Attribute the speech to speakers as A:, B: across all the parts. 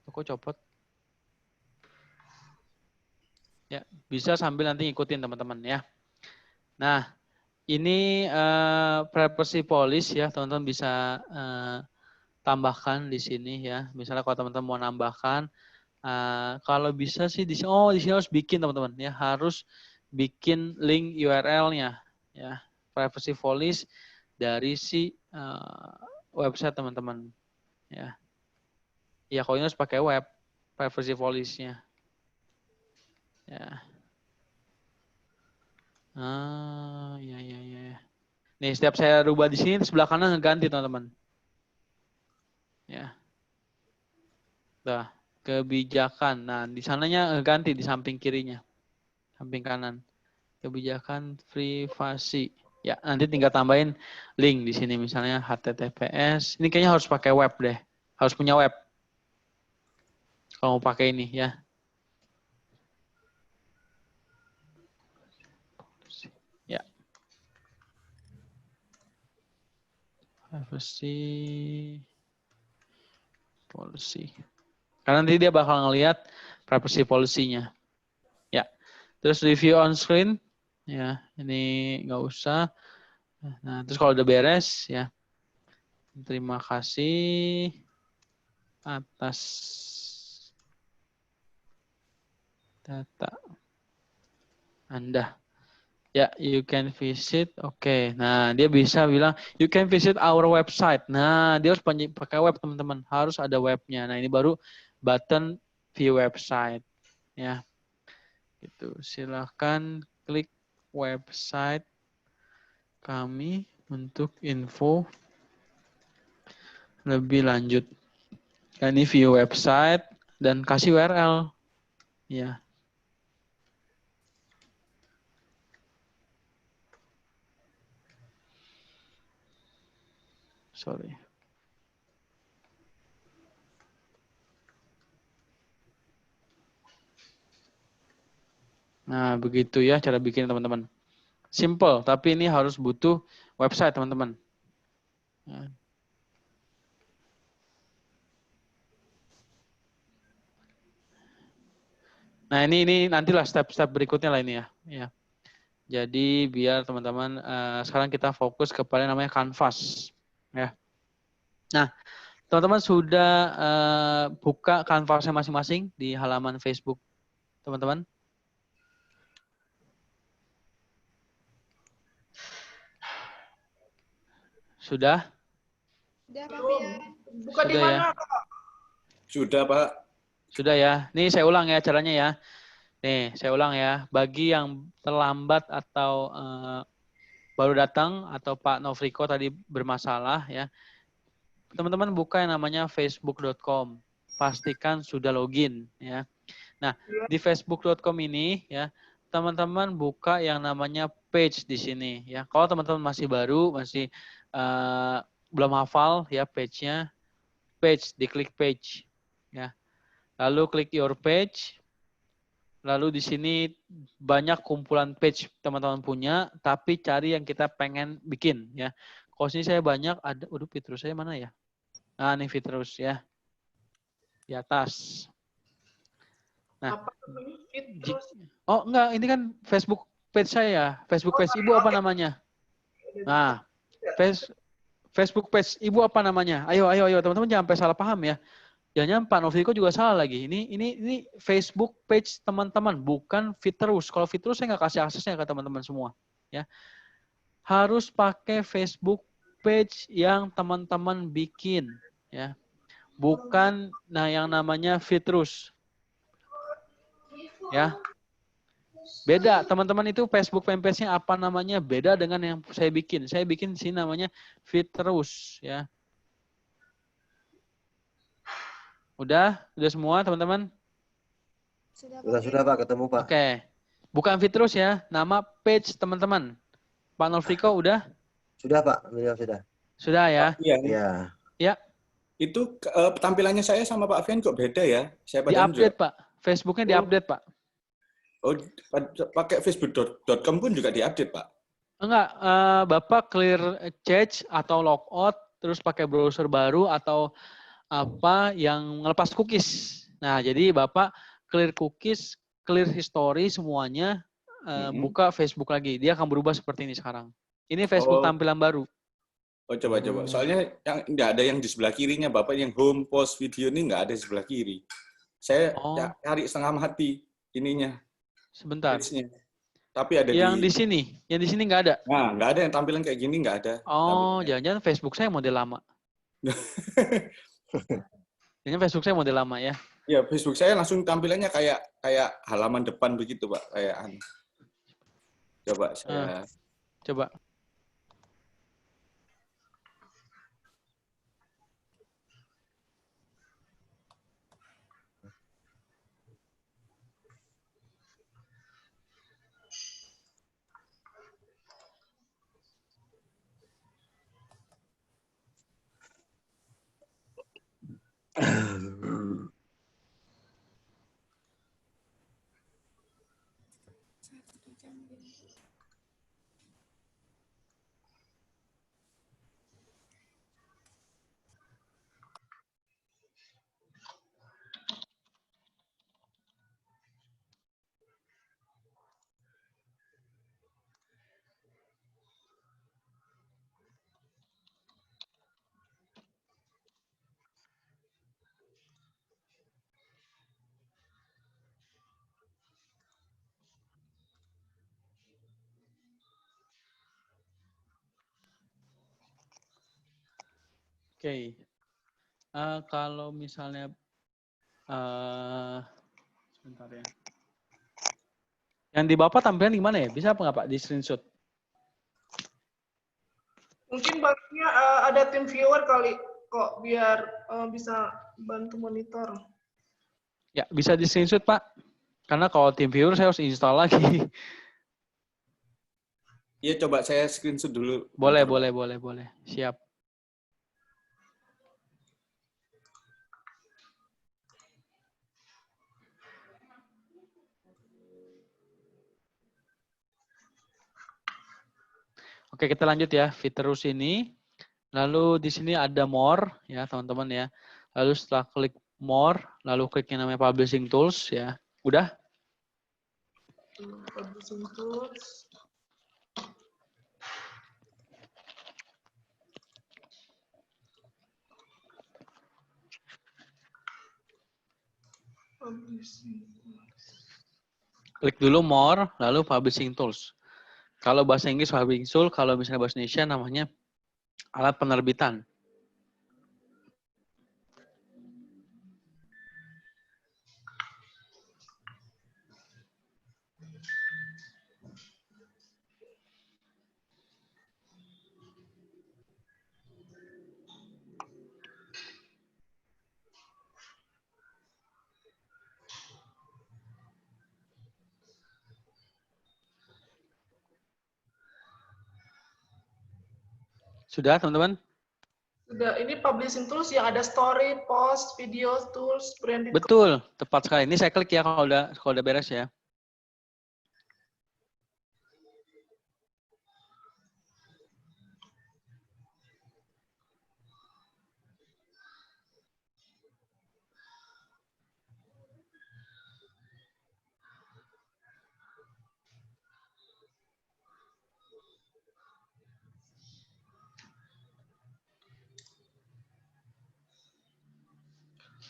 A: Kok copot? Ya, bisa sambil nanti ngikutin teman-teman ya. Nah, ini privacy policy ya, teman-teman bisa tambahkan di sini ya. Misalnya kalau teman-teman mau nambahkan, kalau bisa sih di sini, di sini harus bikin teman-teman ya, harus bikin link URL-nya ya, privacy policy dari si website teman-teman ya. Ya, kalau ini harus pakai web privacy policy-nya. Ya. Ya. Nih, setiap saya rubah di sini sebelah kanan ngeganti teman-teman. Ya. Tuh, kebijakan. Nah, di sananya ngeganti di samping kirinya. Samping kanan. Kebijakan privasi. Ya, nanti tinggal tambahin link di sini misalnya HTTPS. Ini kayaknya harus pakai web deh. Harus punya web. Kalau mau pakai ini ya. Ya. Privacy policy. Karena nanti dia bakal ngelihat privacy policy-nya. Ya. Terus review on screen. Ya, ini nggak usah. Nah, terus kalau udah beres ya. Terima kasih atas data Anda. Ya, you can visit. Oke. Nah, dia bisa bilang you can visit our website. Nah, dia harus pakai web teman-teman. Harus ada webnya. Nah, ini baru button view website. Ya. Gitu. Silahkan klik website kami untuk info lebih lanjut. Ini view website dan kasih URL. Ya. Sorry. Nah, begitu ya cara bikin teman-teman. Simple, tapi ini harus butuh website teman-teman. Nah, ini nantilah step-step berikutnya lah ini ya. Ya. Jadi biar teman-teman sekarang kita fokus kepada namanya Canvas. Ya. Nah, teman-teman sudah buka Canvasnya masing-masing di halaman Facebook teman-teman? Sudah?
B: Sudah, Pak Pia.
C: Buka di
A: Sudah
C: mana,
A: ya?
C: Pak? Sudah, Pak.
A: Sudah ya. Nih saya ulang ya caranya ya. Nih saya ulang ya. Bagi yang terlambat atau baru datang atau Pak Novriko tadi bermasalah ya. Teman-teman buka yang namanya facebook.com. Pastikan sudah login ya. Nah, di facebook.com ini ya, teman-teman buka yang namanya page di sini ya. Kalau teman-teman masih baru, masih belum hafal ya page-nya, diklik page ya. Lalu klik your page. Lalu di sini banyak kumpulan page teman-teman punya, tapi cari yang kita pengen bikin ya. Kalau sini saya banyak ada, Petrus saya mana ya? Nah, ini Petrus ya. Di atas. Nah, oh enggak, ini kan Facebook page saya. Facebook page Ibu apa namanya? Nah, Facebook page Ibu apa namanya? Ayo teman-teman jangan sampai salah paham ya. Jangan Pak Novriko juga salah lagi. Ini Facebook page teman-teman, bukan Fitrus. Kalau Fitrus saya nggak kasih aksesnya ke teman-teman semua. Ya, harus pakai Facebook page yang teman-teman bikin. Ya, bukan yang namanya Fitrus. Ya, beda teman-teman itu Facebook fanpage-nya apa namanya beda dengan yang saya bikin. Saya bikin sini namanya Fitrus. Ya. Udah semua teman-teman?
D: Sudah Pak, ketemu Pak.
A: Oke. Bukan Fitrus ya, nama page teman-teman. Pak Novriko udah?
D: Sudah Pak, sudah.
A: Sudah ya?
D: Iya.
A: Ya.
C: Itu tampilannya saya sama Pak Fian kok beda ya? Saya
A: Di-update Pak. Facebooknya di-update Pak.
C: Oh, pakai facebook.com pun juga di-update Pak?
A: Enggak, Bapak clear cache atau logout, terus pakai browser baru atau apa yang ngelepas cookies. Nah, jadi Bapak clear cookies, clear history semuanya, buka Facebook lagi. Dia akan berubah seperti ini sekarang. Ini Facebook
C: Oh,
A: tampilan baru.
C: coba. Soalnya yang nggak ada yang di sebelah kirinya, Bapak yang home post video ini nggak ada di sebelah kiri. Saya
A: Oh,
C: cari setengah mati ininya,
A: sebentar.
C: page-nya. Tapi ada
A: Yang di sini nggak ada.
C: nah, nggak ada yang tampilan kayak gini, nggak ada.
A: Oh,
C: Tampilannya.
A: jangan-jangan Facebook saya model lama. Jangan Facebook saya model lama ya.
C: Ya, Facebook saya langsung tampilannya kayak halaman depan begitu, Pak. Kayak coba saya
A: Coba. Oke. Kalau misalnya sebentar ya. Yang di Bapak tampilan di mana ya? Bisa apa nggak Pak di screenshot?
B: Mungkin barunya ada tim viewer kali kok biar bisa bantu monitor.
A: Ya, bisa di screenshot Pak. Karena kalau tim viewer saya harus install lagi.
C: Iya, coba saya screenshot dulu.
A: Boleh,
C: Bentar, Pak.
A: boleh. Siap. Oke, kita lanjut ya. Fitur ini. Lalu di sini ada more ya, teman-teman ya. Lalu setelah klik more, lalu klik yang namanya publishing tools ya. Udah?
B: Publishing tools.
A: Klik dulu more, lalu publishing tools. Kalau bahasa Inggris publishing tools, kalau misalnya bahasa Indonesia namanya alat penerbitan. Sudah, teman-teman?
B: Sudah, ini publishing tools yang ada story, post, video, tools, branding.
A: Betul, tepat sekali. Ini saya klik ya kalau udah beres ya.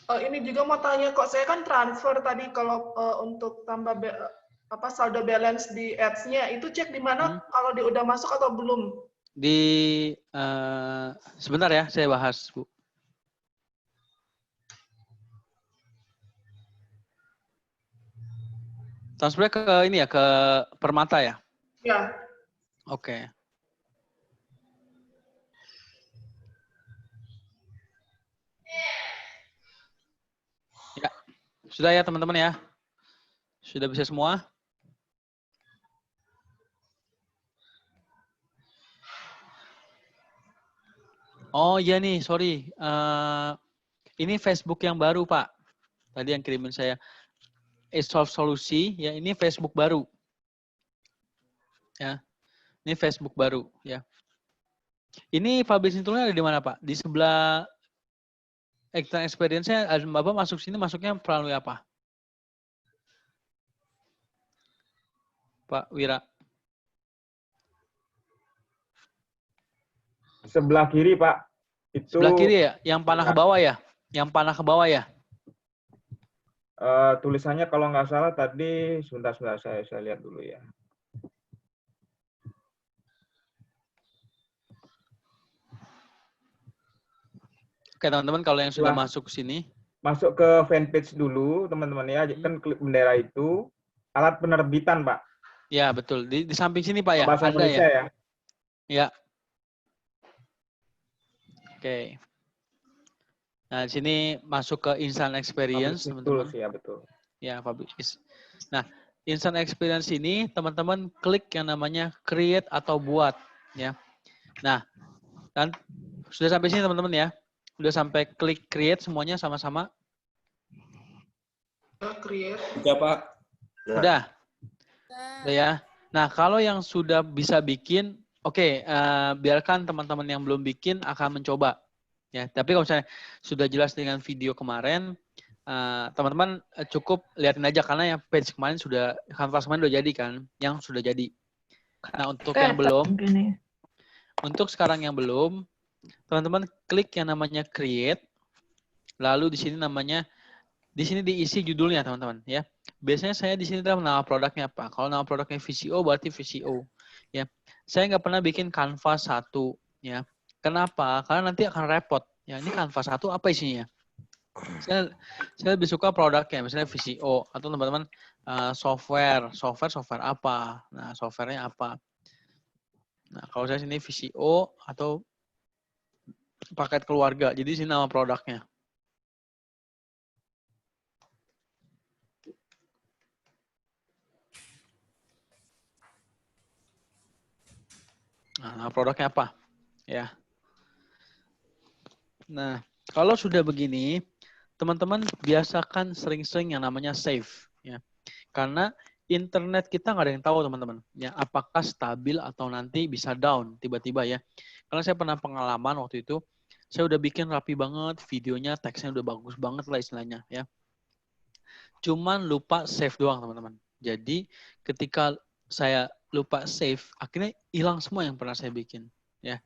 B: Ini juga mau tanya kok, saya kan transfer tadi kalau untuk tambah saldo balance di ads-nya, itu cek di mana kalau dia udah masuk atau belum?
A: Sebentar ya, saya bahas, Bu. Transfer ke ini ya, ke Permata ya?
B: Ya.
A: Oke. Ya, sudah ya teman-teman ya? Sudah bisa semua? Oh iya nih, sorry. Ini Facebook yang baru, Pak. Tadi yang kirimin saya. Solve Solusi, ya ini Facebook baru. Ya, ini Facebook baru, ya. Ini publishing tool-nya ada di mana, Pak? Di sebelah External experience-nya Bapak masuk sini masuknya melalui apa? Pak Wira.
E: Sebelah kiri, Pak. Itu
A: Sebelah kiri ya? Yang panah ke bawah ya? Yang panah ke bawah ya?
E: tulisannya kalau nggak salah tadi, sebentar saya lihat dulu ya.
A: Oke teman-teman, kalau yang sudah masuk sini.
E: Masuk ke fanpage dulu teman-teman ya. Kan klik bendera itu, alat penerbitan Pak.
A: Ya betul, di samping sini Pak ya?
E: Bahasa
A: Ada
E: Indonesia ya?
A: Ya. Oke. Nah, di sini masuk ke instant experience, teman-teman.
E: Ya, betul.
A: Ya, publish. Nah, instant experience ini teman-teman klik yang namanya create atau buat, ya. Nah, dan sudah sampai sini teman-teman ya. Sudah sampai klik create semuanya sama-sama.
B: Create.
C: Udah, Pak.
A: Udah. Udah ya. Nah, kalau yang sudah bisa bikin, oke, biarkan teman-teman yang belum bikin akan mencoba. Ya, tapi kalau misalnya sudah jelas dengan video kemarin, teman-teman cukup lihatin aja karena yang page kemarin sudah, kanvas kemarin sudah jadi kan, yang sudah jadi. Nah, untuk yang belum, untuk sekarang yang belum, teman-teman klik yang namanya create, lalu di sini namanya, di sini diisi judulnya teman-teman ya. Biasanya saya di sini dalam nama produknya apa? Kalau nama produknya VCO berarti VCO ya. Saya nggak pernah bikin kanvas 1 ya. Kenapa? Karena nanti akan repot. Ya, ini kanvas 1 apa isinya? Saya lebih suka produknya, misalnya VCO atau teman-teman software apa? Nah, softwarenya apa? Nah, kalau saya sini VCO atau paket keluarga. Jadi sini nama produknya. Nah, produknya apa? Ya. Nah, kalau sudah begini, teman-teman biasakan sering-sering yang namanya save, ya. Karena internet kita nggak ada yang tahu teman-teman, ya. Apakah stabil atau nanti bisa down tiba-tiba ya. Karena saya pernah pengalaman waktu itu, saya udah bikin rapi banget, videonya, teksnya udah bagus banget lah istilahnya, ya. Cuman lupa save doang teman-teman. Jadi ketika saya lupa save, akhirnya hilang semua yang pernah saya bikin, ya.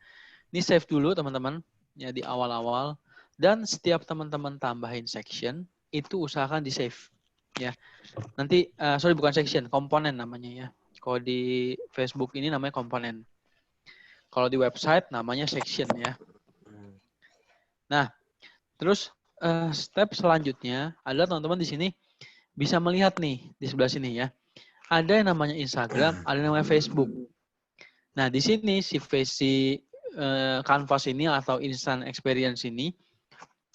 A: Ini save dulu teman-teman. Ya di awal-awal, dan setiap teman-teman tambahin section itu usahakan di save ya. Nanti sorry bukan section, komponen namanya ya. Kalau di Facebook ini namanya komponen, kalau di website namanya section ya. Nah terus step selanjutnya adalah teman-teman di sini bisa melihat nih di sebelah sini ya, ada yang namanya Instagram, ada yang namanya Facebook. Nah di sini si Canvas ini atau instant experience ini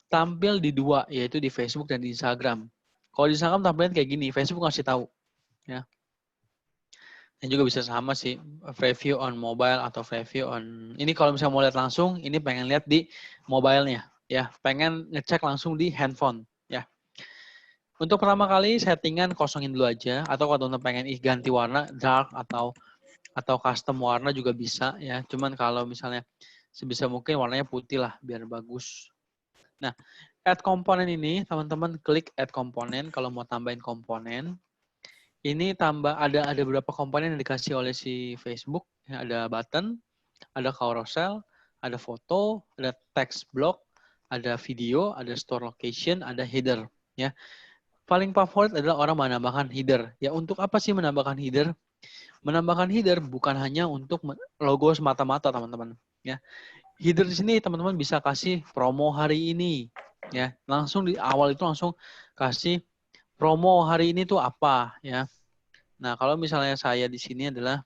A: tampil di 2, yaitu di Facebook dan di Instagram. Kalau di Instagram tampilnya kayak gini, Facebook ngasih tahu, ya. Dan juga bisa sama sih, preview on mobile atau preview on. Ini kalau misalnya mau lihat langsung, ini pengen lihat di mobile-nya, ya. Pengen ngecek langsung di handphone, ya. Untuk pertama kali settingan kosongin dulu aja, atau kalau teman-teman pengen ganti warna dark atau custom warna juga bisa ya. Cuman kalau misalnya sebisa mungkin warnanya putih lah biar bagus. Nah, add komponen ini teman-teman klik add komponen kalau mau tambahin komponen. Ini ada beberapa komponen yang dikasih oleh si Facebook. Ya, ada button, ada carousel, ada foto, ada text block, ada video, ada store location, ada header ya. Paling favorit adalah orang menambahkan header. Ya, untuk apa sih menambahkan header? Menambahkan header bukan hanya untuk logo semata-mata teman-teman ya. Header di sini teman-teman bisa kasih promo hari ini ya. Langsung di awal itu langsung kasih promo hari ini tuh apa ya. Nah, kalau misalnya saya di sini adalah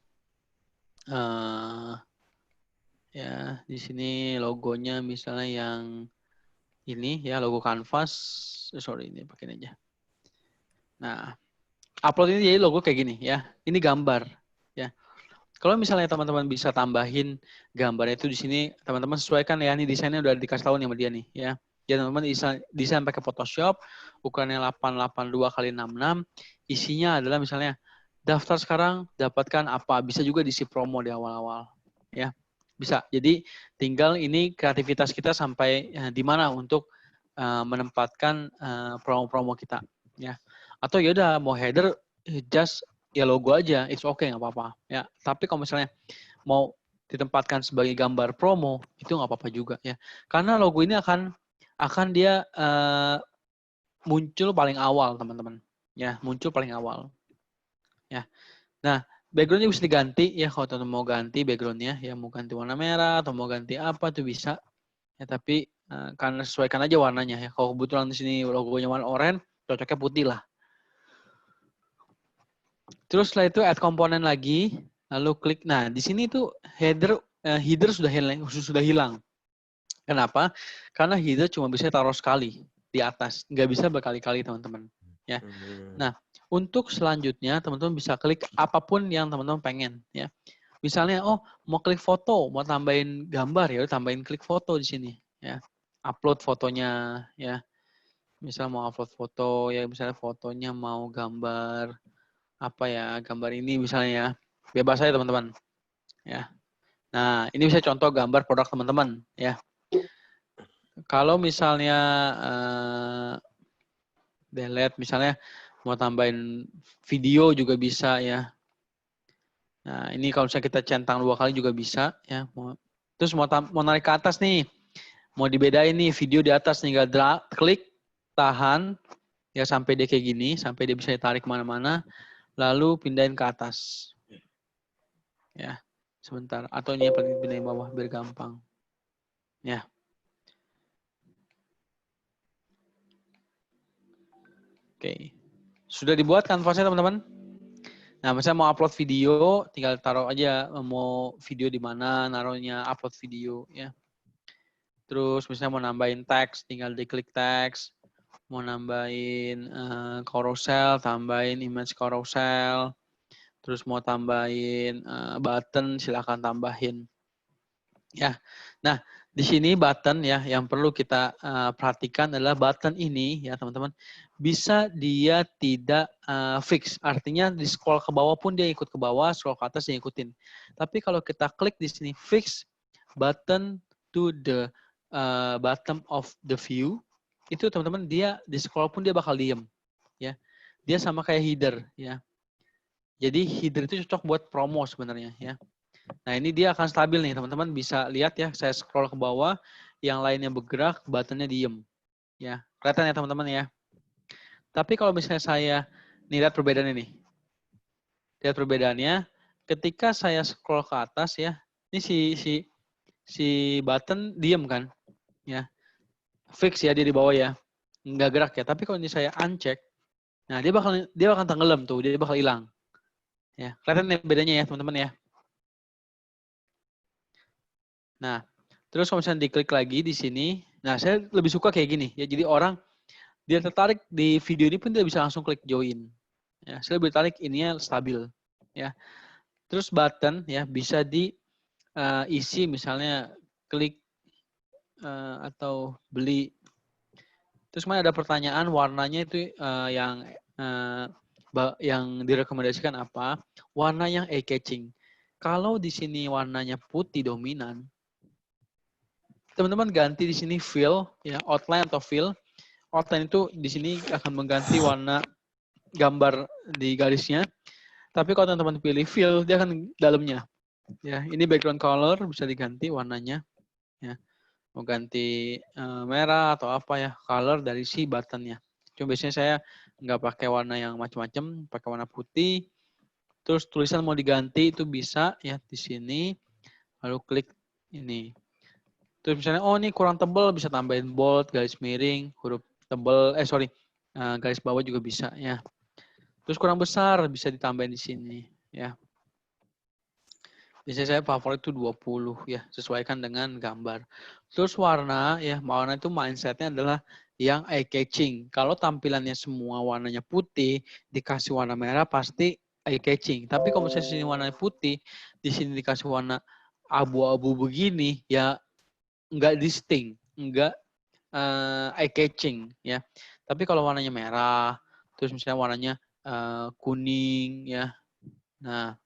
A: ya di sini logonya misalnya yang ini ya, logo Canvas. Sorry, ini pakai aja. Nah, upload ini jadi logo kayak gini ya. Ini gambar ya. Kalau misalnya teman-teman bisa tambahin gambarnya itu di sini, teman-teman sesuaikan ya. Ini desainnya udah dikasih tahu nih sama dia nih ya. Jadi teman-teman desain pakai Photoshop, ukurannya 882 x 66. Isinya adalah misalnya daftar sekarang dapatkan apa. Bisa juga diisi promo di awal-awal ya. Bisa. Jadi tinggal ini kreativitas kita sampai di mana untuk menempatkan promo-promo kita, ya. Atau ya udah mau header just ya logo aja, it's okay nggak apa-apa, ya. Tapi kalau misalnya mau ditempatkan sebagai gambar promo itu nggak apa-apa juga, ya. Karena logo ini akan dia muncul paling awal, teman-teman, ya, muncul paling awal, ya. Nah, backgroundnya bisa diganti ya kalau teman mau ganti backgroundnya, ya mau ganti warna merah atau mau ganti apa tuh bisa. Ya, tapi karena sesuaikan aja warnanya ya. Kalau kebetulan di sini logonya warna oranye, cocoknya putih lah. Terus setelah itu add komponen lagi, lalu klik. Nah, di sini tuh header sudah hilang. Kenapa? Karena header cuma bisa taruh sekali di atas, nggak bisa berkali-kali, teman-teman. Ya. Nah, untuk selanjutnya teman-teman bisa klik apapun yang teman-teman pengen ya. Misalnya, oh mau klik foto, mau tambahin gambar ya, tambahin klik foto di sini ya. Upload fotonya ya. Misal mau upload foto ya, misalnya fotonya mau gambar apa ya, gambar ini misalnya ya. Bebas aja teman-teman. Ya. Nah, ini bisa contoh gambar produk teman-teman ya. Kalau misalnya delete misalnya mau tambahin video juga bisa ya. Nah, ini kalau misalnya kita centang 2 kali juga bisa ya. Terus mau narik ke atas nih. Mau dibedain nih video di atas, tinggal klik, tahan, ya sampai dia kayak gini, sampai dia bisa ditarik kemana-mana, lalu pindahin ke atas. Ya, sebentar. Atau ini yang paling pindahin bawah, biar gampang. Ya. Oke. Sudah dibuat kanvasnya teman-teman? Nah, misalnya mau upload video, tinggal taruh aja mau video di mana, naruhnya upload video, ya. Terus misalnya mau nambahin teks, tinggal diklik teks. Mau nambahin carousel, tambahin image carousel. Terus mau tambahin button, silakan tambahin. Ya, nah di sini button ya yang perlu kita perhatikan adalah button ini ya teman-teman bisa dia tidak fix. Artinya di scroll ke bawah pun dia ikut ke bawah, scroll ke atas dia ikutin. Tapi kalau kita klik di sini fix button to the bottom of the view, itu teman-teman dia di scroll pun dia bakal diem ya. Dia sama kayak header ya. Jadi header itu cocok buat promo sebenarnya ya. Nah, ini dia akan stabil nih, teman-teman bisa lihat ya, saya scroll ke bawah, yang lainnya bergerak, buttonnya diem. Ya, kelihatan ya teman-teman ya. Tapi kalau misalnya saya nih lihat perbedaan ini. Lihat perbedaannya ketika saya scroll ke atas ya. Ini si button diem kan? Ya. Fix ya dia di bawah ya. Nggak gerak ya. Tapi kalau ini saya uncheck, nah dia bakal tenggelam tuh, dia bakal hilang. Ya, kelihatan nih bedanya ya, teman-teman ya. Nah, terus kalau misalnya diklik lagi di sini, nah saya lebih suka kayak gini ya. Jadi orang dia tertarik di video ini pun dia bisa langsung klik join. Ya, saya lebih tertarik ininya stabil. Ya, terus button ya bisa diisi misalnya klik atau beli. Terus mana ada pertanyaan warnanya itu yang direkomendasikan apa? Warna yang eye catching. Kalau di sini warnanya putih dominan, teman-teman ganti di sini fill ya, outline atau fill. Outline itu di sini akan mengganti warna gambar di garisnya. Tapi kalau teman-teman pilih fill, dia akan dalamnya. Ya, ini background color bisa diganti warnanya. Ya, mau ganti merah atau apa ya, color dari si buttonnya. Cuma biasanya saya nggak pakai warna yang macam-macam, pakai warna putih. Terus tulisan mau diganti itu bisa ya di sini. Lalu klik ini. Terus misalnya, oh ini kurang tebal, bisa tambahin bold, garis miring, huruf tebal, garis bawah juga bisa ya. Terus kurang besar, bisa ditambahin di sini ya. Biasanya saya favorit itu 20 ya, sesuaikan dengan gambar. Terus warna ya, warna itu mindsetnya adalah yang eye catching. Kalau tampilannya semua warnanya putih, dikasih warna merah pasti eye catching. Tapi kalau misalnya sini warnanya putih, di sini dikasih warna abu-abu begini, ya nggak distinct, nggak eye catching ya. Tapi kalau warnanya merah, terus misalnya warnanya kuning ya. Nah,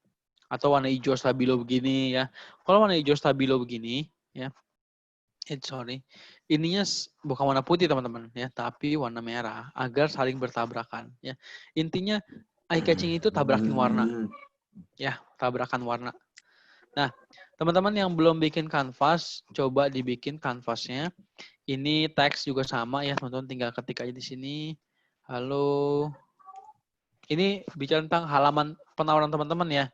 A: atau warna hijau stabilo begini ya. Kalau warna hijau stabilo begini ya. sorry. Ininya bukan warna putih teman-teman ya, tapi warna merah agar saling bertabrakan ya. Intinya eye catching itu tabrakin warna. Ya, tabrakan warna. Nah, teman-teman yang belum bikin kanvas, coba dibikin kanvasnya. Ini teks juga sama ya, teman-teman tinggal ketik aja di sini. Halo. Ini bicara tentang halaman penawaran teman-teman ya.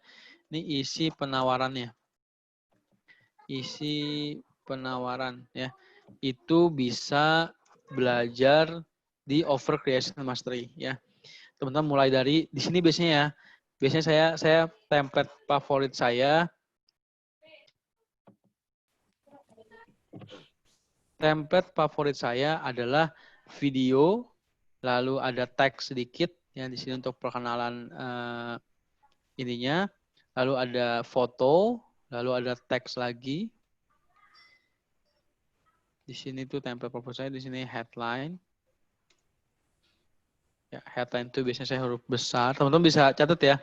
A: Ini isi penawarannya. Isi penawaran ya. Itu bisa belajar di Over Creation Mastery ya. Teman-teman mulai dari di sini biasanya ya. Biasanya saya template favorit saya. Template favorit saya adalah video, lalu ada teks sedikit ya di sini untuk perkenalan ininya, lalu ada foto, lalu ada teks lagi. Di sini tuh template favorit saya, di sini headline. Ya, headline itu biasanya saya huruf besar. Teman-teman bisa catat ya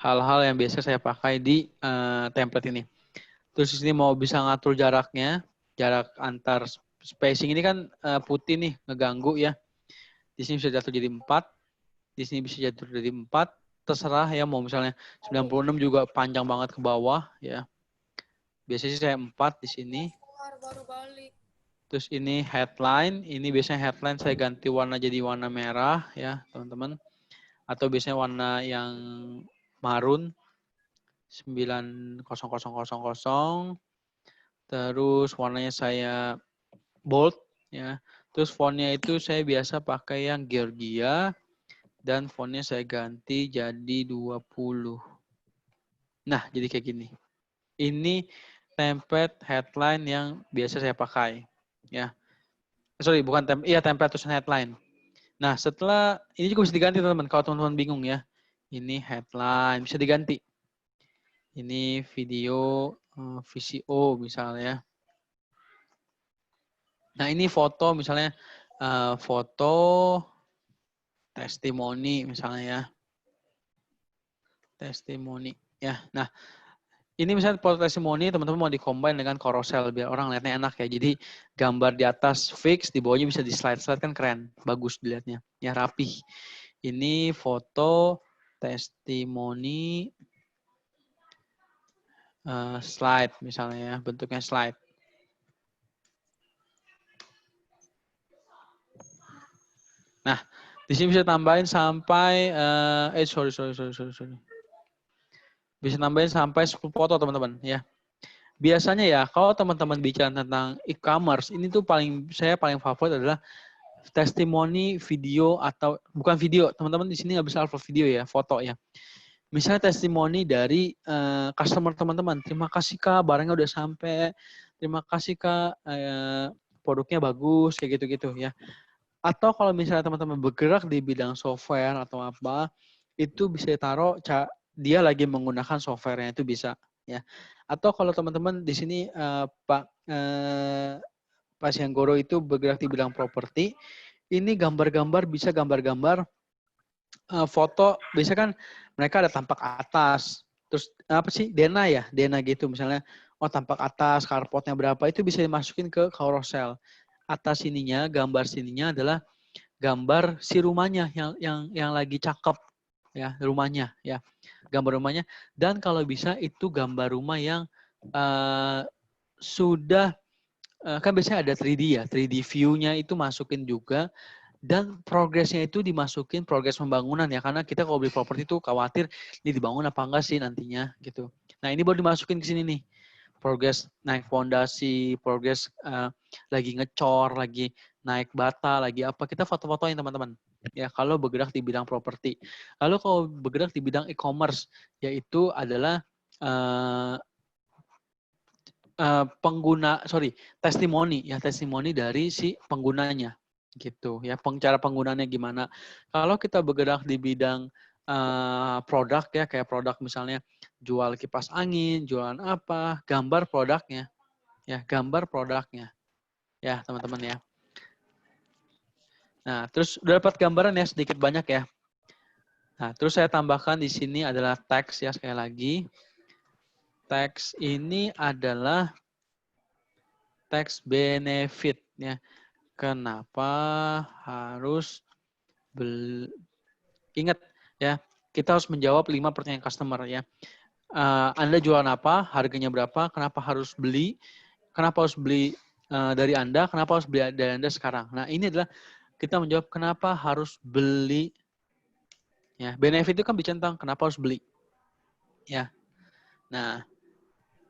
A: hal-hal yang biasa saya pakai di template ini. Terus di sini mau bisa ngatur jaraknya, jarak antar spacing ini kan putih nih, ngeganggu ya. Di sini bisa jatuh jadi 4, di sini bisa jatuh jadi 4, terserah ya, mau misalnya 96 juga panjang banget ke bawah ya. Biasanya sih saya 4 di sini. Terus ini headline, ini biasanya headline saya ganti warna jadi warna merah ya teman-teman. Atau biasanya warna yang marun 90000. Terus warnanya saya bold ya. Terus fontnya itu saya biasa pakai yang Georgia dan fontnya saya ganti jadi 20. Nah, jadi kayak gini. Ini template headline yang biasa saya pakai ya. Sorry, bukan template tulisan headline. Nah, setelah ini juga bisa diganti teman-teman kalau teman-teman bingung ya. Ini headline bisa diganti. Ini video VCO misalnya. Nah, ini foto misalnya foto testimoni misalnya ya. Testimoni ya. Nah, ini misalnya foto testimoni teman-teman mau di-combine dengan carousel biar orang lihatnya enak ya. Jadi gambar di atas fix, di bawahnya bisa di slide-slide kan keren, bagus dilihatnya. Ya rapih. Ini foto testimoni slide misalnya ya, bentuknya slide. Nah, di sini bisa tambahin sampai sorry. Bisa tambahin sampai 10 foto teman-teman ya. Biasanya ya kalau teman-teman bicara tentang e-commerce, ini tuh saya paling favorit adalah testimoni video atau bukan video. Teman-teman di sini nggak bisa upload video ya, foto ya. Misalnya testimoni dari customer teman-teman. Terima kasih Kak, barangnya udah sampai. Terima kasih Kak, produknya bagus kayak gitu-gitu ya. Atau kalau misalnya teman-teman bergerak di bidang software atau apa, itu bisa taruh dia lagi menggunakan softwarenya itu bisa ya. Atau kalau teman-teman di sini Pak Sianggoro itu bergerak di bidang properti, ini gambar-gambar bisa gambar-gambar foto, bisa kan mereka ada tampak atas, terus apa sih Dena ya, Dena gitu misalnya, oh tampak atas, carportnya berapa, itu bisa dimasukin ke carousel. Atas sininya, gambar sininya adalah gambar si rumahnya yang lagi cakep ya, rumahnya ya, gambar rumahnya. Dan kalau bisa itu gambar rumah yang sudah kan biasanya ada 3D ya, 3D view-nya itu masukin juga. Dan progresnya itu dimasukin progres pembangunan ya, karena kita kalau beli properti itu khawatir ini dibangun apa enggak sih nantinya gitu. Nah ini baru dimasukin ke sini nih, progres naik fondasi, progres lagi ngecor, lagi naik bata, lagi apa, kita foto-fotoin teman-teman. Ya kalau bergerak di bidang properti. Lalu kalau bergerak di bidang e-commerce, yaitu adalah testimoni dari si penggunanya gitu ya, cara penggunanya gimana. Kalau kita bergerak di bidang produk ya, kayak produk misalnya jual kipas angin, jualan apa, gambar produknya ya, ya teman-teman ya. Nah terus udah dapat gambaran ya sedikit banyak ya. Nah terus saya tambahkan di sini adalah teks ya, sekali lagi teks ini adalah tax benefit ya. Kenapa harus ingat ya, kita harus menjawab 5 pertanyaan customer ya. Anda jualan apa, harganya berapa, kenapa harus beli, kenapa harus beli dari Anda, kenapa harus beli dari Anda sekarang. Nah, ini adalah kita menjawab kenapa harus beli. Ya, benefit itu kan bicara tentang kenapa harus beli. Ya. Nah,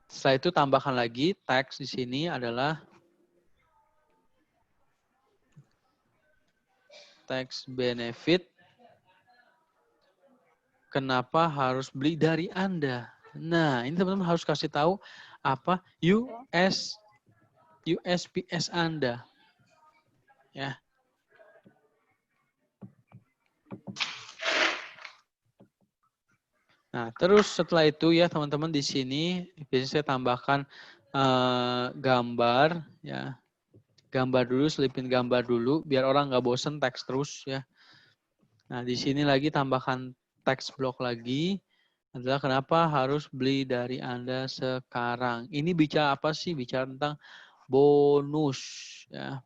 A: setelah itu tambahkan lagi tax di sini adalah tax benefit. Kenapa harus beli dari Anda? Nah, ini teman-teman harus kasih tahu apa USPS Anda. Ya. Nah, terus setelah itu ya teman-teman di sini biasanya saya tambahkan gambar ya. Gambar dulu, selipin gambar dulu biar orang nggak bosen teks terus ya. Nah, di sini lagi tambahkan teks blok lagi adalah kenapa harus beli dari Anda sekarang. Ini bicara apa sih? Bicara tentang bonus ya.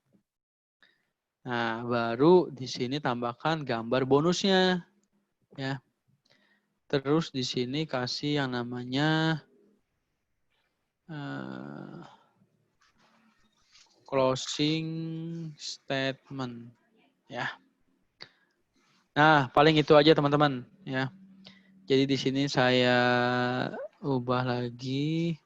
A: Nah, baru di sini tambahkan gambar bonusnya ya. Terus di sini kasih yang namanya closing statement ya. Nah, paling itu aja teman-teman ya. Jadi di sini saya ubah lagi.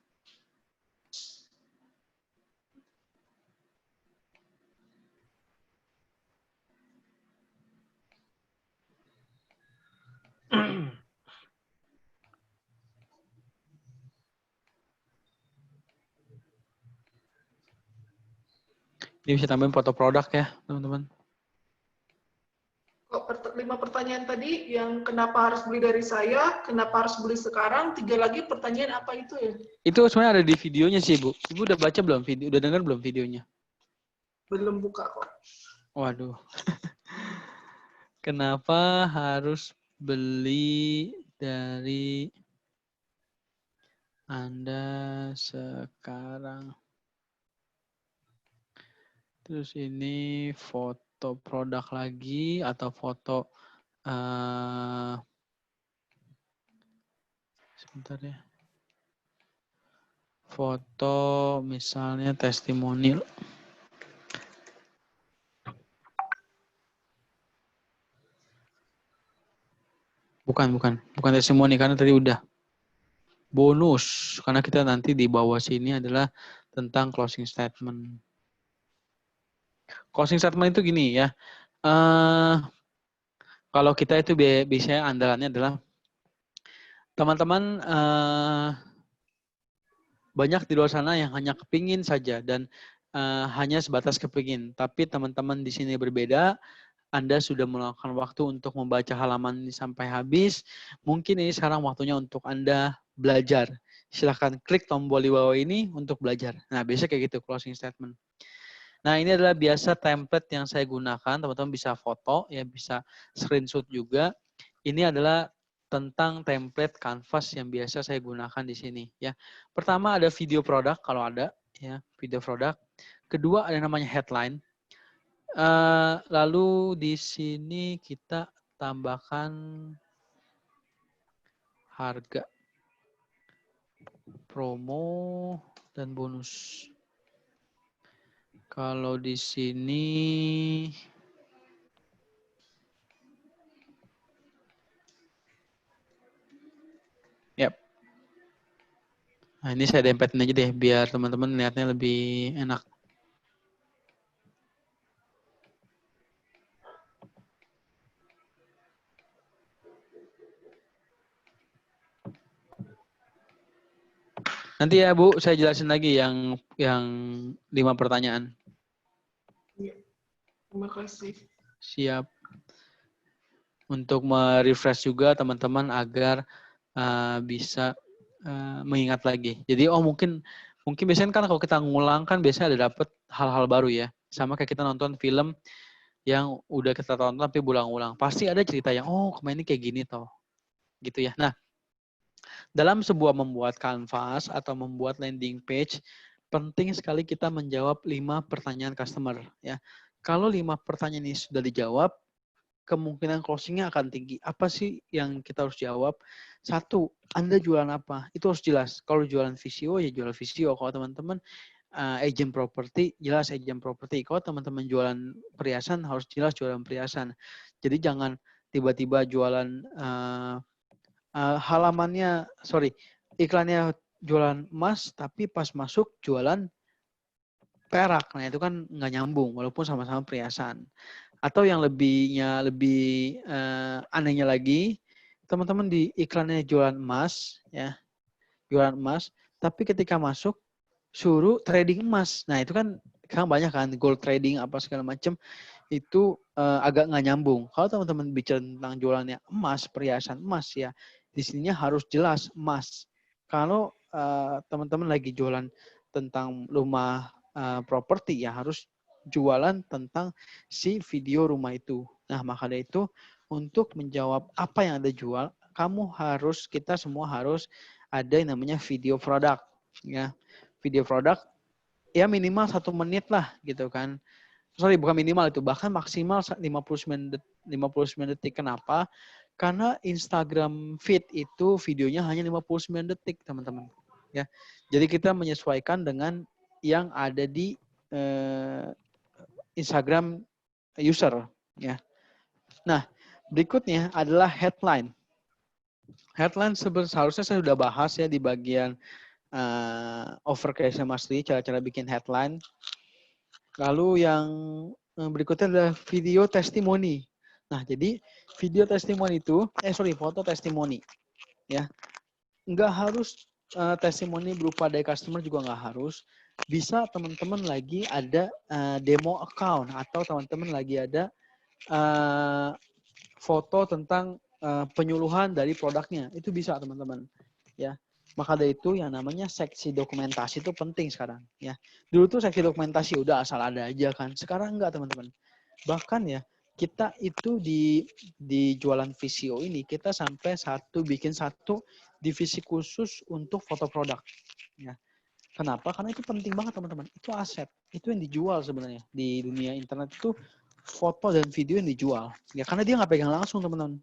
A: Ini bisa tambahin foto produk ya, teman-teman.
B: Kok 5 pertanyaan tadi yang kenapa harus beli dari saya, kenapa harus beli sekarang, 3 lagi pertanyaan apa itu ya?
A: Itu sebenarnya ada di videonya sih, Bu. Ibu udah baca belum video? Udah dengar belum videonya?
B: Belum buka kok.
A: Waduh. Kenapa harus beli dari Anda sekarang? Terus ini foto produk lagi atau foto sebentar ya. Foto misalnya testimonial. Bukan testimoni karena tadi udah. Bonus karena kita nanti di bawah sini adalah tentang closing statement. Closing statement itu gini ya. Kalau kita itu biasanya andalannya adalah teman-teman banyak di luar sana yang hanya kepingin saja dan hanya sebatas kepingin. Tapi teman-teman di sini berbeda. Anda sudah meluangkan waktu untuk membaca halaman ini sampai habis. Mungkin ini sekarang waktunya untuk Anda belajar. Silahkan klik tombol di bawah ini untuk belajar. Nah, biasanya kayak gitu closing statement. Nah, ini adalah biasa template yang saya gunakan. Teman-teman bisa foto, ya bisa screenshot juga. Ini adalah tentang template Canvas yang biasa saya gunakan di sini. Ya, pertama ada video produk kalau ada, ya video produk. Kedua ada namanya headline. Lalu di sini kita tambahkan harga, promo, dan bonus. Kalau di sini yep. Nah, ini saya dempetin aja deh biar teman-teman lihatnya lebih enak. Nanti ya Bu, saya jelasin lagi yang 5 pertanyaan.
B: Ya, terima kasih.
A: Siap. Untuk merefresh juga teman-teman agar bisa mengingat lagi. Jadi mungkin biasanya kan kalau kita ngulang kan biasanya ada dapet hal-hal baru ya. Sama kayak kita nonton film yang udah kita tonton tapi berulang-ulang. Pasti ada cerita yang kemarin ini kayak gini toh. Gitu ya. Nah, dalam sebuah membuat canvas atau membuat landing page, penting sekali kita menjawab 5 pertanyaan customer ya. Kalau 5 pertanyaan ini sudah dijawab, kemungkinan closingnya akan tinggi. Apa sih yang kita harus jawab? 1, Anda jualan apa? Itu harus jelas. Kalau jualan visio, ya jual visio. Kalau teman-teman agent properti, jelas agent properti. Kalau teman-teman jualan perhiasan, harus jelas jualan perhiasan. Jadi jangan tiba-tiba jualan iklannya jualan emas, tapi pas masuk jualan perak. Nah itu kan nggak nyambung, walaupun sama-sama perhiasan. Atau yang lebih anehnya lagi, teman-teman di iklannya jualan emas, ya, jualan emas, tapi ketika masuk suruh trading emas. Nah itu kan banyak kan gold trading apa segala macam, itu agak nggak nyambung. Kalau teman-teman bicara tentang jualannya emas, perhiasan emas ya, di sininya harus jelas emas. Kalau teman-teman lagi jualan tentang rumah properti ya harus jualan tentang si video rumah itu. Nah, maka dari itu untuk menjawab apa yang Anda jual, kita semua harus ada yang namanya video produk ya. Video produk ya minimal 1 menit lah gitu kan. Sorry, bukan minimal itu, bahkan maksimal 59 detik. Kenapa? Karena Instagram feed itu videonya hanya 59 detik, teman-teman. Ya. Jadi kita menyesuaikan dengan yang ada di Instagram user ya. Nah, berikutnya adalah headline. Headline seharusnya saya sudah bahas ya di bagian overcreation mastery, cara-cara bikin headline. Lalu yang berikutnya adalah video testimoni. Nah, jadi video testimoni itu, foto testimoni ya. Nggak harus testimoni berupa dari customer, juga nggak harus. Bisa teman-teman lagi ada demo account atau teman-teman lagi ada foto tentang penyuluhan dari produknya. Itu bisa teman-teman ya. Maka dari itu yang namanya seksi dokumentasi itu penting sekarang ya. Dulu tuh seksi dokumentasi udah asal ada aja kan. Sekarang enggak teman-teman. Bahkan ya kita itu di jualan visio ini kita sampai bikin satu divisi khusus untuk foto produk ya. Kenapa? Karena itu penting banget teman-teman. Itu aset. Itu yang dijual sebenarnya di dunia internet itu, foto dan video yang dijual. Ya karena dia nggak pegang langsung teman-teman.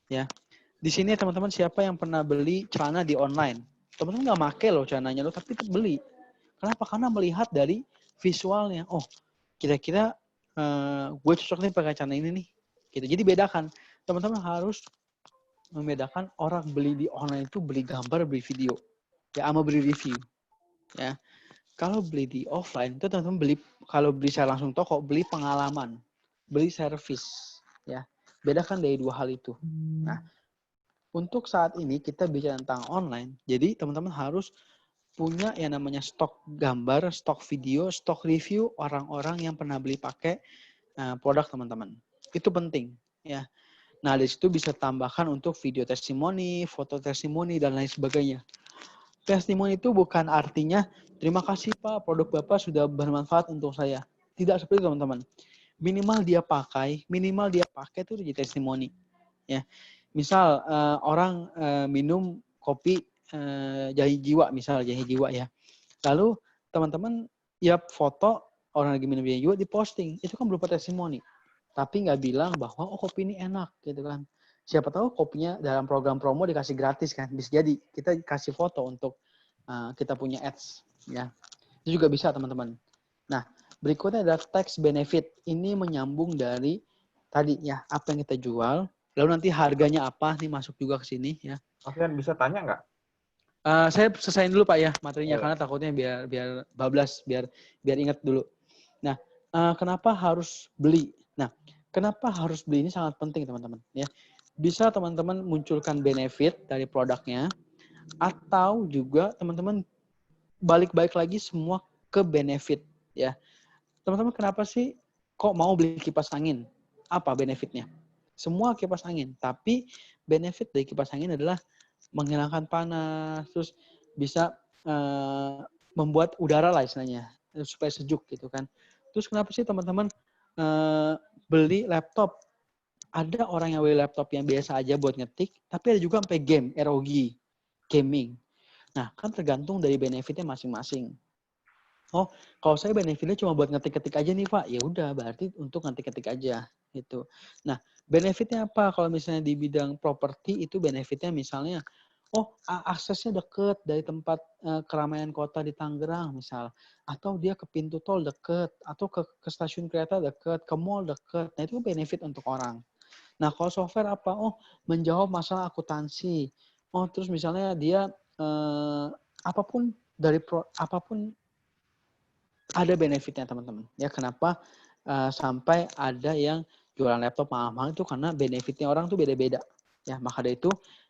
A: Ya. Di sini teman-teman siapa yang pernah beli celana di online? Teman-teman nggak make loh celananya lo, tapi beli. Kenapa? Karena melihat dari visualnya. Oh, kira-kira gue cocok nih pakai celana ini nih. Gitu. Jadi bedakan. Teman-teman harus membedakan orang beli di online itu beli gambar, beli video. Ya, sama beli review. Ya, kalau beli di offline itu teman-teman kalau beli saya langsung toko, beli pengalaman, beli servis, ya. Bedakan dari dua hal itu. Nah, untuk saat ini kita bicara tentang online, jadi teman-teman harus punya yang namanya stok gambar, stok video, stok review orang-orang yang pernah beli pakai produk teman-teman. Itu penting, ya. Nah, di situ bisa tambahkan untuk video testimoni, foto testimoni dan lain sebagainya. Testimoni itu bukan artinya terima kasih Pak, produk Bapak sudah bermanfaat untuk saya. Tidak seperti itu teman-teman. Minimal dia pakai itu jadi testimoni. Ya, misal orang minum kopi jahe jiwa, misal jahe jiwa ya. Lalu teman-teman ya foto orang lagi minum jahe jiwa diposting, itu kan berupa testimoni. Tapi nggak bilang bahwa kopi ini enak gitu kan. Siapa tahu kopinya dalam program promo dikasih gratis kan, bisa jadi kita kasih foto untuk kita punya ads ya, itu juga bisa teman-teman. Nah, berikutnya adalah tax benefit. Ini menyambung dari tadi ya, apa yang kita jual, lalu nanti harganya apa nih masuk juga ke sini ya.
E: Mas Rian bisa tanya nggak?
A: Saya selesaiin dulu Pak ya materinya, karena takutnya biar bablas, biar ingat dulu. Nah, kenapa harus beli? Nah, kenapa harus beli ini sangat penting teman-teman ya. Bisa teman-teman munculkan benefit dari produknya, atau juga teman-teman balik lagi semua ke benefit ya. Teman-teman kenapa sih kok mau beli kipas angin? Apa benefitnya? Semua kipas angin, tapi benefit dari kipas angin adalah menghilangkan panas, terus bisa membuat udara lah istilahnya supaya sejuk gitu kan. Terus kenapa sih teman-teman beli laptop? Ada orang yang beli laptop yang biasa aja buat ngetik, tapi ada juga sampai game, ROG, gaming. Nah, kan tergantung dari benefitnya masing-masing. Oh, kalau saya benefitnya cuma buat ngetik-ketik aja nih, Pak. Ya udah, berarti untuk ngetik-ketik aja gitu. Nah, benefitnya apa? Kalau misalnya di bidang properti itu benefitnya misalnya, oh aksesnya deket dari tempat keramaian kota di Tangerang misal, atau dia ke pintu tol deket, atau ke stasiun kereta deket, ke mall deket. Nah itu benefit untuk orang. Nah kalau software apa? Oh menjawab masalah akuntansi. Oh terus misalnya dia apapun dari apapun ada benefitnya teman-teman. Ya kenapa sampai ada yang jualan laptop mahal-mahal itu karena benefitnya orang tuh beda-beda. Ya maka dari itu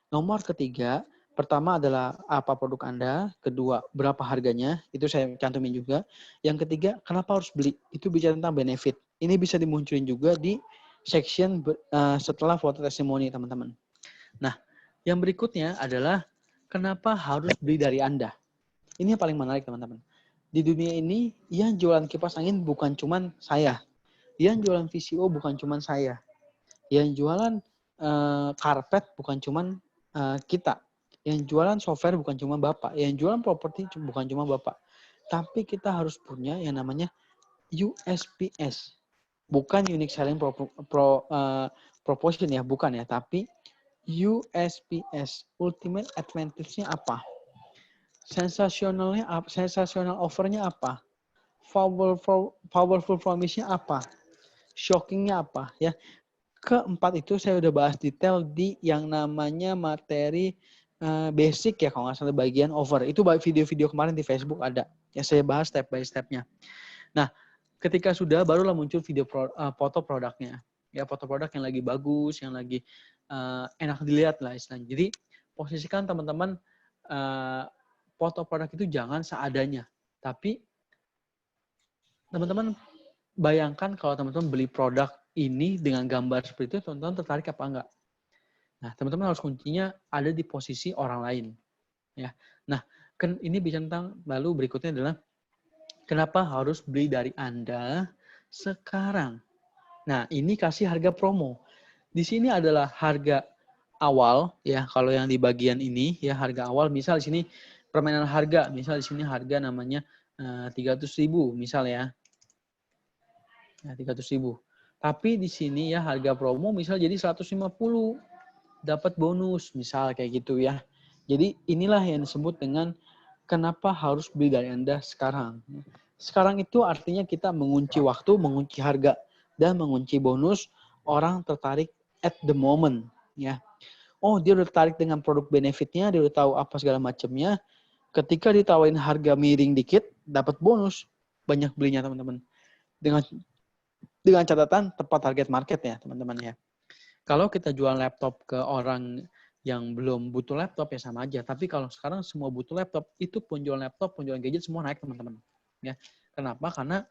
A: nomor ketiga, pertama adalah apa produk Anda, kedua berapa harganya, itu saya cantumin juga. Yang ketiga, kenapa harus beli? Itu bicara tentang benefit. Ini bisa dimunculin juga di section setelah foto testimoni teman-teman. Nah, yang berikutnya adalah kenapa harus beli dari Anda? Ini yang paling menarik teman-teman. Di dunia ini yang jualan kipas angin bukan cuman saya. Yang jualan VCO bukan cuman saya. Yang jualan karpet bukan cuman kita. Yang jualan software bukan cuma Bapak. Yang jualan properti bukan cuma Bapak. Tapi kita harus punya yang namanya USPS. Bukan Unique Selling Proposition ya, bukan ya. Tapi USPS, Ultimate Advantage-nya apa? Sensasionalnya apa? Sensasional offernya apa? Powerful promise-nya apa? Shockingnya apa? Ya, keempat itu saya udah bahas detail di yang namanya materi basic ya kalau nggak salah bagian over. Itu video-video kemarin di Facebook ada. Ya saya bahas step by step-nya. Nah, ketika sudah barulah muncul video foto produknya. Ya foto produk yang lagi bagus, yang lagi enak dilihat lah istilahnya. Jadi posisikan teman-teman foto produk itu jangan seadanya. Tapi teman-teman bayangkan kalau teman-teman beli produk ini dengan gambar seperti itu, teman-teman tertarik apa enggak? Nah, teman-teman harus kuncinya ada di posisi orang lain. Ya. Nah, ini bicara tentang, lalu berikutnya adalah kenapa harus beli dari Anda sekarang? Nah, ini kasih harga promo. Di sini adalah harga awal, ya kalau yang di bagian ini, ya harga awal, misal di sini permainan harga, misal di sini harga namanya 300.000, misal ya. 300.000. Tapi di sini ya harga promo misal jadi 150. Dapat bonus misal kayak gitu ya. Jadi inilah yang disebut dengan kenapa harus beli dari Anda sekarang. Sekarang itu artinya kita mengunci waktu, mengunci harga dan mengunci bonus, orang tertarik at the moment ya. Oh, dia udah tertarik dengan produk benefitnya, dia udah tahu apa segala macamnya. Ketika ditawarin harga miring dikit, dapat bonus, banyak belinya teman-teman. Dengan catatan tepat target market ya teman-teman ya. Kalau kita jual laptop ke orang yang belum butuh laptop ya sama aja. Tapi kalau sekarang semua butuh laptop, itu penjualan laptop, penjualan gadget semua naik teman-teman. Ya, kenapa? Karena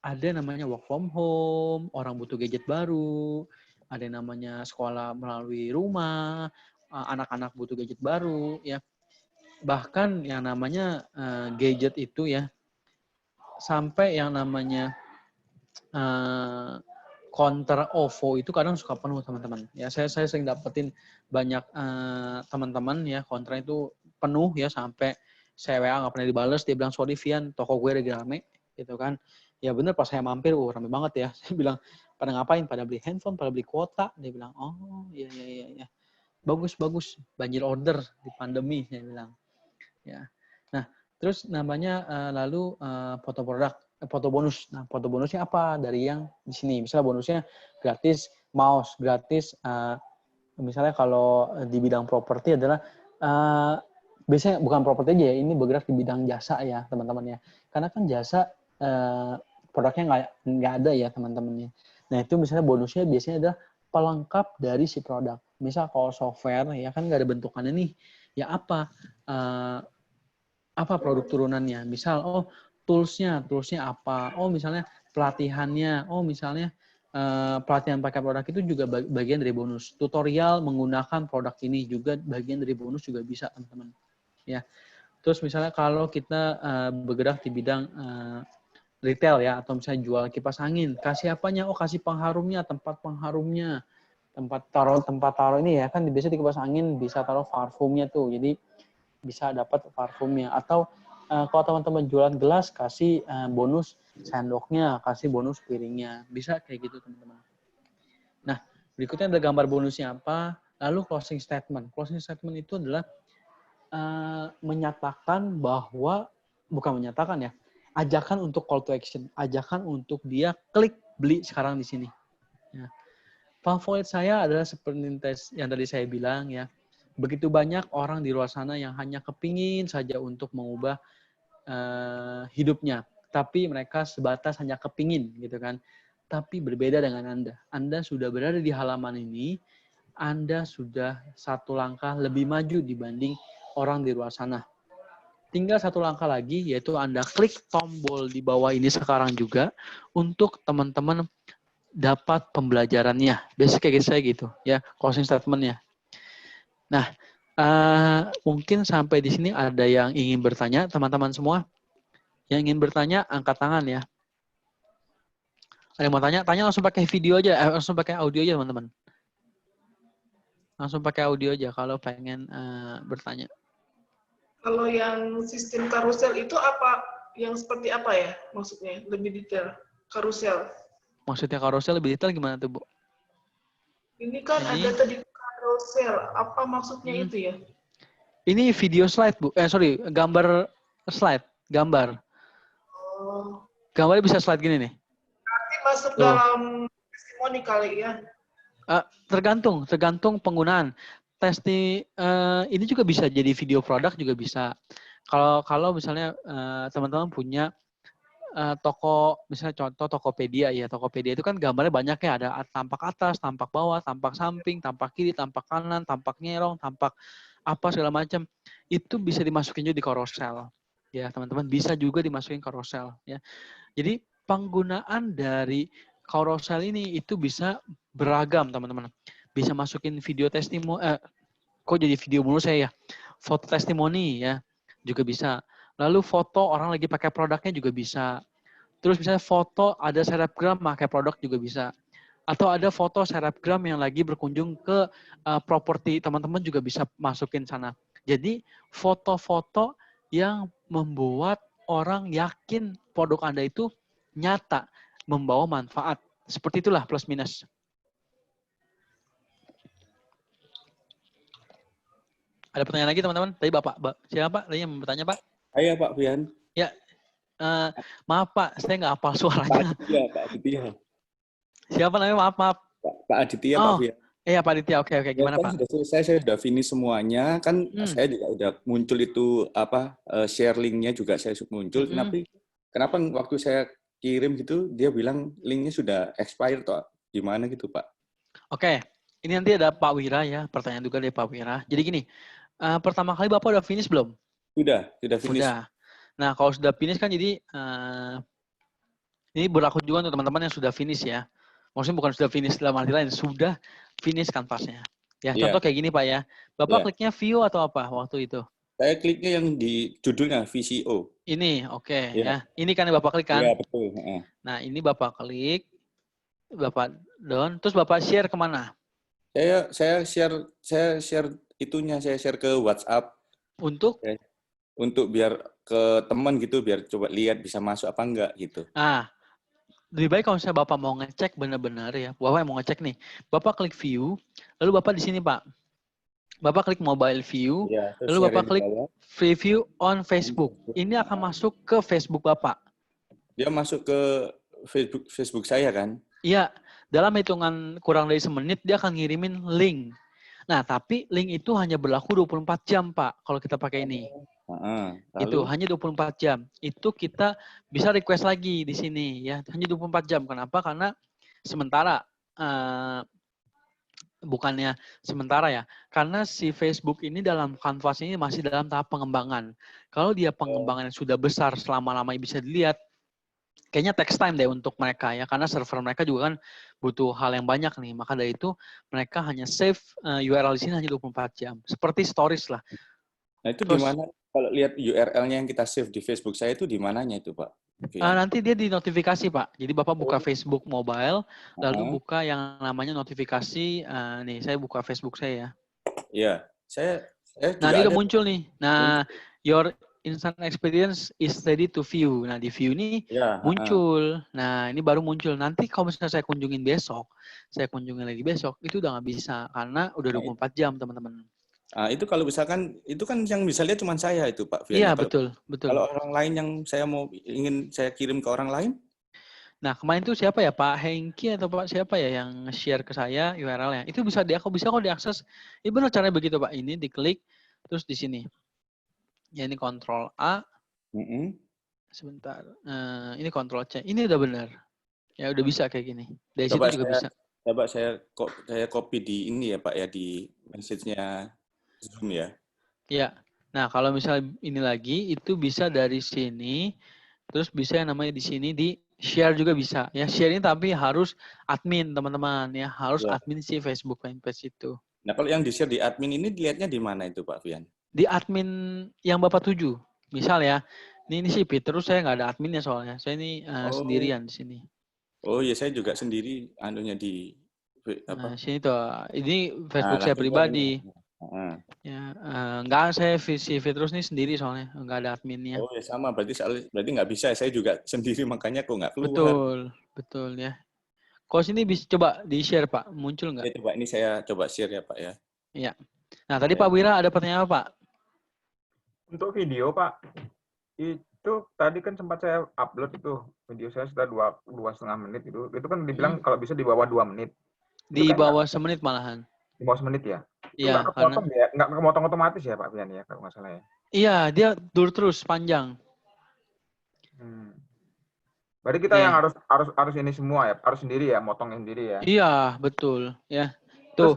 A: ada namanya work from home, orang butuh gadget baru, ada namanya sekolah melalui rumah, anak-anak butuh gadget baru, ya. Bahkan yang namanya gadget itu ya, sampai yang namanya counter OVO itu kadang suka penuh teman-teman. Ya saya sering dapetin banyak teman-teman ya kontra itu penuh ya sampai saya WA nggak pernah dibales, dia bilang sorry Vian, toko gue lagi rame gitu kan. Ya bener pas saya mampir, rame banget ya. Saya bilang pada ngapain? Pada beli handphone, pada beli kuota. Dia bilang oh iya. Bagus banjir order di pandemi saya bilang. Ya. Nah terus namanya lalu foto produk. Foto bonus. Nah, foto bonusnya apa? Dari yang di sini. Misalnya bonusnya gratis mouse, gratis misalnya kalau di bidang properti adalah biasanya bukan properti aja ya, ini bergerak di bidang jasa ya, teman-teman ya. Karena kan jasa produknya nggak ada ya, teman-teman ya. Nah, itu misalnya bonusnya biasanya adalah pelengkap dari si produk. Misal kalau software ya kan nggak ada bentukannya nih. Ya apa produk turunannya? Misal toolsnya apa? Oh misalnya pelatihannya. Oh misalnya pelatihan pakai produk itu juga bagian dari bonus. Tutorial menggunakan produk ini juga bagian dari bonus juga bisa teman-teman. Ya. Terus misalnya kalau kita bergerak di bidang retail ya atau misalnya jual kipas angin, kasih apanya? Oh kasih pengharumnya, tempat pengharumnya, tempat taruh ini ya kan biasanya di kipas angin bisa taruh parfumnya tuh. Jadi bisa dapat parfumnya atau kalau teman-teman jualan gelas, kasih bonus sendoknya, kasih bonus piringnya. Bisa kayak gitu, teman-teman. Nah, berikutnya ada gambar bonusnya apa, lalu closing statement. Closing statement itu adalah menyatakan bahwa, bukan menyatakan ya, ajakan untuk call to action, ajakan untuk dia klik beli sekarang di sini. Ya. Favorit saya adalah seperti yang tadi saya bilang ya, begitu banyak orang di luar sana yang hanya kepingin saja untuk mengubah hidupnya, tapi mereka sebatas hanya kepingin gitu kan. Tapi berbeda dengan Anda. Anda sudah berada di halaman ini, Anda sudah satu langkah lebih maju dibanding orang di luar sana. Tinggal satu langkah lagi, yaitu Anda klik tombol di bawah ini sekarang juga untuk teman-teman dapat pembelajarannya. Biasanya kayak saya gitu, ya, closing statement-nya. Nah, mungkin sampai di sini ada yang ingin bertanya, teman-teman semua. Yang ingin bertanya, angkat tangan ya. Ada yang mau tanya? Tanya langsung pakai video aja, langsung pakai audio aja, teman-teman. Langsung pakai audio aja kalau pengen bertanya.
B: Kalau yang sistem karusel itu apa, yang seperti apa ya maksudnya? Lebih detail. Karusel.
A: Maksudnya karusel lebih detail gimana tuh, Bu?
B: Ini kan ada tadi karusel. Apa maksudnya itu ya?
A: Ini video slide, Bu. Sorry, gambar slide. Gambar.
B: Oh.
A: Gambarnya bisa slide gini nih.
B: Nanti masuk dalam testimoni kali ya?
A: Tergantung penggunaan. Ini juga bisa jadi video produk juga bisa. Kalau misalnya teman-teman punya toko, misalnya contoh Tokopedia ya. Tokopedia itu kan gambarnya banyak ya, ada tampak atas, tampak bawah, tampak samping, tampak kiri, tampak kanan, tampak nyerong, tampak apa segala macam. Itu bisa dimasukin juga di carousel. Ya, teman-teman bisa juga dimasukin carousel ya. Jadi penggunaan dari carousel ini itu bisa beragam, teman-teman. Bisa masukin video testimoni, kok jadi video mulu saya ya. Foto testimoni ya, juga bisa. Lalu foto orang lagi pakai produknya juga bisa. Terus misalnya foto ada selebgram pakai produk juga bisa. Atau ada foto selebgram yang lagi berkunjung ke properti teman-teman juga bisa masukin sana. Jadi foto-foto yang membuat orang yakin produk Anda itu nyata, membawa manfaat. Seperti itulah plus minus. Ada pertanyaan lagi teman-teman? Tadi Bapak, siapa tadi yang mau bertanya Pak?
C: Saya Pak Fian.
A: Ya, maaf Pak, saya nggak hafal suaranya.
C: Pak Aditya.
A: Siapa namanya? Maaf.
C: Pak Aditya, Pak Fian.
A: Iya Pak Aditya, oke. Gimana Pak?
C: Sudah selesai, saya sudah finish semuanya. Kan saya juga udah muncul itu share linknya juga saya muncul. Kenapa waktu saya kirim gitu dia bilang linknya sudah expired toh? Gimana gitu Pak?
A: Oke, ini nanti ada Pak Wira ya, pertanyaan juga dari Pak Wira. Jadi gini, pertama kali Bapak udah finish belum?
C: Sudah finish.
A: Sudah. Nah, kalau sudah finish kan jadi ini berlaku juga untuk teman-teman yang sudah finish ya. Maksudnya bukan sudah finish dalam arti lain, sudah finish kanvasnya. Ya, contoh kayak gini Pak ya. Bapak kliknya view atau apa waktu itu?
C: Saya kliknya yang di judulnya VCO.
A: Ini, oke ya. Ini kan yang Bapak klik kan?
C: Iya, betul.
A: Nah, ini Bapak klik, Bapak down, terus Bapak share kemana?
C: Saya share itunya, saya share ke WhatsApp. Untuk biar ke teman gitu, biar coba lihat bisa masuk apa enggak gitu.
A: Lebih baik kalau misalnya Bapak mau ngecek benar-benar ya, Bapak mau ngecek nih, Bapak klik view, lalu Bapak di sini Pak, Bapak klik mobile view, lalu Bapak klik preview on Facebook. Ini akan masuk ke Facebook Bapak.
C: Dia masuk ke Facebook saya kan?
A: Iya, dalam hitungan kurang dari semenit dia akan ngirimin link. Nah, tapi link itu hanya berlaku 24 jam Pak, kalau kita pakai ini. Itu hanya 24 jam. Itu kita bisa request lagi di sini ya. Hanya 24 jam. Kenapa? Karena sementara bukannya sementara ya. Karena si Facebook ini dalam kanvas ini masih dalam tahap pengembangan. Kalau dia pengembangan yang sudah besar selama-lamanya bisa dilihat, kayaknya text time deh untuk mereka ya. Karena server mereka juga kan butuh hal yang banyak nih. Maka dari itu mereka hanya save URL di sini hanya 24 jam. Seperti stories lah.
C: Nah itu di mana? Kalau lihat URL-nya yang kita save di Facebook saya itu di mananya itu Pak?
A: Nanti dia di notifikasi Pak. Jadi Bapak buka Facebook mobile, lalu buka yang namanya notifikasi. Nih saya buka Facebook saya ya.
C: Iya, saya
A: Nah ini udah muncul nih. Nah instant experience is ready to view. Nah, di view ini
C: Ya,
A: muncul. Nah, ini baru muncul. Nanti kalau misalnya saya kunjungin besok, saya kunjungin lagi besok, itu udah nggak bisa karena udah 24 jam, teman-teman.
C: itu kalau misalkan itu kan yang bisa lihat cuma saya itu Pak Fian.
A: Iya,
C: Kalau
A: betul.
C: kalau orang lain yang ingin saya kirim ke orang lain,
A: Nah, kemarin itu siapa ya, Pak Hengki atau Pak siapa ya yang share ke saya URL-nya? Itu bisa kok diakses. Ini benar caranya begitu, Pak. Ini diklik terus di sini. Ya, ini Ctrl A. Sebentar. Ini Ctrl C. Ini udah benar. Ya, udah bisa kayak gini. Dari situ juga bisa.
C: Coba saya copy di ini ya Pak ya, di message-nya Zoom ya.
A: Iya. Nah, kalau misalnya ini lagi, itu bisa dari sini, terus bisa yang namanya di sini di share juga bisa. Ya, share ini tapi harus admin, teman-teman. Ya, harus admin si Facebook fanpage itu.
C: Nah, kalau yang di-share di admin ini dilihatnya di mana itu Pak Fian?
A: Di admin yang Bapak tuju. Misal ya, ini sih terus saya nggak ada adminnya soalnya. Saya ini sendirian di sini.
C: Oh iya, saya juga sendiri anunya di apa?
A: Nah, sini tuh. Ini Facebook saya pribadi. Ya, nggak saya CV terus nih sendiri soalnya nggak ada adminnya.
C: Oh ya sama, berarti nggak bisa. Saya juga sendiri makanya kok nggak keluar.
A: Betul ya. Kalau sini bisa coba di share Pak, muncul nggak?
C: Ya, coba ini saya coba share ya Pak ya.
A: Iya. Nah tadi Pak Wira ada pertanyaan apa Pak?
E: Untuk video Pak, itu tadi kan sempat saya upload itu video saya sudah 2,5 menit itu kan dibilang kalau bisa di bawah 2 menit.
A: Di bawah semenit malahan.
E: Di bawah semenit ya?
A: Iya,
E: nggak kepotong otomatis ya Pak Fian ya kalau nggak salah ya?
A: Iya, dia terus panjang.
E: Berarti kita yang harus ini semua ya, harus sendiri ya, motongnya sendiri ya?
A: Iya, betul ya. Tuh,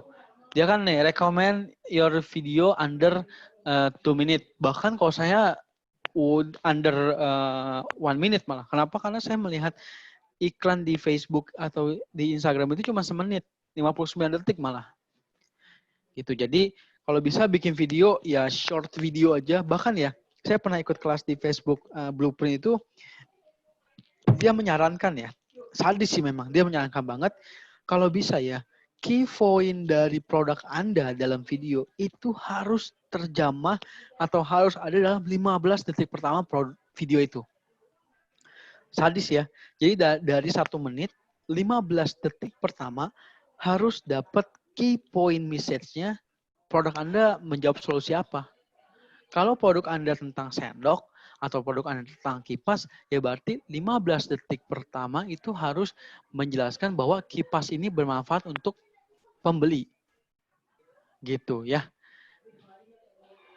A: dia kan nih recommend your video under 2 minute. Bahkan kalau saya under 1 minute malah. Kenapa? Karena saya melihat iklan di Facebook atau di Instagram itu cuma semenit, 59 detik malah. Gitu. Jadi kalau bisa bikin video ya short video aja. Bahkan ya, saya pernah ikut kelas di Facebook Blueprint itu, dia menyarankan ya, sadis sih memang, dia menyarankan banget kalau bisa ya, key point dari produk Anda dalam video itu harus terjamah atau harus ada dalam 15 detik pertama video itu. Sadis ya. Jadi dari 1 menit, 15 detik pertama harus dapat key point message-nya produk Anda menjawab solusi apa. Kalau produk Anda tentang sendok atau produk Anda tentang kipas, ya berarti 15 detik pertama itu harus menjelaskan bahwa kipas ini bermanfaat untuk pembeli. Gitu ya.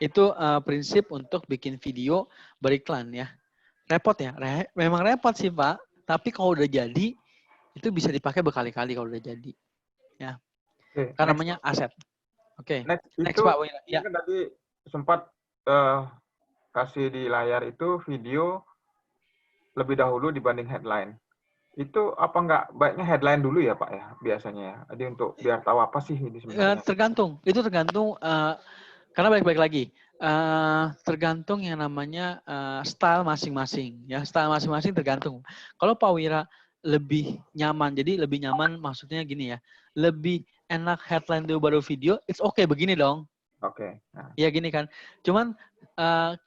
A: Itu prinsip untuk bikin video beriklan ya. Repot ya, memang repot sih Pak. Tapi kalau udah jadi, itu bisa dipakai berkali-kali kalau udah jadi. Ya. Karena namanya aset. Oke. Next Pak.
E: Ya. Kan tadi sempat kasih di layar itu video lebih dahulu dibanding headline. Itu apa nggak baiknya headline dulu ya Pak ya biasanya ya? Jadi untuk biar tahu apa sih ini sebenarnya.
A: Tergantung. Itu tergantung karena balik-balik lagi. Tergantung yang namanya style masing-masing ya, style masing-masing tergantung. Kalau Pak Wira lebih nyaman, jadi lebih nyaman maksudnya gini ya, lebih enak headline dulu baru video, it's okay begini dong.
E: Oke. Nah.
A: Ya gini kan, cuman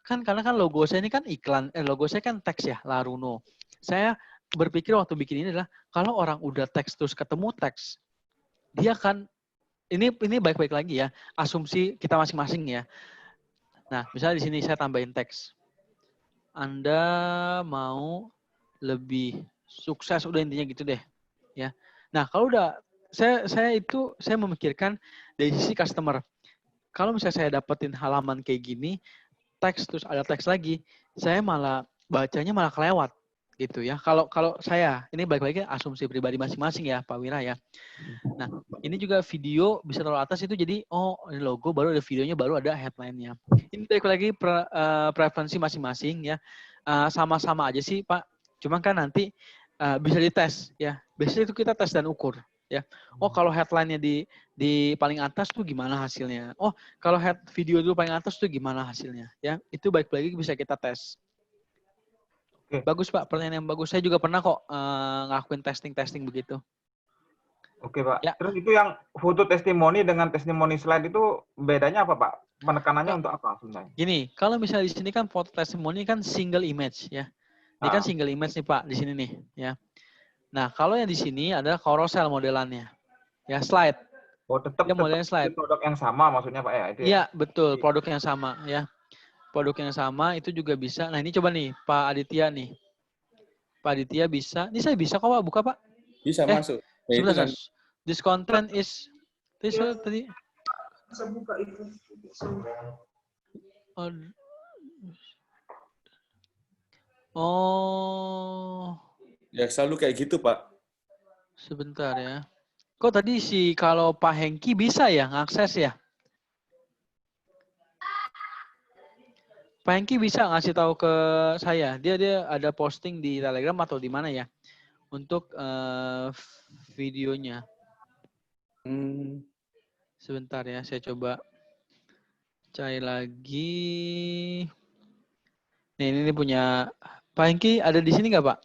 A: kan karena kan logo saya ini kan iklan, logo saya kan teks ya, Laruno. Saya berpikir waktu bikin ini adalah kalau orang udah teks terus ketemu teks, dia kan ini baik-baik lagi ya, asumsi kita masing-masing ya. Nah, misalnya di sini saya tambahin teks. Anda mau lebih sukses, udah intinya gitu deh, ya. Nah, kalau udah saya memikirkan dari sisi customer. Kalau misalnya saya dapetin halaman kayak gini, teks terus ada teks lagi, saya malah bacanya malah kelewat gitu ya. Kalau saya, ini balik-lagi asumsi pribadi masing-masing ya, Pak Wira ya. Nah, ini juga video bisa taruh atas itu jadi ini logo baru ada videonya baru ada headline-nya. Ini balik lagi preferensi masing-masing ya. Sama-sama aja sih, Pak. Cuma kan nanti bisa dites ya. Biasanya itu kita tes dan ukur ya. Oh, kalau headline-nya di paling atas tuh gimana hasilnya? Oh, kalau video dulu paling atas tuh gimana hasilnya? Ya, itu baik lagi bisa kita tes. Bagus Pak, pertanyaan yang bagus. Saya juga pernah kok ngelakuin testing begitu.
E: Oke, Pak.
A: Ya.
E: Terus itu yang foto testimoni dengan testimoni slide itu bedanya apa, Pak? Penekanannya untuk apa sebenarnya?
A: Gini, kalau misalnya di sini kan foto testimoni kan single image ya. Ini kan single image nih Pak di sini nih ya. Nah, kalau yang di sini adalah carousel modelannya. Ya, slide.
E: Oh, tetap
A: modelnya slide.
E: produk yang sama maksudnya, Pak ya? Itu ya?
A: Iya, betul, produk yang sama ya. Produk yang sama itu juga bisa. Nah, ini coba nih Pak Aditya nih. Pak Aditya bisa. Ini saya bisa kok Pak, buka Pak.
C: Bisa masuk. Ya, itu
A: Sebentar,
C: kan.
A: this content is this tadi.
B: Bisa buka itu.
A: Oh.
C: Ya selalu kayak gitu, Pak.
A: Sebentar ya. Kok tadi kalau Pak Hengki bisa ya ngakses ya? Pak Hengki bisa ngasih tahu ke saya. Dia ada posting di Telegram atau di mana ya? Untuk videonya. Sebentar ya, saya coba cari lagi. Nih, ini punya Pak Hengki ada di sini nggak Pak?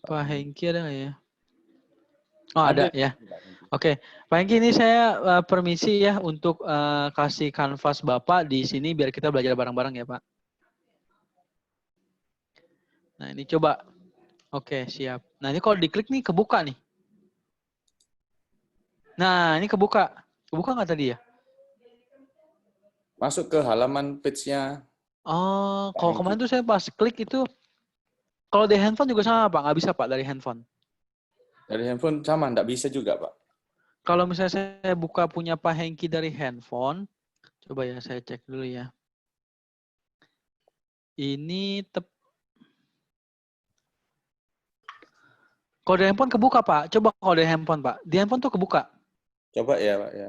A: Pak Hengki ada nggak ya? Oh ada ya. Oke, Pak Hengki ini saya permisi ya untuk kasih kanvas Bapak di sini biar kita belajar bareng-bareng ya Pak. Nah ini coba. Oke siap. Nah ini kalau diklik nih kebuka nih. Nah ini kebuka. Kebuka nggak tadi ya?
C: Masuk ke halaman page-nya.
A: Oh, kalau kemarin tuh saya pas klik itu, kalau di handphone juga sama Pak, nggak bisa Pak dari handphone.
C: Dari handphone sama, nggak bisa juga Pak.
A: Kalau misalnya saya buka punya Pak Hengki dari handphone, coba ya saya cek dulu ya. Ini kalau dari handphone kebuka Pak, coba kalau dari handphone Pak, di handphone tuh kebuka.
C: Coba ya Pak ya.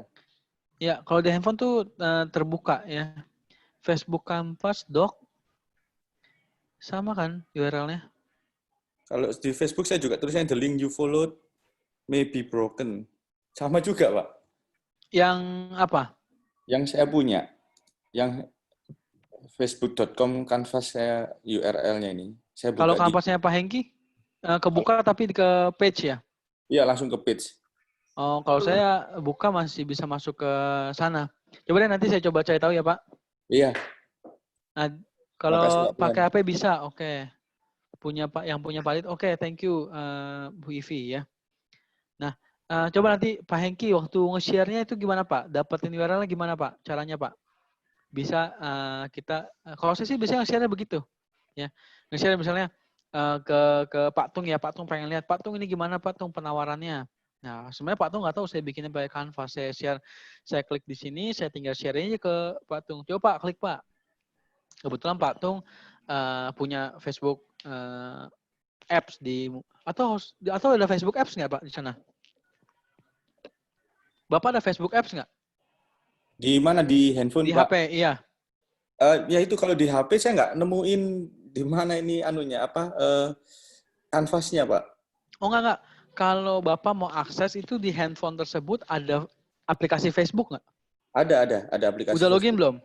A: Ya, kalau di handphone tuh terbuka ya. Facebook Canvas Doc, sama kan URL-nya?
C: Kalau di Facebook saya juga tulisnya the link you followed may be broken. Sama juga, Pak.
A: Yang apa?
C: Yang saya punya. Yang facebook.com canvas saya URL-nya ini. Saya buka
A: kalau kanvasnya Pak Hengki, kebuka tapi ke page ya?
C: Iya, langsung ke page.
A: Oh, kalau saya buka masih bisa masuk ke sana. Coba deh nanti saya coba cari tahu ya, Pak.
C: Iya.
A: Nah, kalau pakai HP bisa, oke. Punya Pak, yang punya Pak oke, thank you Bu Ivi ya. Nah, coba nanti Pak Hengki waktu nge-share-nya itu gimana Pak? Dapetin URL-nya gimana Pak? Caranya Pak? Bisa kita, kalau saya sih biasanya nge-share-nya begitu. Ya, nge-share misalnya ke Pak Tung ya, Pak Tung pengen lihat, Pak Tung ini gimana Pak Tung penawarannya? Nah, sebenarnya Pak Tung nggak tahu saya bikinnya pakai Canva. Saya share, saya klik di sini, saya tinggal share aja ke Pak Tung. Coba Pak, klik Pak. Kebetulan Pak Tung punya Facebook apps atau ada Facebook apps nggak Pak di sana? Bapak ada Facebook apps nggak?
C: Di mana, di handphone
A: di
C: Pak?
A: HP, iya.
C: Ya itu kalau di HP saya nggak nemuin di mana ini anunya kanvasnya Pak.
A: Oh enggak. Kalau Bapak mau akses itu di handphone tersebut ada aplikasi Facebook nggak?
C: Ada aplikasi.
A: Udah login belum?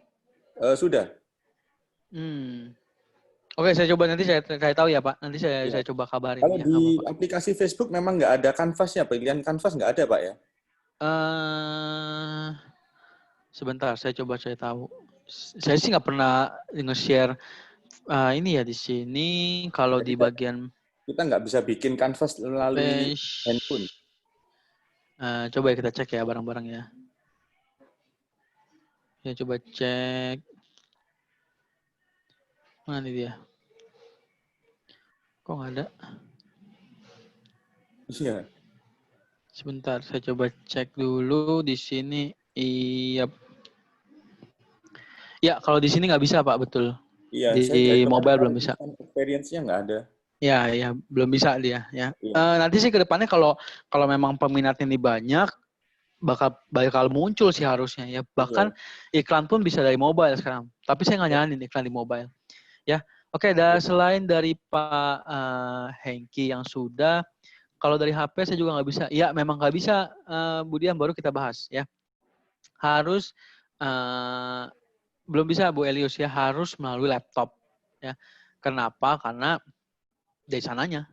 C: Sudah.
A: Oke, saya coba nanti saya tahu ya Pak. Nanti saya coba kabarin.
C: Kalau
A: ya,
C: di aplikasi Facebook memang nggak ada kanvasnya, pilihan kanvas nggak ada Pak ya?
A: Sebentar, saya coba saya tahu. Saya sih nggak pernah nge-share ini ya di sini. Kalau di bagian
C: kita nggak bisa bikin kanvas melalui handphone.
A: Coba ya kita cek ya bareng-bareng ya. Ya coba cek. Mana nih dia? Kok nggak ada?
C: Iya.
A: Sebentar, saya coba cek dulu di sini. Iya. Ya, kalau di sini nggak bisa Pak, betul.
C: Iya,
A: di mobile belum bisa.
C: Experience-nya nggak ada.
A: Ya, belum bisa dia. Ya. Nanti sih ke depannya kalau memang peminatnya ini banyak, bakal muncul sih harusnya ya. Bahkan iklan pun bisa dari mobile sekarang. Tapi saya nggak nyalain iklan di mobile. Ya, oke. Selain dari Pak Hengki yang sudah, kalau dari HP saya juga nggak bisa. Ya, memang nggak bisa. Budian baru kita bahas ya. Harus belum bisa Bu Elius ya, harus melalui laptop ya. Kenapa? Karena dari sananya.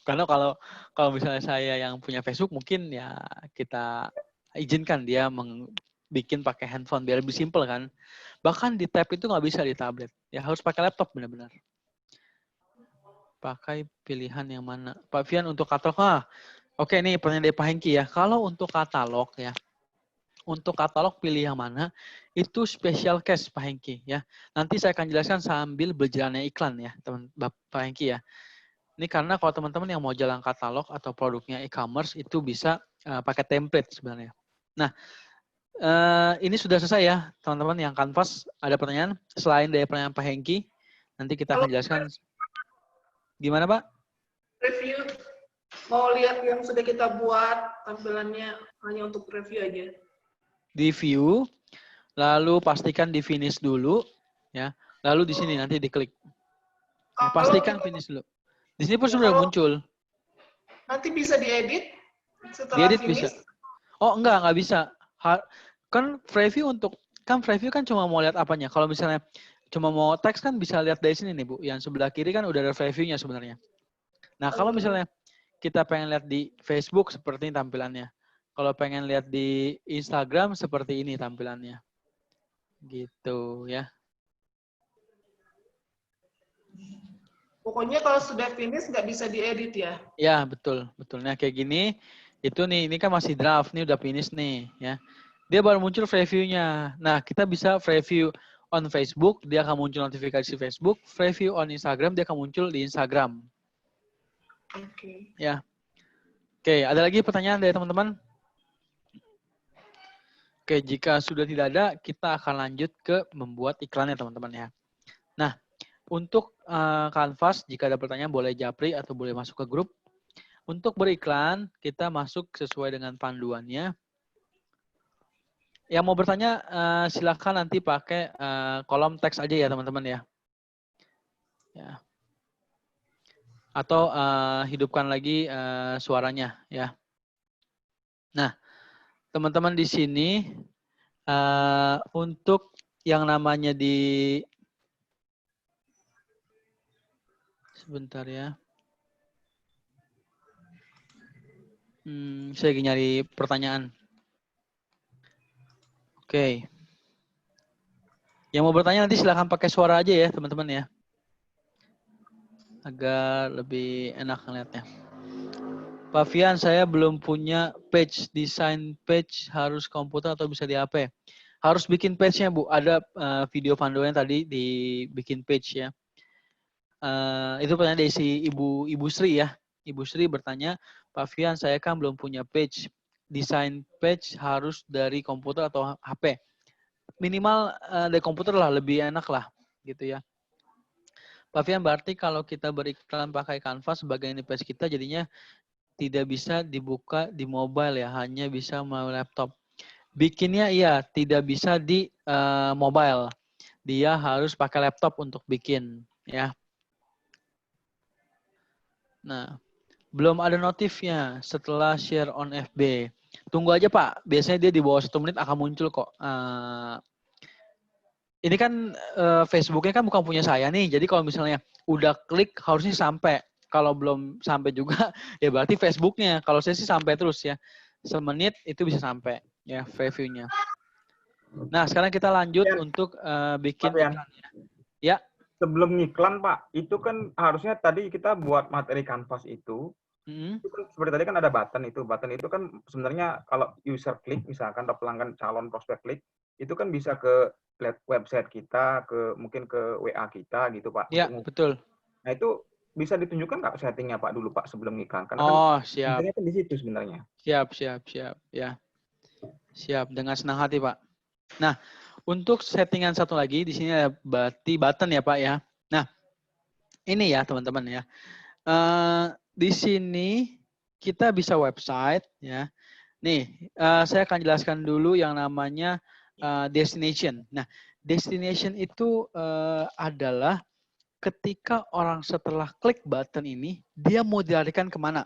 A: Karena kalau misalnya saya yang punya Facebook, mungkin ya kita izinkan dia bikin pakai handphone biar lebih simple kan. Bahkan di tab itu nggak bisa di tablet. Ya harus pakai laptop benar-benar. Pakai pilihan yang mana? Pak Fian untuk katalog. Oke, ini pertanyaan dari Pak Hengki ya. Kalau untuk katalog ya, untuk katalog pilih yang mana? Itu special case Pak Hengki ya. Nanti saya akan jelaskan sambil berjalannya iklan ya, teman Pak Hengki ya. Ini karena kalau teman-teman yang mau jalan katalog atau produknya e-commerce itu bisa pakai template sebenarnya. Nah, ini sudah selesai ya, teman-teman yang Canvas. Ada pertanyaan selain dari pertanyaan Pak Hengki? Nanti kita akan jelaskan. Gimana Pak?
B: Review. Mau lihat yang sudah kita buat, tampilannya hanya untuk review aja.
A: Di view, lalu pastikan di finish dulu, ya. Lalu di sini nanti diklik. Ya, pastikan finish dulu. Di sini pun sudah muncul.
B: Nanti bisa diedit setelah
A: Diedit
B: finish?
A: bisa. Oh enggak bisa. Kan preview kan cuma mau lihat apanya. Kalau misalnya cuma mau teks kan bisa lihat dari sini nih Bu. Yang sebelah kiri kan udah ada previewnya sebenarnya. Nah kalau misalnya kita pengen lihat di Facebook seperti ini tampilannya. Kalau pengen lihat di Instagram seperti ini tampilannya. Gitu ya.
B: Pokoknya kalau sudah finish nggak bisa diedit ya?
A: Ya, betul. Nah, kayak gini, itu nih, ini kan masih draft, nih udah finish nih, ya. Dia baru muncul preview-nya. Nah, kita bisa preview on Facebook, dia akan muncul notifikasi Facebook. Preview on Instagram, dia akan muncul di Instagram.
B: Oke.
A: Ya. Oke, ada lagi pertanyaan dari teman-teman? Oke, jika sudah tidak ada, kita akan lanjut ke membuat iklannya, teman-teman ya. Nah, untuk Canvas, jika ada pertanyaan boleh japri atau boleh masuk ke grup. Untuk beriklan, kita masuk sesuai dengan panduannya. Yang mau bertanya, silakan nanti pakai kolom teks aja ya teman-teman ya. Atau hidupkan lagi suaranya ya. Nah, teman-teman di sini untuk yang namanya di sebentar ya. Saya lagi nyari pertanyaan. Oke. Yang mau bertanya nanti silakan pakai suara aja ya, teman-teman ya. Agar lebih enak ngeliatnya. Pak Fian, saya belum punya page. Desain page harus komputer atau bisa di HP? Harus bikin page-nya, Bu. Ada video panduannya tadi dibikin page ya. Itu pertanyaan dari si Ibu Sri ya. Ibu Sri bertanya, Pak Fian, saya kan belum punya page. Desain page harus dari komputer atau HP? Minimal dari komputer lah, lebih enak lah gitu ya. Pak Fian, berarti kalau kita beriklan pakai Canvas sebagai page kita jadinya tidak bisa dibuka di mobile ya, hanya bisa melalui laptop. Bikinnya iya, tidak bisa di mobile. Dia harus pakai laptop untuk bikin ya. Nah, belum ada notifnya setelah share on FB. Tunggu aja Pak, biasanya dia di bawah 1 menit akan muncul kok. Ini kan Facebooknya kan bukan punya saya nih, jadi kalau misalnya udah klik harusnya sampai. Kalau belum sampai juga, ya berarti Facebooknya. Kalau saya sih sampai terus ya. Semenit itu bisa sampai ya preview-nya. Nah, sekarang kita lanjut untuk bikin iklannya. Ya.
E: Sebelum ngiklan, Pak, itu kan harusnya tadi kita buat materi Canvas itu kan seperti tadi kan ada button itu. Button itu kan sebenarnya kalau user klik, misalkan atau pelanggan calon prospek klik, itu kan bisa ke website kita, mungkin ke WA kita gitu, Pak.
A: Ya, betul.
E: Nah, itu bisa ditunjukkan nggak settingnya, Pak, dulu, Pak, sebelum ngiklan? Karena kan
A: siap.
E: kan di situ sebenarnya.
A: Siap. Ya. Siap, dengan senang hati, Pak. Nah, untuk settingan satu lagi, di sini ada button ya, Pak ya. Nah, ini ya, teman-teman ya. Di sini kita bisa website ya. Nih, saya akan jelaskan dulu yang namanya destination. Nah, destination itu adalah ketika orang setelah klik button ini, dia mau dilarikan kemana.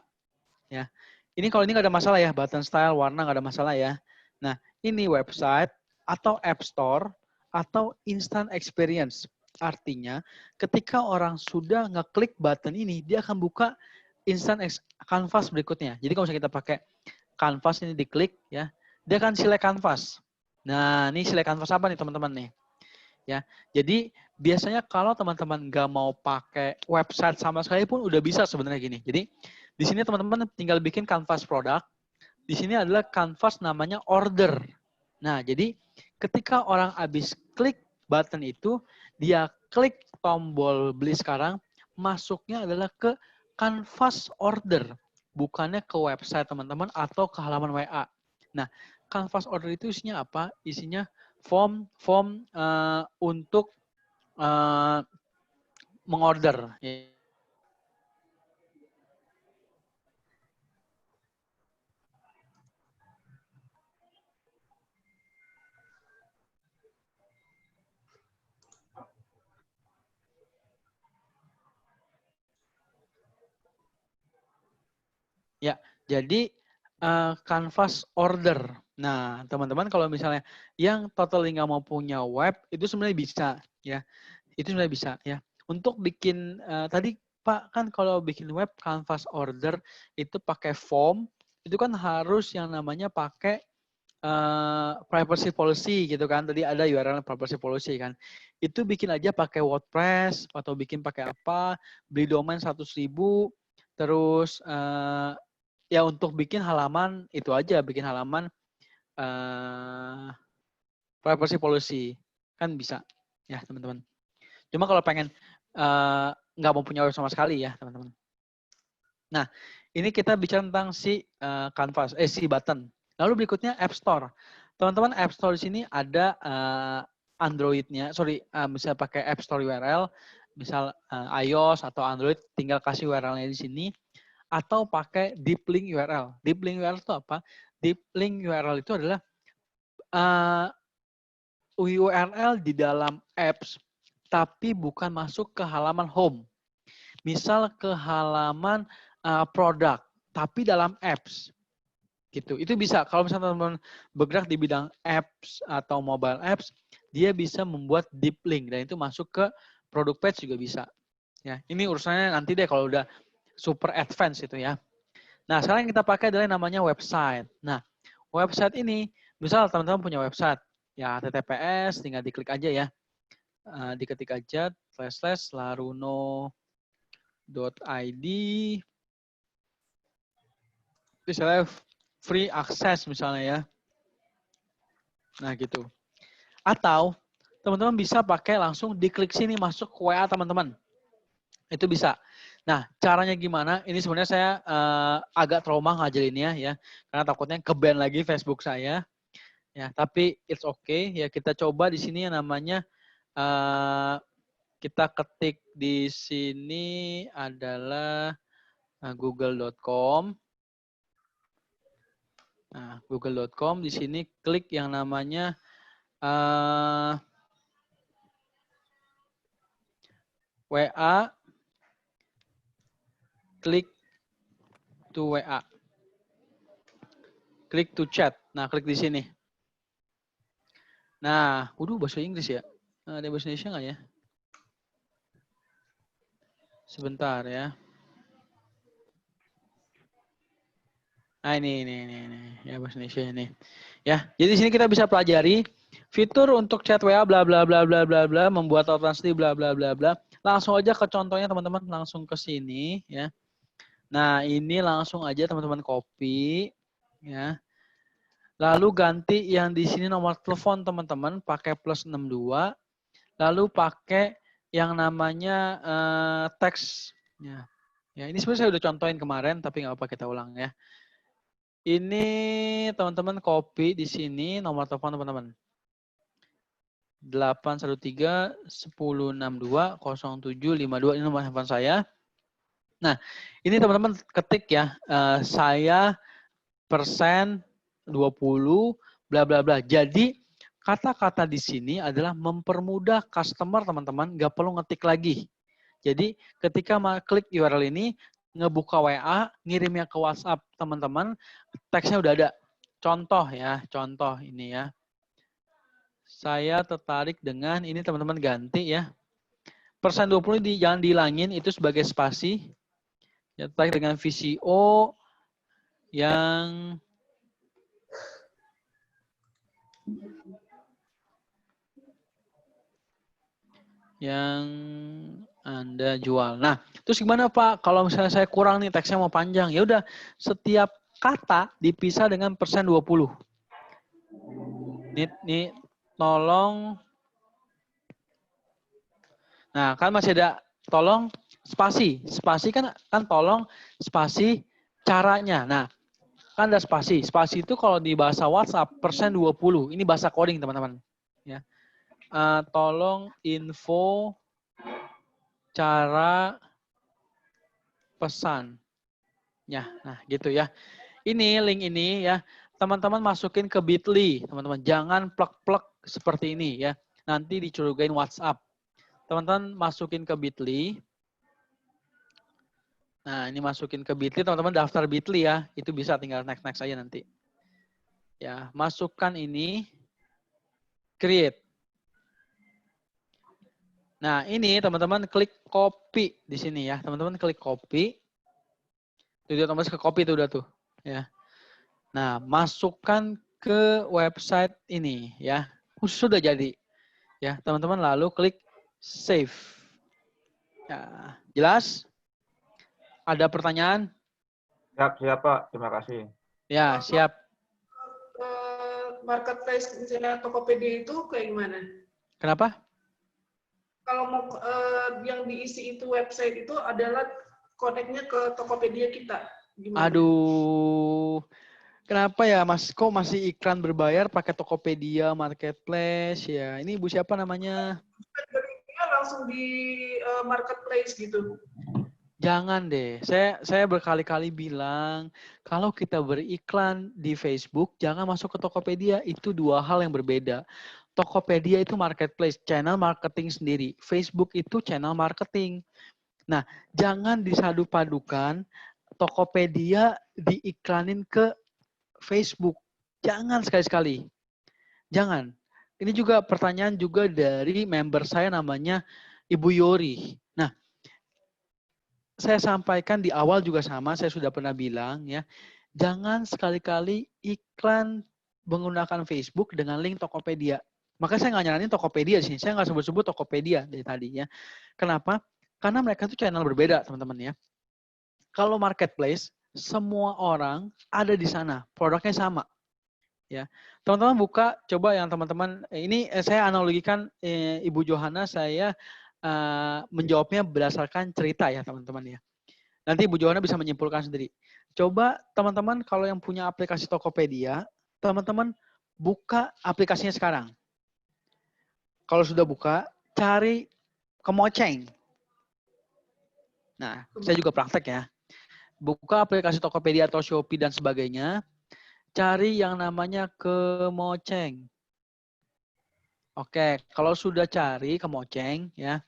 A: Ya. Ini kalau ini nggak ada masalah ya, button style, warna nggak ada masalah ya. Nah, ini website atau app store atau instant experience. Artinya, ketika orang sudah ngeklik button ini, dia akan buka instant canvas berikutnya. Jadi kalau misalnya kita pakai canvas ini diklik, ya, dia akan select canvas. Nah, ini select canvas apa nih teman-teman nih? Ya, jadi biasanya kalau teman-teman nggak mau pakai website sama sekali pun udah bisa sebenarnya gini. Jadi di sini teman-teman tinggal bikin canvas produk. Di sini adalah canvas namanya order. Nah, jadi ketika orang habis klik button itu, dia klik tombol beli sekarang, masuknya adalah ke canvas order, bukannya ke website teman-teman atau ke halaman WA. Nah, canvas order itu isinya apa? Isinya form untuk mengorder. Ya, jadi canvas order. Nah, teman-teman kalau misalnya yang totally nggak mau punya web, itu sebenarnya bisa, ya. Itu sebenarnya bisa, ya. Untuk bikin, tadi Pak, kan kalau bikin web canvas order, itu pakai form, itu kan harus yang namanya pakai privacy policy gitu kan. Tadi ada URL privacy policy kan. Itu bikin aja pakai WordPress, atau bikin pakai apa, beli domain 100.000, terus ya untuk bikin halaman itu aja, bikin halaman privacy policy kan bisa ya teman-teman. Cuma kalau pengen nggak mau punya web sama sekali ya teman-teman. Nah ini kita bicara tentang si canvas, si button. Lalu berikutnya App Store. Teman-teman App Store di sini ada Android-nya, bisa pakai App Store URL, misal iOS atau Android, tinggal kasih URL-nya di sini. Atau pakai deep link URL. Deep link URL itu apa? Deep link URL itu adalah URL di dalam apps, tapi bukan masuk ke halaman home. Misal ke halaman produk, tapi dalam apps. Gitu. Itu bisa. Kalau misalnya teman-teman bergerak di bidang apps atau mobile apps, dia bisa membuat deep link dan itu masuk ke produk page juga bisa. Ya, ini urusannya nanti deh kalau udah super advance itu ya. Nah, sekarang yang kita pakai adalah namanya website. Nah, website ini, misal teman-teman punya website, ya HTTPS, tinggal diklik aja ya. Diketik aja, /laruno.id. Misalnya free access misalnya ya. Nah, gitu. Atau, teman-teman bisa pakai langsung diklik sini masuk ke WA teman-teman. Itu bisa. Nah, caranya gimana? Ini sebenarnya saya agak trauma ngajarinnya ya, karena takutnya ke-ban lagi Facebook saya. Ya, tapi it's okay ya, kita coba di sini yang namanya kita ketik di sini adalah google.com. Nah, google.com di sini klik yang namanya WA, klik to WA. Klik to chat. Nah, klik di sini. Nah, bahasa Inggris ya. Ada bahasa Indonesia nggak ya? Sebentar ya. Nah, ini. Ya, bahasa Indonesia ini. Ya, jadi di sini kita bisa pelajari fitur untuk chat WA bla bla bla bla bla bla, membuat automasi bla bla bla bla. Langsung aja ke contohnya teman-teman, langsung ke sini ya. Nah, ini langsung aja teman-teman copy ya. Lalu ganti yang di sini nomor telepon teman-teman pakai +62. Lalu pakai yang namanya teks ya. Ya, ini sebenarnya saya udah contohin kemarin tapi nggak apa-apa kita ulang ya. Ini teman-teman copy di sini nomor telepon teman-teman. 813-1062-0752 ini nomor handphone saya. Nah, ini teman-teman ketik ya, saya persen 20 bla bla bla. Jadi kata-kata di sini adalah mempermudah customer teman-teman, nggak perlu ngetik lagi. Jadi ketika klik URL ini, ngebuka WA, ngirimnya ke WhatsApp teman-teman, teksnya udah ada. Contoh ya, contoh ini ya. Saya tertarik dengan ini teman-teman ganti ya. persen 20 jangan dihilangin, itu sebagai spasi. Ya, terkait dengan VCO yang Anda jual. Nah, terus gimana Pak? Kalau misalnya saya kurang nih, teksnya mau panjang, ya udah setiap kata dipisah dengan persen 20. Nih, tolong. Nah, kan masih ada tolong spasi. Spasi kan tolong spasi caranya. Nah, kan ada spasi. Spasi itu kalau di bahasa WhatsApp persen 20. Ini bahasa coding, teman-teman. Ya. Tolong info cara pesan. Ya, nah gitu ya. Ini link ini ya, teman-teman masukin ke Bitly, teman-teman. Jangan plek-plek seperti ini ya. Nanti dicurigain WhatsApp. Teman-teman masukin ke Bitly. Nah, ini masukin ke Bitly, teman-teman daftar Bitly ya. Itu bisa tinggal next aja nanti. Ya, masukkan ini create. Nah, ini teman-teman klik copy di sini ya. Teman-teman klik copy. Itu otomatis ke copy itu udah tuh, ya. Nah, masukkan ke website ini ya. Sudah jadi. Ya, teman-teman lalu klik save. Ya, jelas? Ada pertanyaan?
E: Siap, Pak. Terima kasih.
A: Ya, siap.
B: Marketplace misalnya Tokopedia itu kayak gimana?
A: Kenapa?
B: Kalau mau yang diisi itu website itu adalah connect-nya ke Tokopedia kita. Gimana?
A: Aduh. Kenapa ya Mas? Kok masih iklan berbayar pakai Tokopedia, Marketplace ya? Ini Ibu siapa namanya?
B: Dia langsung di Marketplace gitu.
A: Jangan deh. Saya berkali-kali bilang kalau kita beriklan di Facebook jangan masuk ke Tokopedia. Itu dua hal yang berbeda. Tokopedia itu marketplace, channel marketing sendiri. Facebook itu channel marketing. Nah, jangan disadu-padukan Tokopedia diiklanin ke Facebook. Jangan sekali-sekali. Jangan. Ini juga pertanyaan juga dari member saya namanya Ibu Yori. Nah, saya sampaikan di awal juga sama, saya sudah pernah bilang ya, jangan sekali-kali iklan menggunakan Facebook dengan link Tokopedia. Makanya saya nggak nyaranin Tokopedia sih, saya nggak sebut-sebut Tokopedia dari tadi ya. Kenapa? Karena mereka itu channel berbeda teman-teman ya. Kalau marketplace, semua orang ada di sana, produknya sama. Ya, teman-teman buka, coba yang teman-teman, ini saya analogikan Ibu Johana, saya menjawabnya berdasarkan cerita ya teman-teman ya. Nanti Ibu Johana bisa menyimpulkan sendiri. Coba teman-teman kalau yang punya aplikasi Tokopedia, teman-teman buka aplikasinya sekarang. Kalau sudah buka, cari Kemoceng. Nah, saya juga praktek ya. Buka aplikasi Tokopedia atau Shopee dan sebagainya, cari yang namanya Kemoceng. Oke, kalau sudah cari Kemoceng ya,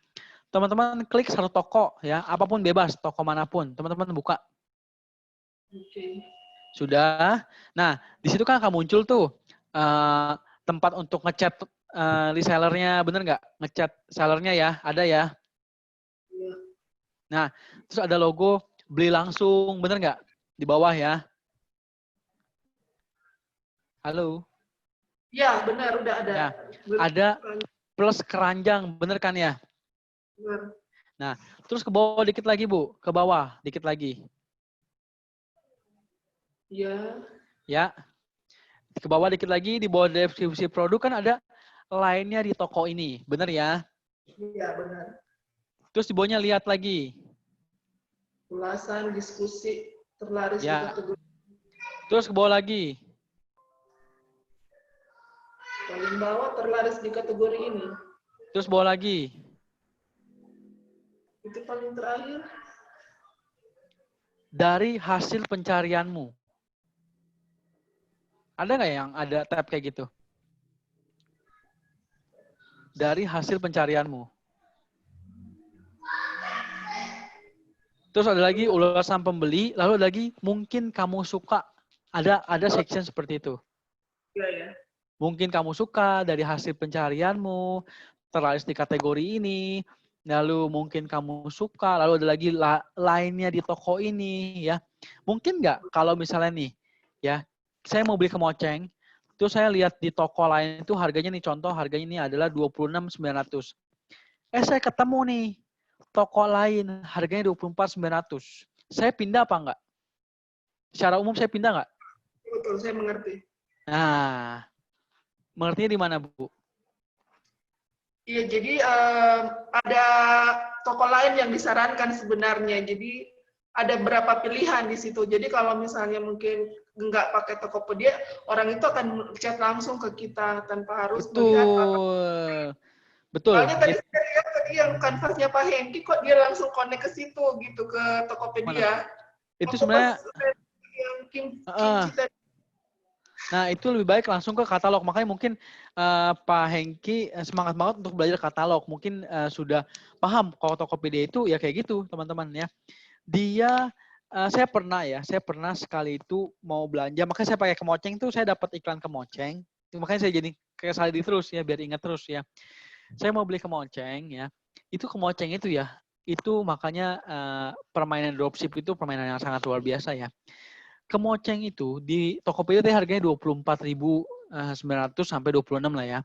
A: teman-teman klik satu toko ya, apapun bebas, toko manapun, teman-teman buka.
B: Oke.
A: Sudah. Nah, di situ kan akan muncul tuh tempat untuk ngechat resellernya, bener nggak? Ngechat sellernya ya, ada ya.
B: Ya.
A: Nah, terus ada logo beli langsung, bener nggak? Di bawah ya. Halo.
B: Ya, benar, udah ada.
A: Ya, ada plus keranjang, bener kan ya?
B: Benar.
A: Nah, terus ke bawah dikit lagi, Bu. Ke bawah dikit lagi.
B: Ya.
A: Ya. Ke bawah dikit lagi, di bawah deskripsi produk kan ada lainnya di toko ini. Bener ya?
B: Iya, benar.
A: Terus di bawahnya lihat lagi.
B: Ulasan, diskusi, terlaris di
A: Ya.
B: kategori.
A: Terus ke bawah lagi.
B: Paling bawah terlaris di kategori ini.
A: Terus bawah lagi.
B: Itu paling terakhir.
A: Dari hasil pencarianmu. Ada nggak yang ada tab kayak gitu? Dari hasil pencarianmu. Terus ada lagi ulasan pembeli, lalu ada lagi mungkin kamu suka. Ada section seperti itu.
B: Iya, ya.
A: Mungkin kamu suka dari hasil pencarianmu, terlaris di kategori ini, lalu mungkin kamu suka, lalu ada lagi lainnya di toko ini ya. Mungkin nggak kalau misalnya nih ya, saya mau beli kemoceng, terus saya lihat di toko lain itu harganya nih, contoh harganya ini adalah 26.900. Saya ketemu nih toko lain harganya 24.900. Saya pindah apa enggak? Secara umum saya pindah nggak?
B: Betul, saya mengerti.
A: Nah, mengertinya di mana, Bu?
B: Iya, jadi ada toko lain yang disarankan sebenarnya. Jadi ada berapa pilihan di situ. Jadi kalau misalnya mungkin nggak pakai Tokopedia, orang itu akan chat langsung ke kita tanpa harus melihat.
A: Betul.
B: Soalnya tadi saya lihat tadi yang kanvasnya Pak Hengki kok dia langsung connect ke situ gitu, ke Tokopedia.
A: Mana? Itu sebenarnya
B: yang Kimchi tadi.
A: Nah, itu lebih baik langsung ke katalog. Makanya mungkin Pak Hengki semangat banget untuk belajar katalog. Mungkin sudah paham kalau Tokopedia itu ya kayak gitu, teman-teman ya. Saya pernah sekali itu mau belanja, makanya saya pakai Kemoceng itu saya dapat iklan Kemoceng. Makanya saya jadi kayak saldi terus ya, biar ingat terus ya. Saya mau beli Kemoceng ya. Itu Kemoceng itu ya, itu makanya permainan dropship itu permainan yang sangat luar biasa ya. Kemoceng itu di Tokopedia harganya 24.900 sampai 26 lah ya.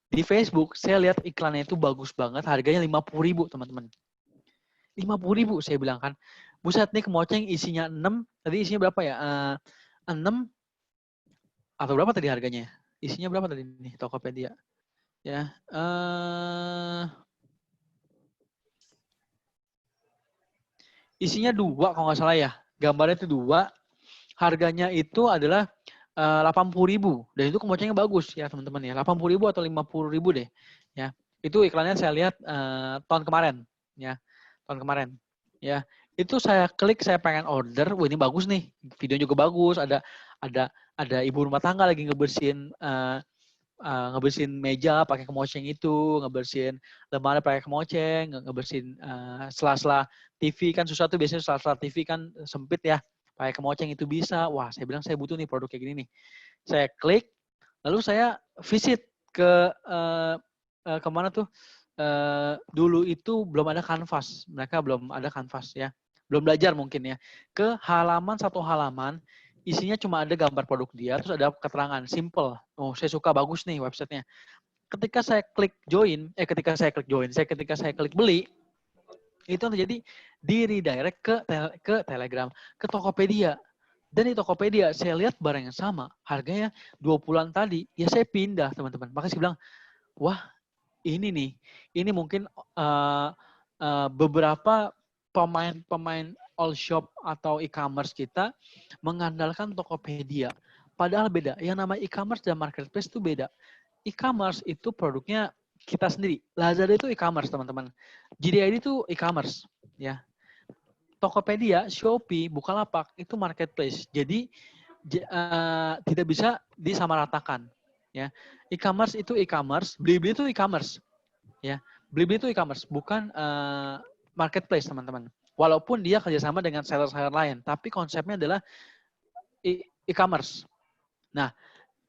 A: Di Facebook saya lihat iklannya itu bagus banget, harganya 50.000 teman-teman. 50.000 saya bilang kan. Buset nih Kemoceng isinya 6, tadi isinya berapa ya? 6 atau berapa tadi harganya? Isinya berapa tadi nih Tokopedia? Ya, isinya 2 kalau nggak salah ya. Gambarnya itu 2. Harganya itu adalah 80.000 dan itu Kemocengnya bagus ya teman-teman ya, 80.000 atau 50.000 deh ya. Itu iklannya saya lihat tahun kemarin ya, itu saya klik, saya pengen order. Wah, ini bagus nih, videonya juga bagus, ada ibu rumah tangga lagi ngebersihin meja pakai Kemoceng itu, ngebersihin lemari pakai Kemoceng, ngebersihin sela-sela TV kan susah tuh biasanya, sela-sela TV kan sempit ya. Pakai Kemoceng itu bisa. Wah, saya bilang saya butuh nih produk kayak gini nih. Saya klik, lalu saya visit ke kemana tuh? Dulu itu belum ada kanvas. Mereka belum ada kanvas ya. Belum belajar mungkin ya. Ke satu halaman, isinya cuma ada gambar produk dia, terus ada keterangan, simple. Oh, saya suka, bagus nih websitenya. Ketika saya klik ketika saya klik beli, itu terjadi di redirect ke Telegram, ke Tokopedia. Dan di Tokopedia saya lihat barang yang sama, harganya 20-an tadi, ya saya pindah teman-teman. Makanya saya bilang, wah ini mungkin beberapa pemain all shop atau e-commerce kita mengandalkan Tokopedia. Padahal beda, yang nama e-commerce dan marketplace itu beda. E-commerce itu produknya kita sendiri. Lazada itu e-commerce, teman-teman. JDID itu e-commerce, ya. Tokopedia, Shopee, Bukalapak itu marketplace. Jadi tidak bisa disamaratakan, ya. E-commerce itu e-commerce, Blibli itu e-commerce, ya. Blibli itu e-commerce, bukan marketplace, teman-teman. Walaupun dia kerjasama dengan seller-seller lain, tapi konsepnya adalah e-commerce. Nah,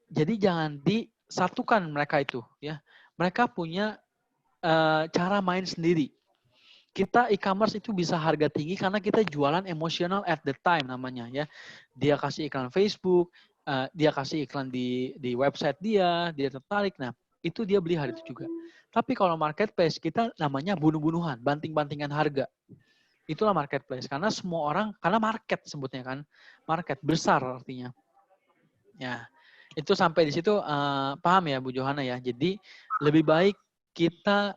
A: jadi jangan disatukan mereka itu, ya. Mereka punya cara main sendiri. Kita e-commerce itu bisa harga tinggi karena kita jualan emosional at the time namanya, ya. Dia kasih iklan Facebook, dia kasih iklan di website dia tertarik. Nah, itu dia beli hari itu juga. Tapi kalau marketplace kita namanya bunuh-bunuhan, banting-bantingan harga. Itulah marketplace karena semua orang, karena market sebutnya kan, market besar artinya. Ya, itu sampai di situ paham ya Bu Johana ya. Jadi lebih baik kita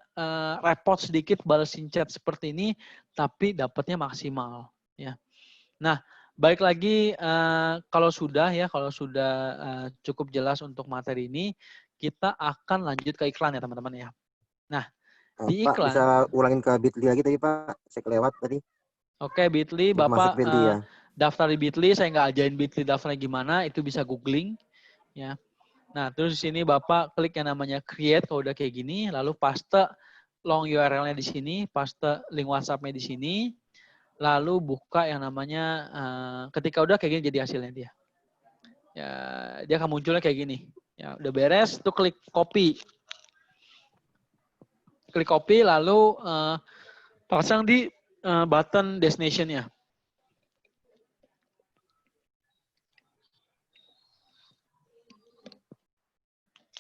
A: repot sedikit balesin chat seperti ini, tapi dapatnya maksimal. Ya. Nah, balik lagi kalau sudah cukup jelas untuk materi ini, kita akan lanjut ke iklan ya teman-teman ya. Nah, di iklan.
D: Pak bisa ulangin ke Bitly lagi tadi Pak, saya kelewat tadi.
A: Oke, Bitly, Bapak Bitly, ya. Daftar di Bitly, saya nggak ajain Bitly daftarnya gimana, itu bisa googling. Ya. Nah, terus di sini Bapak klik yang namanya create kalau udah kayak gini, lalu paste long URL-nya di sini, paste link WhatsApp-nya di sini, lalu buka yang namanya ketika udah kayak gini jadi hasilnya dia. Ya, dia akan munculnya kayak gini. Ya, udah beres, tuh klik copy. klik copy lalu pasang di button destination-nya.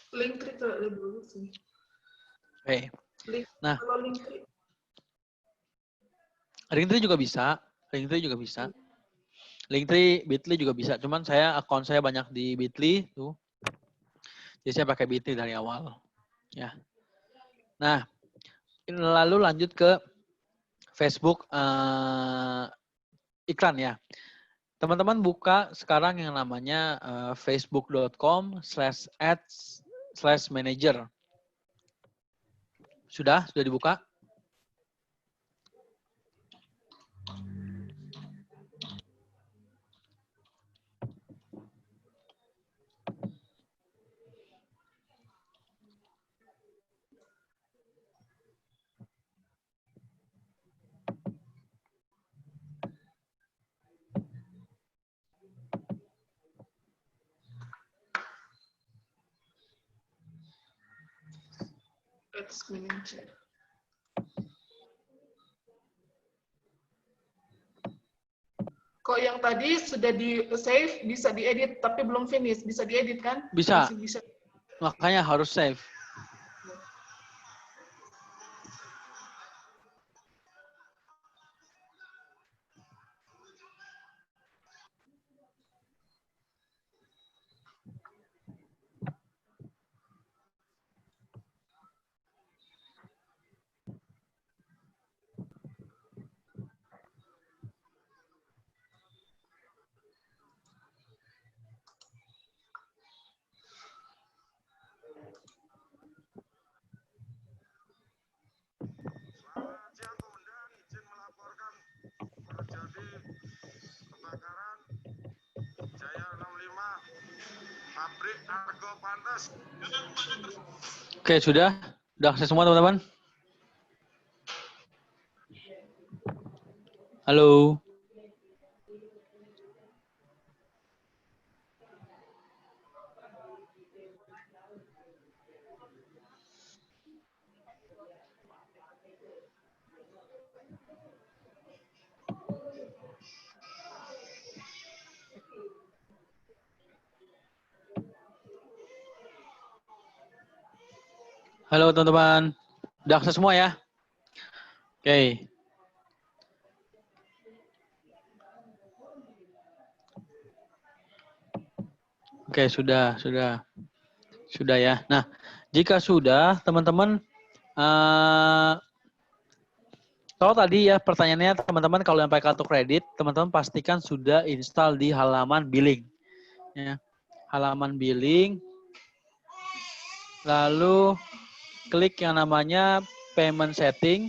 B: Linktree tuh ada dulu sih.
A: Oke. Nah,
B: Kalau Linktree.
A: Linktree juga bisa. Linktree juga bisa. Linktree, Bitly juga bisa. Cuman akun saya banyak di Bitly tuh. Jadi saya pakai Bitly dari awal. Ya. Nah, lalu lanjut ke Facebook iklan ya. Teman-teman buka sekarang yang namanya facebook.com/ads/manager. Sudah dibuka?
B: Ads Manager. Kok yang tadi sudah di save, bisa diedit, tapi belum finish. Bisa diedit kan?
A: Bisa.
B: Masih bisa.
A: Makanya harus save. Oke, sudah akses semua teman-teman? Halo. Halo teman-teman. Udah akses semua ya? Oke. Oke, sudah ya. Nah, jika sudah, teman-teman, kalau tadi ya pertanyaannya teman-teman kalau yang pakai kartu kredit, teman-teman pastikan sudah install di halaman billing. Ya. Halaman billing, lalu klik yang namanya payment setting.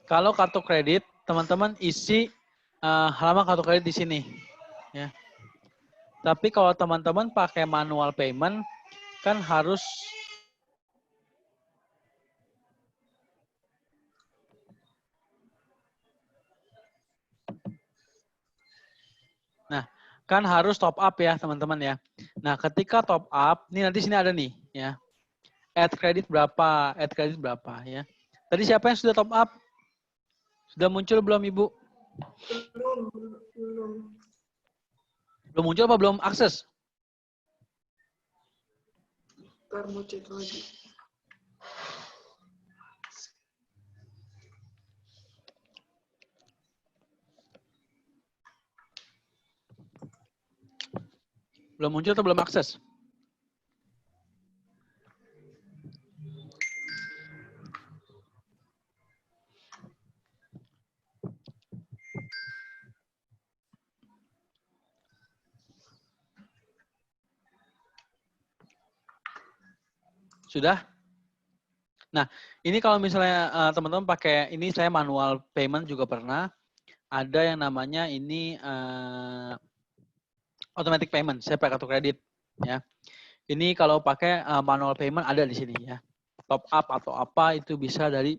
A: Kalau kartu kredit, teman-teman isi halaman kartu kredit di sini. Ya. Tapi kalau teman-teman pakai manual payment, kan harus top up ya teman-teman ya. Nah, ketika top up, ini nanti sini ada nih ya. Add kredit berapa ya. Tadi siapa yang sudah top up? Sudah muncul belum Ibu?
B: Belum.
A: Belum muncul apa belum akses?
B: Ntar mau cek lagi.
A: Belum muncul atau belum akses? Sudah? Nah, ini kalau misalnya teman-teman pakai, ini saya manual payment juga pernah. Ada yang namanya ini automatic payment. Saya pakai kartu kredit. Ya. Ini kalau pakai manual payment ada di sini ya. Top up atau apa itu bisa dari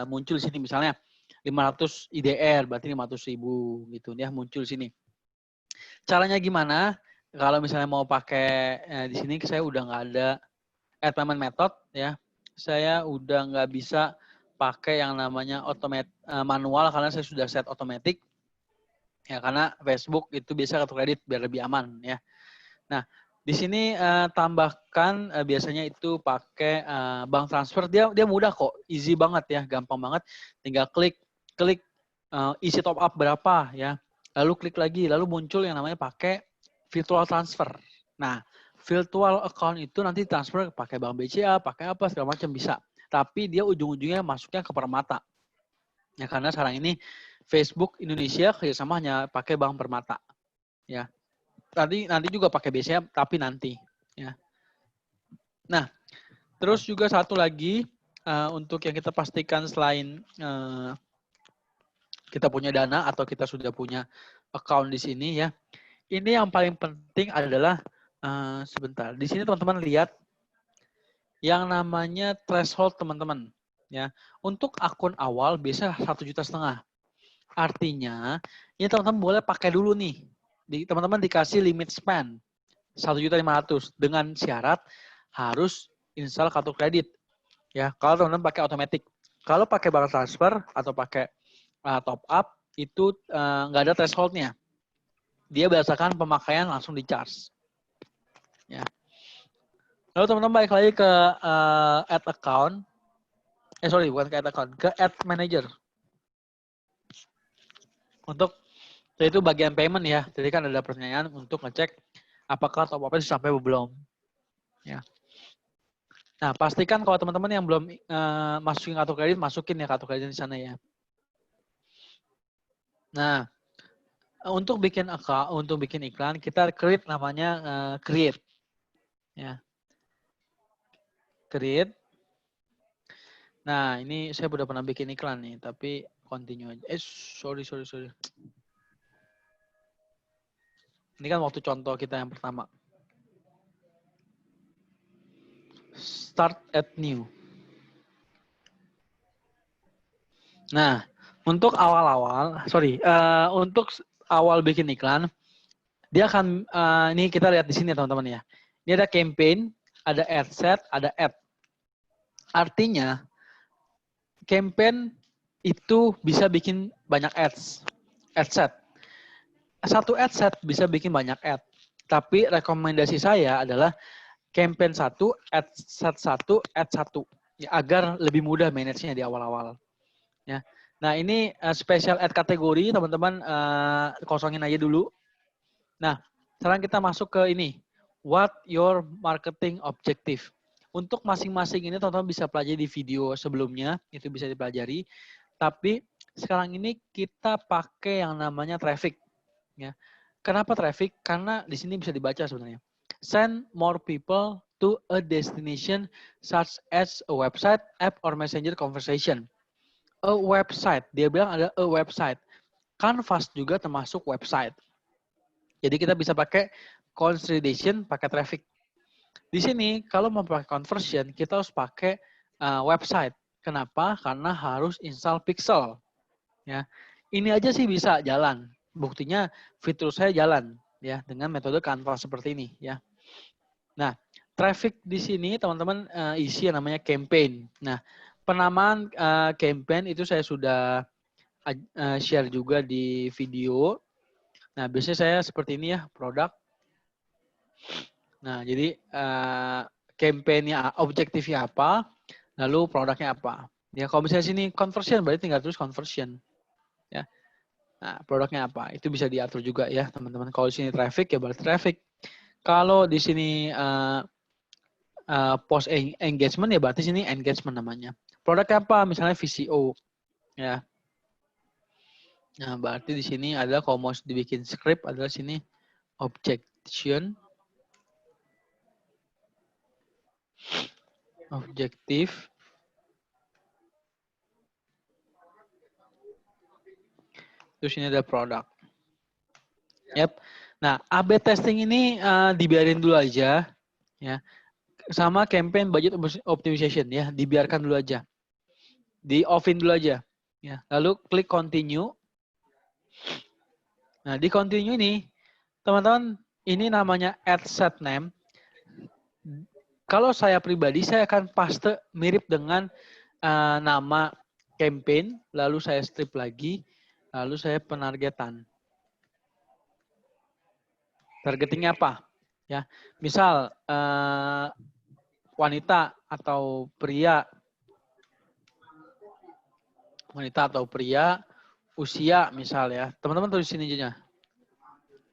A: muncul di sini. Misalnya 500 IDR, berarti 500.000 gitu ya, muncul di sini. Caranya gimana? Kalau misalnya mau pakai di sini, saya udah nggak ada add payment method ya, saya udah nggak bisa pakai yang namanya manual karena saya sudah set otomatis. Ya, karena Facebook itu biasa kartu kredit biar lebih aman ya. Nah, di sini tambahkan biasanya itu pakai bank transfer, dia mudah kok, easy banget ya, gampang banget. Tinggal klik isi top up berapa ya. Lalu klik lagi, lalu muncul yang namanya pakai virtual transfer. Nah, virtual account itu nanti transfer pakai bank BCA, pakai apa segala macam bisa. Tapi dia ujung-ujungnya masuknya ke Permata. Ya, karena sekarang ini Facebook Indonesia kerjasama hanya pakai Bank Permata. Ya, nanti juga pakai BCA, tapi nanti. Ya. Nah, terus juga satu lagi untuk yang kita pastikan selain kita punya dana atau kita sudah punya account di sini ya. Ini yang paling penting adalah sebentar. Di sini teman-teman lihat yang namanya threshold teman-teman. Ya, untuk akun awal biasa 1,5 juta. Artinya, ini teman-teman boleh pakai dulu nih. Teman-teman dikasih limit spend 1.500.000 dengan syarat harus install kartu kredit. Ya, kalau teman-teman pakai otomatis. Kalau pakai bank transfer atau pakai top up itu nggak ada thresholdnya. Dia berdasarkan pemakaian langsung di charge. Ya. Lalu teman-teman balik lagi ke add account. Bukan ke add account, ke add manager. Untuk itu bagian payment ya. Jadi kan ada pertanyaan untuk ngecek apakah top up-nya sudah sampai belum. Ya. Nah, pastikan kalau teman-teman yang belum masukin kartu kredit, masukin ya kartu kredit di sana ya. Nah, untuk bikin account, untuk bikin iklan, kita create namanya create. Ya. Create. Nah, ini saya udah pernah bikin iklan nih, tapi continue aja. Sorry. Ini kan waktu contoh kita yang pertama. Start at new. Nah, untuk untuk awal bikin iklan, dia akan, ini kita lihat di sini teman-teman ya. Ini ada campaign, ada ad set, ada ad. Artinya, campaign itu bisa bikin banyak ads. Ad set. Satu ad set bisa bikin banyak ad. Tapi rekomendasi saya adalah campaign 1, ad set 1, ad 1. Ya, agar lebih mudah manage-nya di awal-awal. Ya. Nah, ini special ad kategori, teman-teman kosongin aja dulu. Nah, sekarang kita masuk ke ini. What your marketing objective. Untuk masing-masing ini teman-teman bisa pelajari di video sebelumnya, itu bisa dipelajari. Tapi sekarang ini kita pakai yang namanya traffic. Ya. Kenapa traffic? Karena di sini bisa dibaca sebenarnya. Send more people to a destination such as a website, app, or messenger conversation. A website, dia bilang ada a website. Canvas juga termasuk website. Jadi kita bisa pakai consolidation, pakai traffic. Di sini kalau mau pakai conversion, kita harus pakai website. Kenapa? Karena harus install pixel. Ya, ini aja sih bisa jalan. Buktinya fitur saya jalan ya dengan metode Canvas seperti ini ya. Nah, traffic di sini teman-teman isi yang namanya campaign. Nah, penamaan campaign itu saya sudah share juga di video. Nah, biasanya saya seperti ini ya, produk. Nah, jadi campaign-nya, objektifnya apa, lalu produknya apa. Ya, kalau misalnya sini conversion, berarti tinggal terus conversion. Ya. Nah, produknya apa? Itu bisa diatur juga ya, teman-teman. Kalau di sini traffic, ya berarti traffic. Kalau di sini post engagement, ya berarti sini engagement namanya. Produknya apa? Misalnya VCO. Ya. Nah, berarti di sini ada kalau mau dibikin script adalah sini objection. Objektif. Terus ini ada produk. Yep. Nah, A/B testing ini dibiarin dulu aja, ya. Sama campaign budget optimization ya, dibiarkan dulu aja. Di off-in dulu aja, ya. Lalu klik continue. Nah, di continue ini, teman-teman, ini namanya ad set name. Kalau saya pribadi, saya akan paste mirip dengan nama campaign, lalu saya strip lagi, lalu saya penargetan. Targetingnya apa? Ya, misal wanita atau pria, usia misal ya, teman-teman tulis sini aja,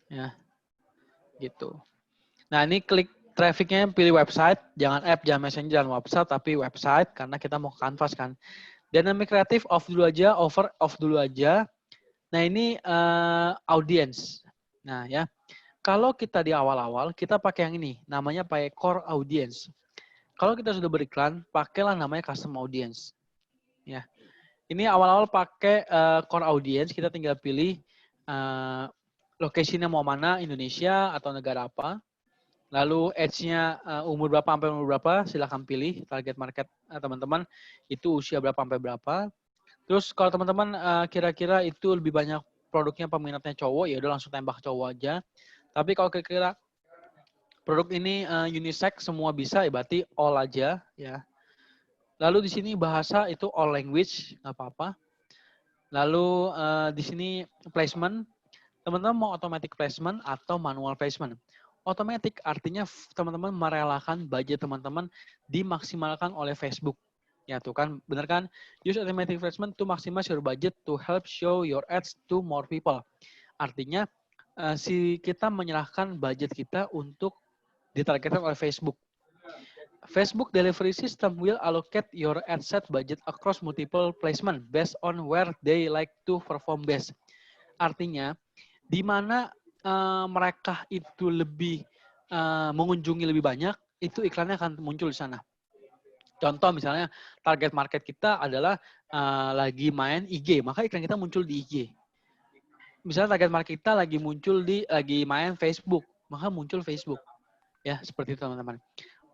A: ya, gitu. Nah ini klik trafficnya pilih website, jangan app, jangan messenger, jangan website, tapi website karena kita mau canvas kan. Dynamic kreatif off dulu aja, off dulu aja. Nah ini audience. Nah ya. Kalau kita di awal-awal, kita pakai yang ini, namanya pakai core audience. Kalau kita sudah beriklan, pakailah namanya custom audience. Ya, ini awal-awal pakai core audience, kita tinggal pilih lokasinya mau mana, Indonesia atau negara apa. Lalu age-nya umur berapa sampai umur berapa, silahkan pilih target market teman-teman, itu usia berapa sampai berapa. Terus kalau teman-teman kira-kira itu lebih banyak produknya peminatnya cowok, ya udah langsung tembak cowok aja. Tapi kalau kira-kira produk ini unisex semua bisa, ya berarti all aja ya. Lalu di sini bahasa itu all language, nggak apa-apa. Lalu di sini placement, teman-teman mau automatic placement atau manual placement. Automatic artinya teman-teman merelakan budget teman-teman dimaksimalkan oleh Facebook. Ya tuh kan, benar kan? Use automatic placement to maximize your budget to help show your ads to more people. Artinya kita menyerahkan budget kita untuk ditargetkan oleh Facebook. Facebook delivery system will allocate your ad set budget across multiple placement based on where they like to perform best. Artinya, di mana mereka itu lebih mengunjungi lebih banyak, itu iklannya akan muncul di sana. Contoh misalnya target market kita adalah lagi main IG, maka iklan kita muncul di IG. Misalnya target market kita lagi main Facebook, maka muncul Facebook. Ya, seperti itu teman-teman.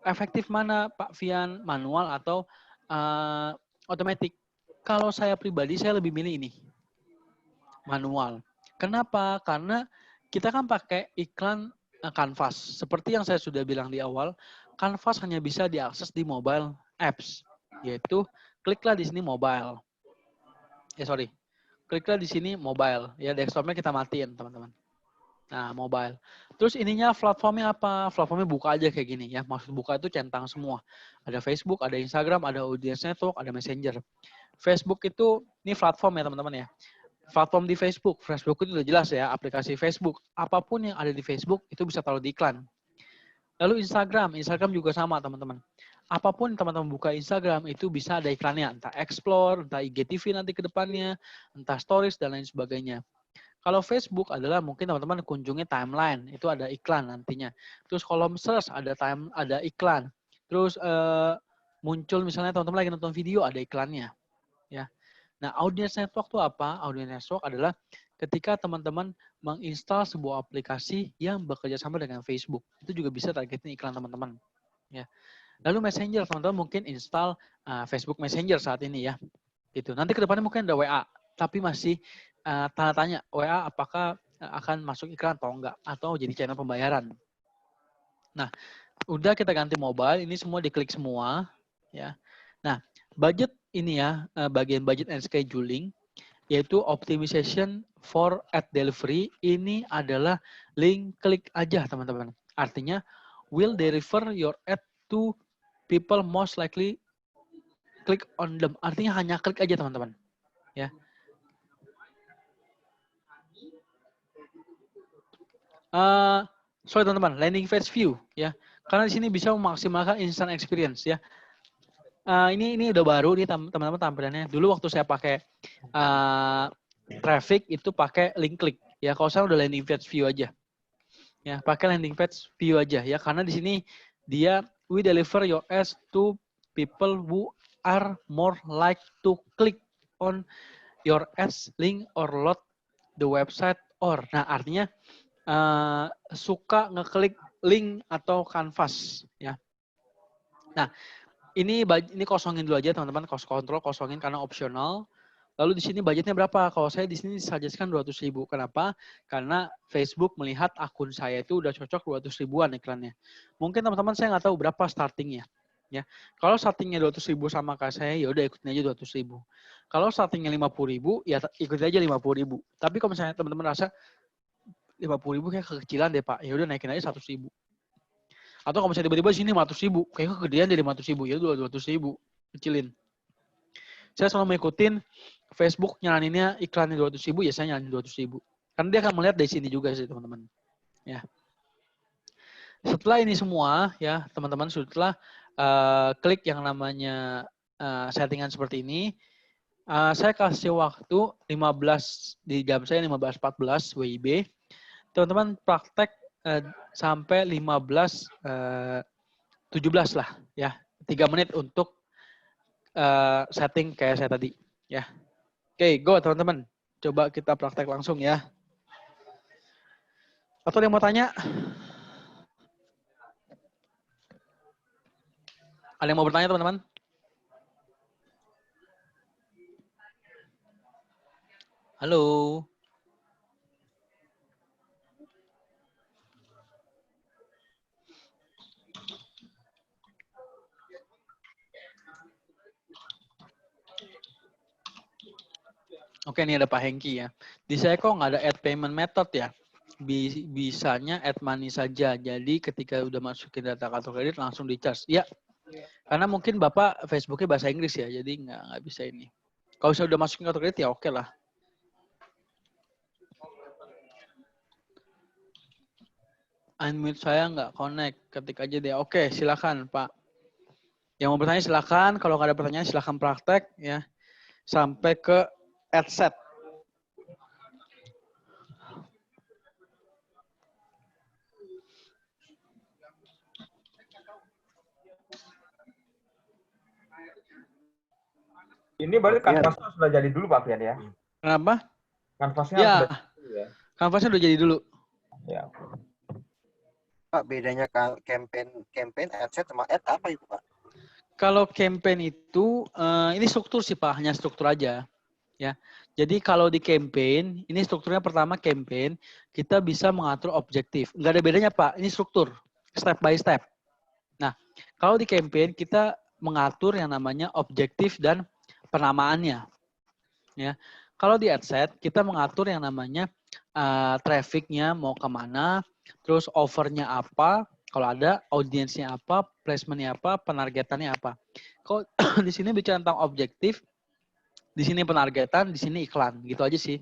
A: Efektif mana Pak Fian, manual atau otomatis? Kalau saya pribadi, saya lebih milih ini. Manual. Kenapa? Karena kita kan pakai iklan Canvas. Seperti yang saya sudah bilang di awal, Canvas hanya bisa diakses di mobile apps. Yaitu, kliklah di sini mobile. Kliklah di sini mobile. Ya, desktopnya kita matiin, teman-teman. Nah, mobile. Terus ininya platformnya apa? Platformnya buka aja kayak gini ya. Maksud buka itu centang semua. Ada Facebook, ada Instagram, ada Audience Network, ada Messenger. Facebook itu, ini platform ya teman-teman ya. Platform di Facebook. Facebook itu udah jelas ya, aplikasi Facebook. Apapun yang ada di Facebook, itu bisa taruh di iklan. Lalu Instagram juga sama teman-teman. Apapun teman-teman buka Instagram itu bisa ada iklannya, entah Explore, entah IGTV nanti ke depannya, entah Stories dan lain sebagainya. Kalau Facebook adalah mungkin teman-teman kunjungi timeline, itu ada iklan nantinya. Terus kolom search ada iklan. Terus muncul misalnya teman-teman lagi nonton video ada iklannya, ya. Nah, audience network itu apa? Audience network adalah ketika teman-teman menginstal sebuah aplikasi yang bekerja sama dengan Facebook. Itu juga bisa targetin iklan teman-teman, ya. Lalu Messenger, teman-teman mungkin install Facebook Messenger saat ini ya. Gitu. Nanti ke depannya mungkin ada WA, tapi masih tanda tanya WA apakah akan masuk iklan atau enggak, atau jadi channel pembayaran. Nah, udah kita ganti mobile, ini semua diklik semua ya. Nah, budget ini ya, bagian budget and scheduling, yaitu optimization for ad delivery, ini adalah link klik aja teman-teman. Artinya, will deliver your ad to people most likely click on them. Artinya hanya klik aja teman-teman. Ya. Sorry teman-teman, landing page view ya. Karena di sini bisa memaksimalkan instant experience ya. Ini udah baru nih teman-teman tampilannya. Dulu waktu saya pakai traffic itu pakai link klik ya. Kalau saya udah landing page view aja. Ya, pakai landing page view aja ya, karena di sini dia we deliver your ads to people who are more like to click on your ads link or load the website or. Nah, artinya suka ngeklik link atau canvas ya. Nah, ini kosongin dulu aja teman-teman, kontrol kosongin karena opsional. Lalu di sini budgetnya berapa? Kalau saya di sini suggestkan 200.000. Kenapa? Karena Facebook melihat akun saya itu udah cocok 200 ribuan iklannya. Mungkin teman-teman saya nggak tahu berapa startingnya. Ya, kalau startingnya 200.000 sama kayak saya, ya udah ikutin aja 200.000. Kalau startingnya 50.000, ya ikutin aja 50.000. Tapi kalau misalnya teman-teman rasa 50.000 kayak kekecilan deh Pak, ya udah naikin aja 100.000. Atau kalau misalnya tiba-tiba sini 500.000, kayak kegedean dari 500.000, ya udah 200.000, kecilin. Saya selalu mengikutin Facebook nyalaninnya iklannya 200.000, ya saya nyalanin 200.000. Karena dia akan melihat dari sini juga sih teman-teman. Ya. Setelah ini semua ya teman-teman, setelah klik yang namanya settingan seperti ini, saya kasih waktu 15 di jam saya 15.14 WIB. Teman-teman praktek sampai 15.17 lah ya. 3 menit untuk setting kayak saya tadi ya. Oke, go teman-teman. Coba kita praktek langsung ya. Atau ada yang mau tanya? Ada yang mau bertanya teman-teman? Halo. Oke, ini ada Pak Hengki ya. Di saya kok nggak ada add payment method ya? Bisanya add money saja. Jadi ketika udah masukin data kartu kredit langsung di charge. Ya, karena mungkin Bapak Facebooknya bahasa Inggris ya, jadi nggak bisa ini. Kalau saya udah masukin kartu kredit ya oke lah. Unmute saya nggak connect, ketik aja deh. Oke, silakan Pak. Yang mau bertanya silakan. Kalau nggak ada pertanyaan silakan praktek ya. Sampai ke add set.
E: Ini berarti kanvasnya sudah jadi dulu Pak Fian ya?
A: Kenapa?
E: Kanvasnya
A: Ya,
E: sudah jadi dulu ya?
A: kanvasnya udah jadi dulu.
E: Ya.
D: Pak, bedanya campaign, ad set sama ad apa itu Pak?
A: Kalau campaign itu, ini struktur sih Pak, hanya struktur aja. Ya, jadi kalau di campaign, ini strukturnya pertama campaign, kita bisa mengatur objektif. Nggak ada bedanya Pak, ini struktur, step by step. Nah, kalau di campaign, kita mengatur yang namanya objektif dan penamaannya. Ya, kalau di adset, kita mengatur yang namanya trafficnya mau kemana, terus offernya apa, kalau ada, audiensnya apa, placementnya apa, penargetannya apa. Kalau di sini bicara tentang objektif, di sini penargetan, di sini iklan, gitu aja sih.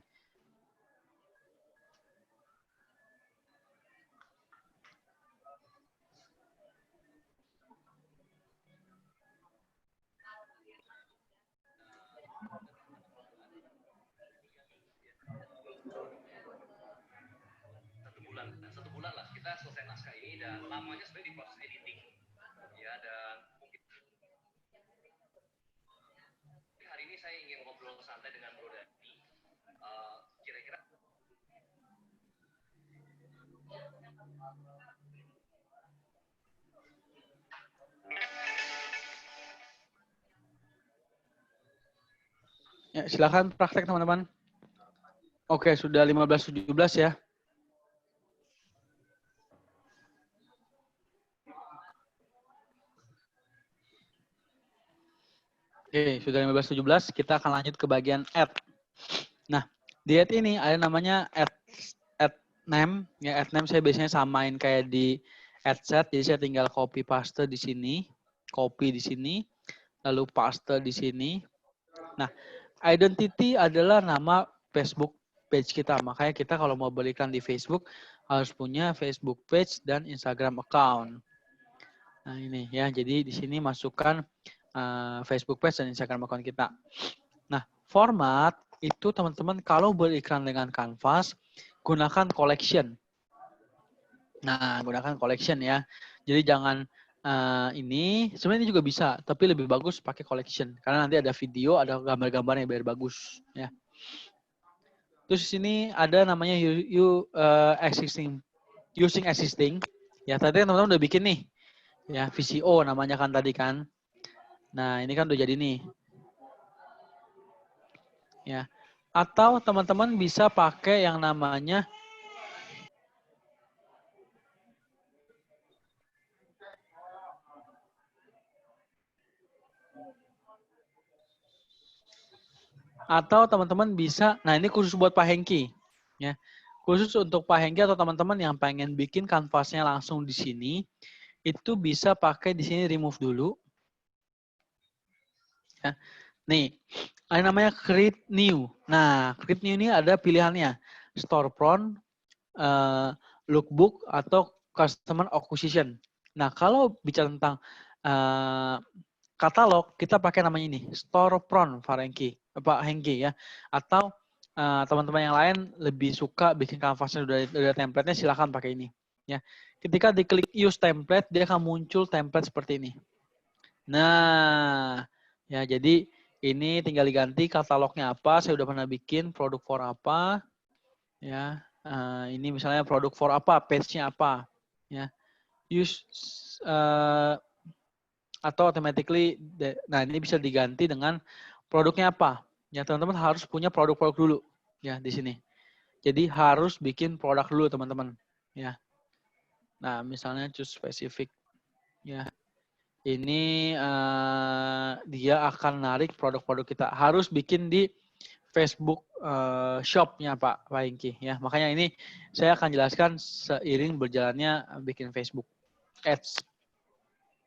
F: Satu bulan lah kita selesai naskah ini, dan lamanya sebenarnya di proses editing ya. Dan mungkin hari ini saya ingin ngobrol santai dengan Bro Dani. Kira-kira
A: Ya, silakan praktek teman-teman. Oke, sudah 15.17 ya. Oke, sudah 15.17, kita akan lanjut ke bagian add. Nah, di add ini ada namanya add name. Ya, add name saya biasanya samain kayak di add set, jadi saya tinggal copy paste di sini, copy di sini, lalu paste di sini. Nah, identity adalah nama Facebook page kita. Makanya kita kalau mau berikan di Facebook harus punya Facebook page dan Instagram account. Nah, ini ya. Jadi di sini masukkan Facebook page dan Instagram account kita. Nah, format itu teman-teman kalau beriklan dengan Canvas, gunakan collection. Nah, gunakan collection ya. Jadi jangan ini, sebenarnya ini juga bisa, tapi lebih bagus pakai collection. Karena nanti ada video, ada gambar-gambarnya biar bagus. Ya. Terus di sini ada namanya using existing. Ya, tadi teman-teman udah bikin nih. Ya, VCO namanya kan tadi kan. Nah, ini kan udah jadi nih. Ya. Atau teman-teman bisa pakai yang namanya nah ini khusus buat Pak Hengki, ya. Khusus untuk Pak Hengki atau teman-teman yang pengen bikin kanvasnya langsung di sini, itu bisa pakai di sini remove dulu. Ya. Nih, ada namanya create new. Nah, create new ini ada pilihannya, storefront, lookbook, atau customer acquisition. Nah, kalau bicara tentang katalog, kita pakai namanya ini, storefront, Pak Hengki, ya. Atau teman-teman yang lain lebih suka bikin kanvasnya udah template-nya, silahkan pakai ini. Ya, ketika diklik use template, dia akan muncul template seperti ini. Nah, ya jadi ini tinggal diganti katalognya apa. Saya udah pernah bikin produk for apa, ya. Ini misalnya produk for apa, page-nya apa, ya. Use atau automatically. Nah, ini bisa diganti dengan produknya apa. Ya, teman-teman harus punya produk-produk dulu, ya, di sini. Jadi harus bikin produk dulu, teman-teman, ya. Nah, misalnya choose specific, ya. Ini dia akan narik produk-produk kita. Harus bikin di Facebook Shop-nya Pak Hengki, ya. Makanya ini saya akan jelaskan seiring berjalannya bikin Facebook Ads.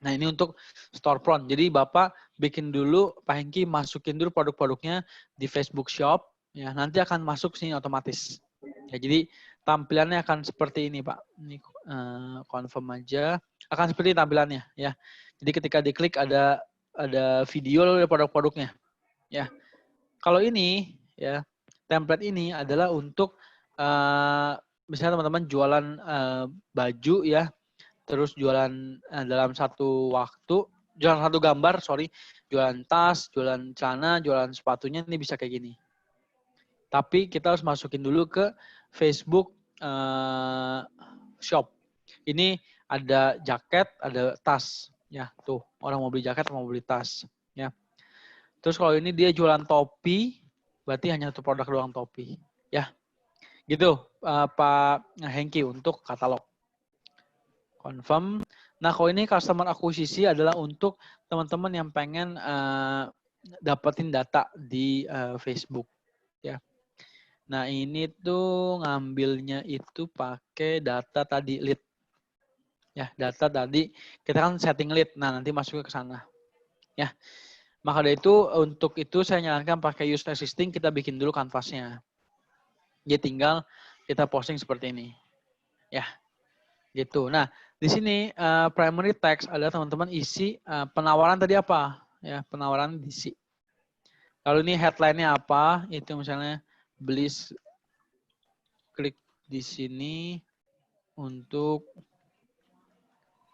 A: Nah, ini untuk storefront. Jadi Bapak bikin dulu, Pak Hengki masukin dulu produk-produknya di Facebook Shop, ya. Nanti akan masuk sini otomatis. Ya, jadi tampilannya akan seperti ini, Pak. Ini confirm aja. Akan seperti tampilannya, ya. Jadi ketika diklik ada video dari produk-produknya, ya. Kalau ini, ya, template ini adalah untuk misalnya teman-teman jualan baju, ya, terus jualan dalam satu waktu, jualan satu gambar, jualan tas, jualan celana, jualan sepatunya, ini bisa kayak gini. Tapi kita harus masukin dulu ke Facebook Shop. Ini ada jaket, ada tas. Ya, tuh, orang mau beli jaket, mau beli tas. Ya. Terus kalau ini dia jualan topi, berarti hanya satu produk doang, topi. Ya, gitu Pak Hengki untuk katalog. Confirm. Nah, kalau ini customer akuisisi adalah untuk teman-teman yang pengen dapetin data di Facebook. Ya. Nah, ini tuh ngambilnya itu pakai data tadi lead. Ya, data tadi kita kan setting lead. Nah, nanti masuknya ke sana. Ya. Maka dari itu untuk itu saya nyarankan pakai use existing, kita bikin dulu kanvasnya. Jadi tinggal kita posting seperti ini. Ya. Gitu. Nah, di sini primary text adalah teman-teman isi penawaran tadi apa? Ya, penawaran diisi. Lalu ini headline-nya apa? Itu misalnya beli, klik di sini untuk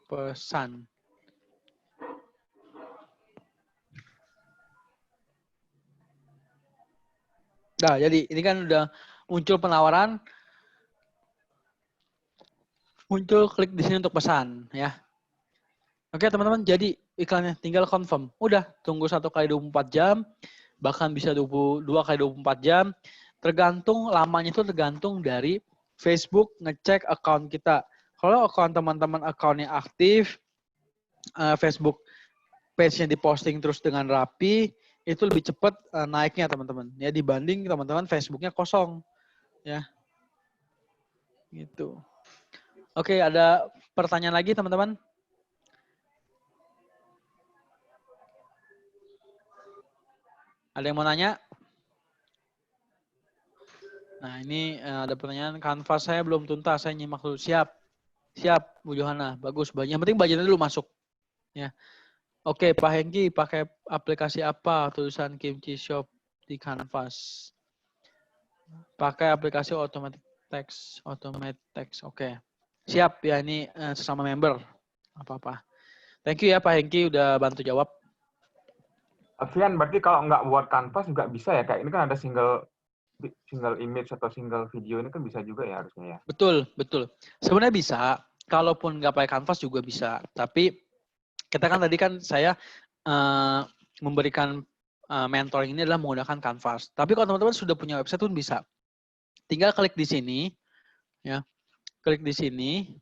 A: pesan. Nah, jadi ini kan udah muncul penawaran, muncul klik di sini untuk pesan, ya. Oke, teman-teman, jadi iklannya tinggal confirm. Udah, tunggu 1 kali 24 jam, bahkan bisa 2 kali 24 jam. Tergantung, lamanya itu tergantung dari Facebook ngecek account kita. Kalau account teman-teman account-nya aktif, Facebook page-nya diposting terus dengan rapi, itu lebih cepat naiknya, teman-teman. Ya, dibanding teman-teman Facebook-nya kosong. Ya. Gitu. Oke, ada pertanyaan lagi, teman-teman? Ada yang mau nanya? Nah, ini ada pertanyaan, kanvas saya belum tuntas, saya nyimak dulu. Siap. Siap, Bu Johana. Bagus. Yang penting budgetnya dulu masuk. Ya. Oke, Pak Hengki, pakai aplikasi apa tulisan Kimchi Shop di kanvas? Pakai aplikasi Automatic Text. Oke. Siap, ya, ini sesama member. Apa-apa. Thank you ya Pak Hengki udah bantu jawab.
E: Alfian, berarti kalau nggak buat kanvas nggak bisa ya? Kayak ini kan ada single image atau single video, ini kan bisa juga ya harusnya ya?
A: Betul. Sebenarnya bisa. Kalaupun nggak pakai kanvas juga bisa. Tapi kita kan tadi kan saya memberikan mentoring ini adalah menggunakan Canvas. Tapi kalau teman-teman sudah punya website pun bisa. Tinggal klik di sini, ya, klik di sini,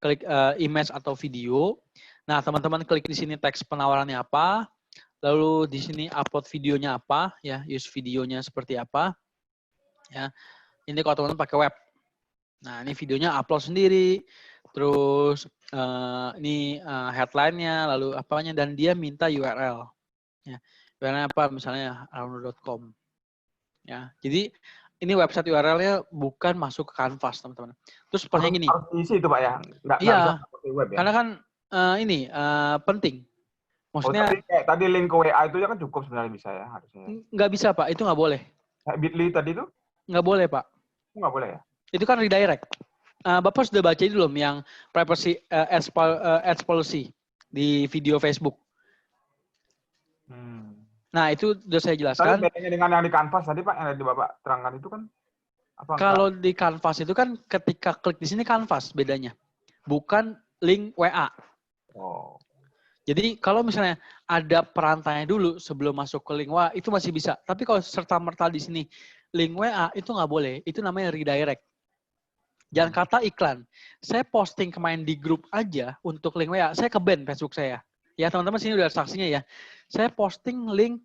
A: klik image atau video. Nah, teman-teman klik di sini teks penawarannya apa, lalu di sini upload videonya apa, ya, use videonya seperti apa, ya. Ini kalau teman-teman pakai web. Nah, ini videonya upload sendiri, terus ini headline-nya, lalu apanya, dan dia minta URL. Ya. URL apa? Misalnya arauno.com. Ya, jadi ini website URL-nya bukan masuk ke Canvas, teman-teman. Terus pertanyaan gini.
E: Harus diisi itu Pak ya? Nggak
A: Iya,
E: bisa pakai web ya?
A: karena kan ini penting. Maksudnya
E: tadi, kayak tadi link ke WA itu ya kan cukup sebenarnya bisa ya harusnya.
A: nggak bisa, Pak. Itu nggak boleh.
E: Kayak Bitly tadi itu?
A: Nggak boleh, Pak.
E: Nggak boleh ya?
A: Itu kan redirect. Bapak sudah baca itu belum yang privacy ads policy di video Facebook? Nah, itu sudah saya jelaskan.
E: Tapi bedanya dengan yang di Canvas tadi Pak, yang tadi Bapak terangkan itu kan apa?
A: Kalau di Canvas itu kan ketika klik di sini Canvas bedanya. Bukan link WA.
E: Oh.
A: Jadi kalau misalnya ada perantainya dulu sebelum masuk ke link WA, itu masih bisa. Tapi kalau serta-merta di sini link WA, itu nggak boleh. Itu namanya redirect. Jangan kata iklan. Saya posting kemarin di grup aja untuk link WA, saya ke-ban Facebook saya. Ya teman-teman sini udah saksinya ya. Saya posting link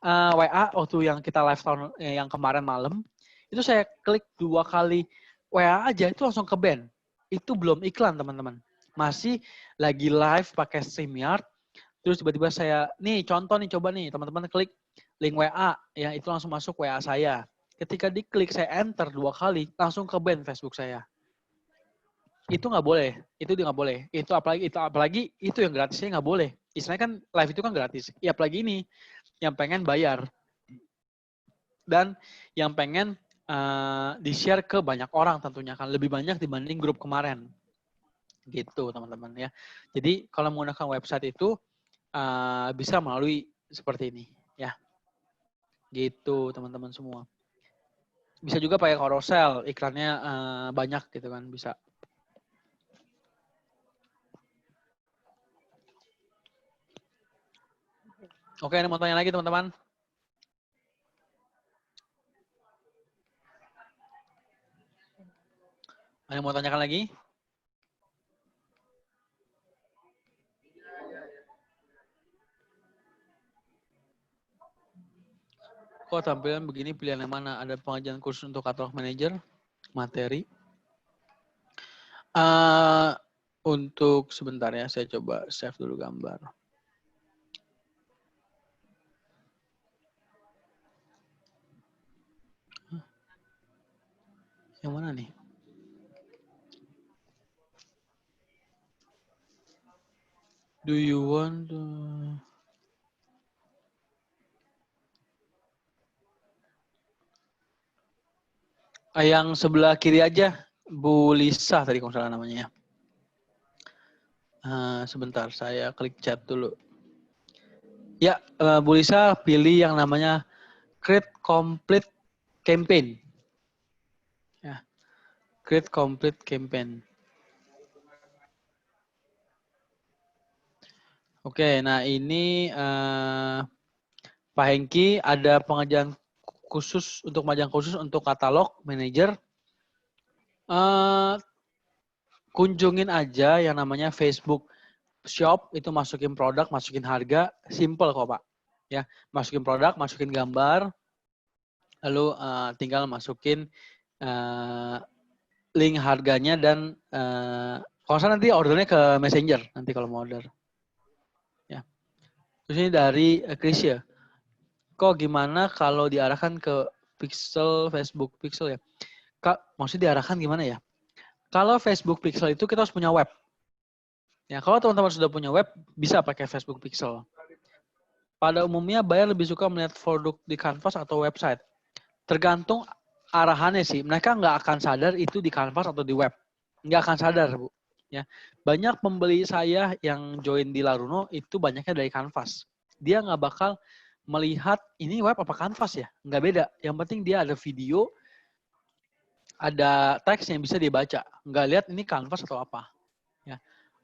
A: WA waktu yang kita live tahun yang kemarin malam, itu saya klik 2 kali WA aja, itu langsung ke-ban. Itu belum iklan teman-teman. Masih lagi live pakai StreamYard, terus tiba-tiba saya, nih contoh nih, coba nih teman-teman klik link WA, ya itu langsung masuk WA saya. Ketika diklik saya enter 2 kali, langsung ke-ban Facebook saya. Itu nggak boleh, itu nggak boleh. Itu apalagi itu yang gratisnya nggak boleh. Istilahnya kan live itu kan gratis. Ya apalagi ini yang pengen bayar dan yang pengen di-share ke banyak orang tentunya kan lebih banyak dibanding grup kemarin. Gitu teman-teman ya. Jadi kalau menggunakan website itu bisa melalui seperti ini ya. Gitu teman-teman semua. Bisa juga pakai carousel, iklannya banyak gitu kan bisa. Oke, ini mau tanya lagi teman-teman. Ada yang mau tanyakan lagi? Kok tampilan begini pilihan yang mana? Ada pengajian khusus untuk katalog manager, materi. Untuk sebentar ya, saya coba save dulu gambar. Yang mana nih? Do you want to... Yang sebelah kiri aja, Bu Lisa tadi kalau salah namanya. Sebentar, saya klik chat dulu. Ya, Bu Lisa pilih yang namanya Create Complete Campaign. Ya, Create Complete Campaign. Oke, nah ini Pak Hengki ada pengajian khusus untuk katalog manager. Kunjungin aja yang namanya Facebook Shop, itu masukin produk, masukin harga, simple kok Pak. Ya, masukin produk, masukin gambar, lalu tinggal masukin link harganya dan kalau saya nanti ordernya ke Messenger nanti kalau mau order. Ya. Terus ini dari Krisya. Kok gimana kalau diarahkan ke Pixel, Facebook Pixel ya? Kak, maksudnya diarahkan gimana ya? Kalau Facebook Pixel itu kita harus punya web. Ya, kalau teman-teman sudah punya web, bisa pakai Facebook Pixel. Pada umumnya, buyer lebih suka melihat produk di Canvas atau website. Tergantung arahannya sih. Mereka nggak akan sadar itu di Canvas atau di web. Nggak akan sadar, Bu. Ya. Banyak pembeli saya yang join di Laruno itu banyaknya dari Canvas. Dia nggak bakal melihat ini web apa Canvas ya. Nggak beda. Yang penting dia ada video, ada teks yang bisa dibaca. Nggak lihat ini Canvas atau apa. Ya.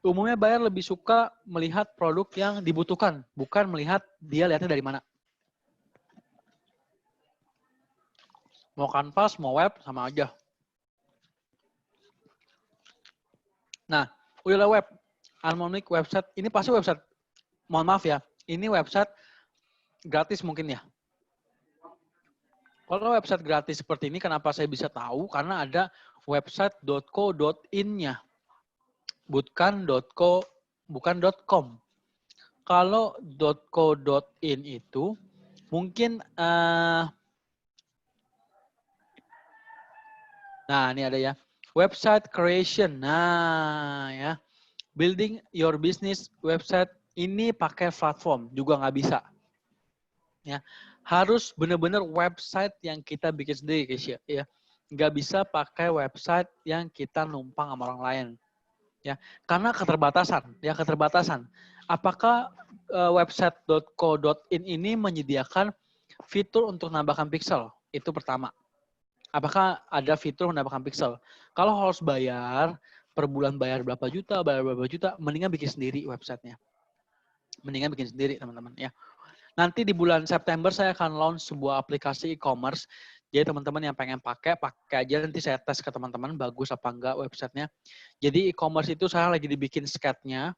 A: Umumnya buyer lebih suka melihat produk yang dibutuhkan, bukan melihat dia lihatnya dari mana. Mau Canvas, mau web, sama aja. Nah, udah web. Harmonic website, ini pasti website, mohon maaf ya, ini website gratis mungkin ya. Kalau website gratis seperti ini, kenapa saya bisa tahu? Karena ada website.co.in-nya. Bukan .com. Kalau .co.in itu mungkin nah ini ada ya, website creation. Nah ya, building your business website ini pakai platform juga nggak bisa. Ya, harus benar-benar website yang kita bikin sendiri, guys ya. Nggak bisa pakai website yang kita numpang sama orang lain. Ya, karena keterbatasan. Apakah website.co.in ini menyediakan fitur untuk menambahkan pixel? Itu pertama. Apakah ada fitur menambahkan pixel? Kalau harus bayar, per bulan bayar berapa juta, mendingan bikin sendiri websitenya. Mendingan bikin sendiri, teman-teman ya. Nanti di bulan September saya akan launch sebuah aplikasi e-commerce. Jadi teman-teman yang pengen pakai aja, nanti saya tes ke teman-teman bagus apa enggak websitenya. Jadi e-commerce itu saya lagi dibikin sketnya.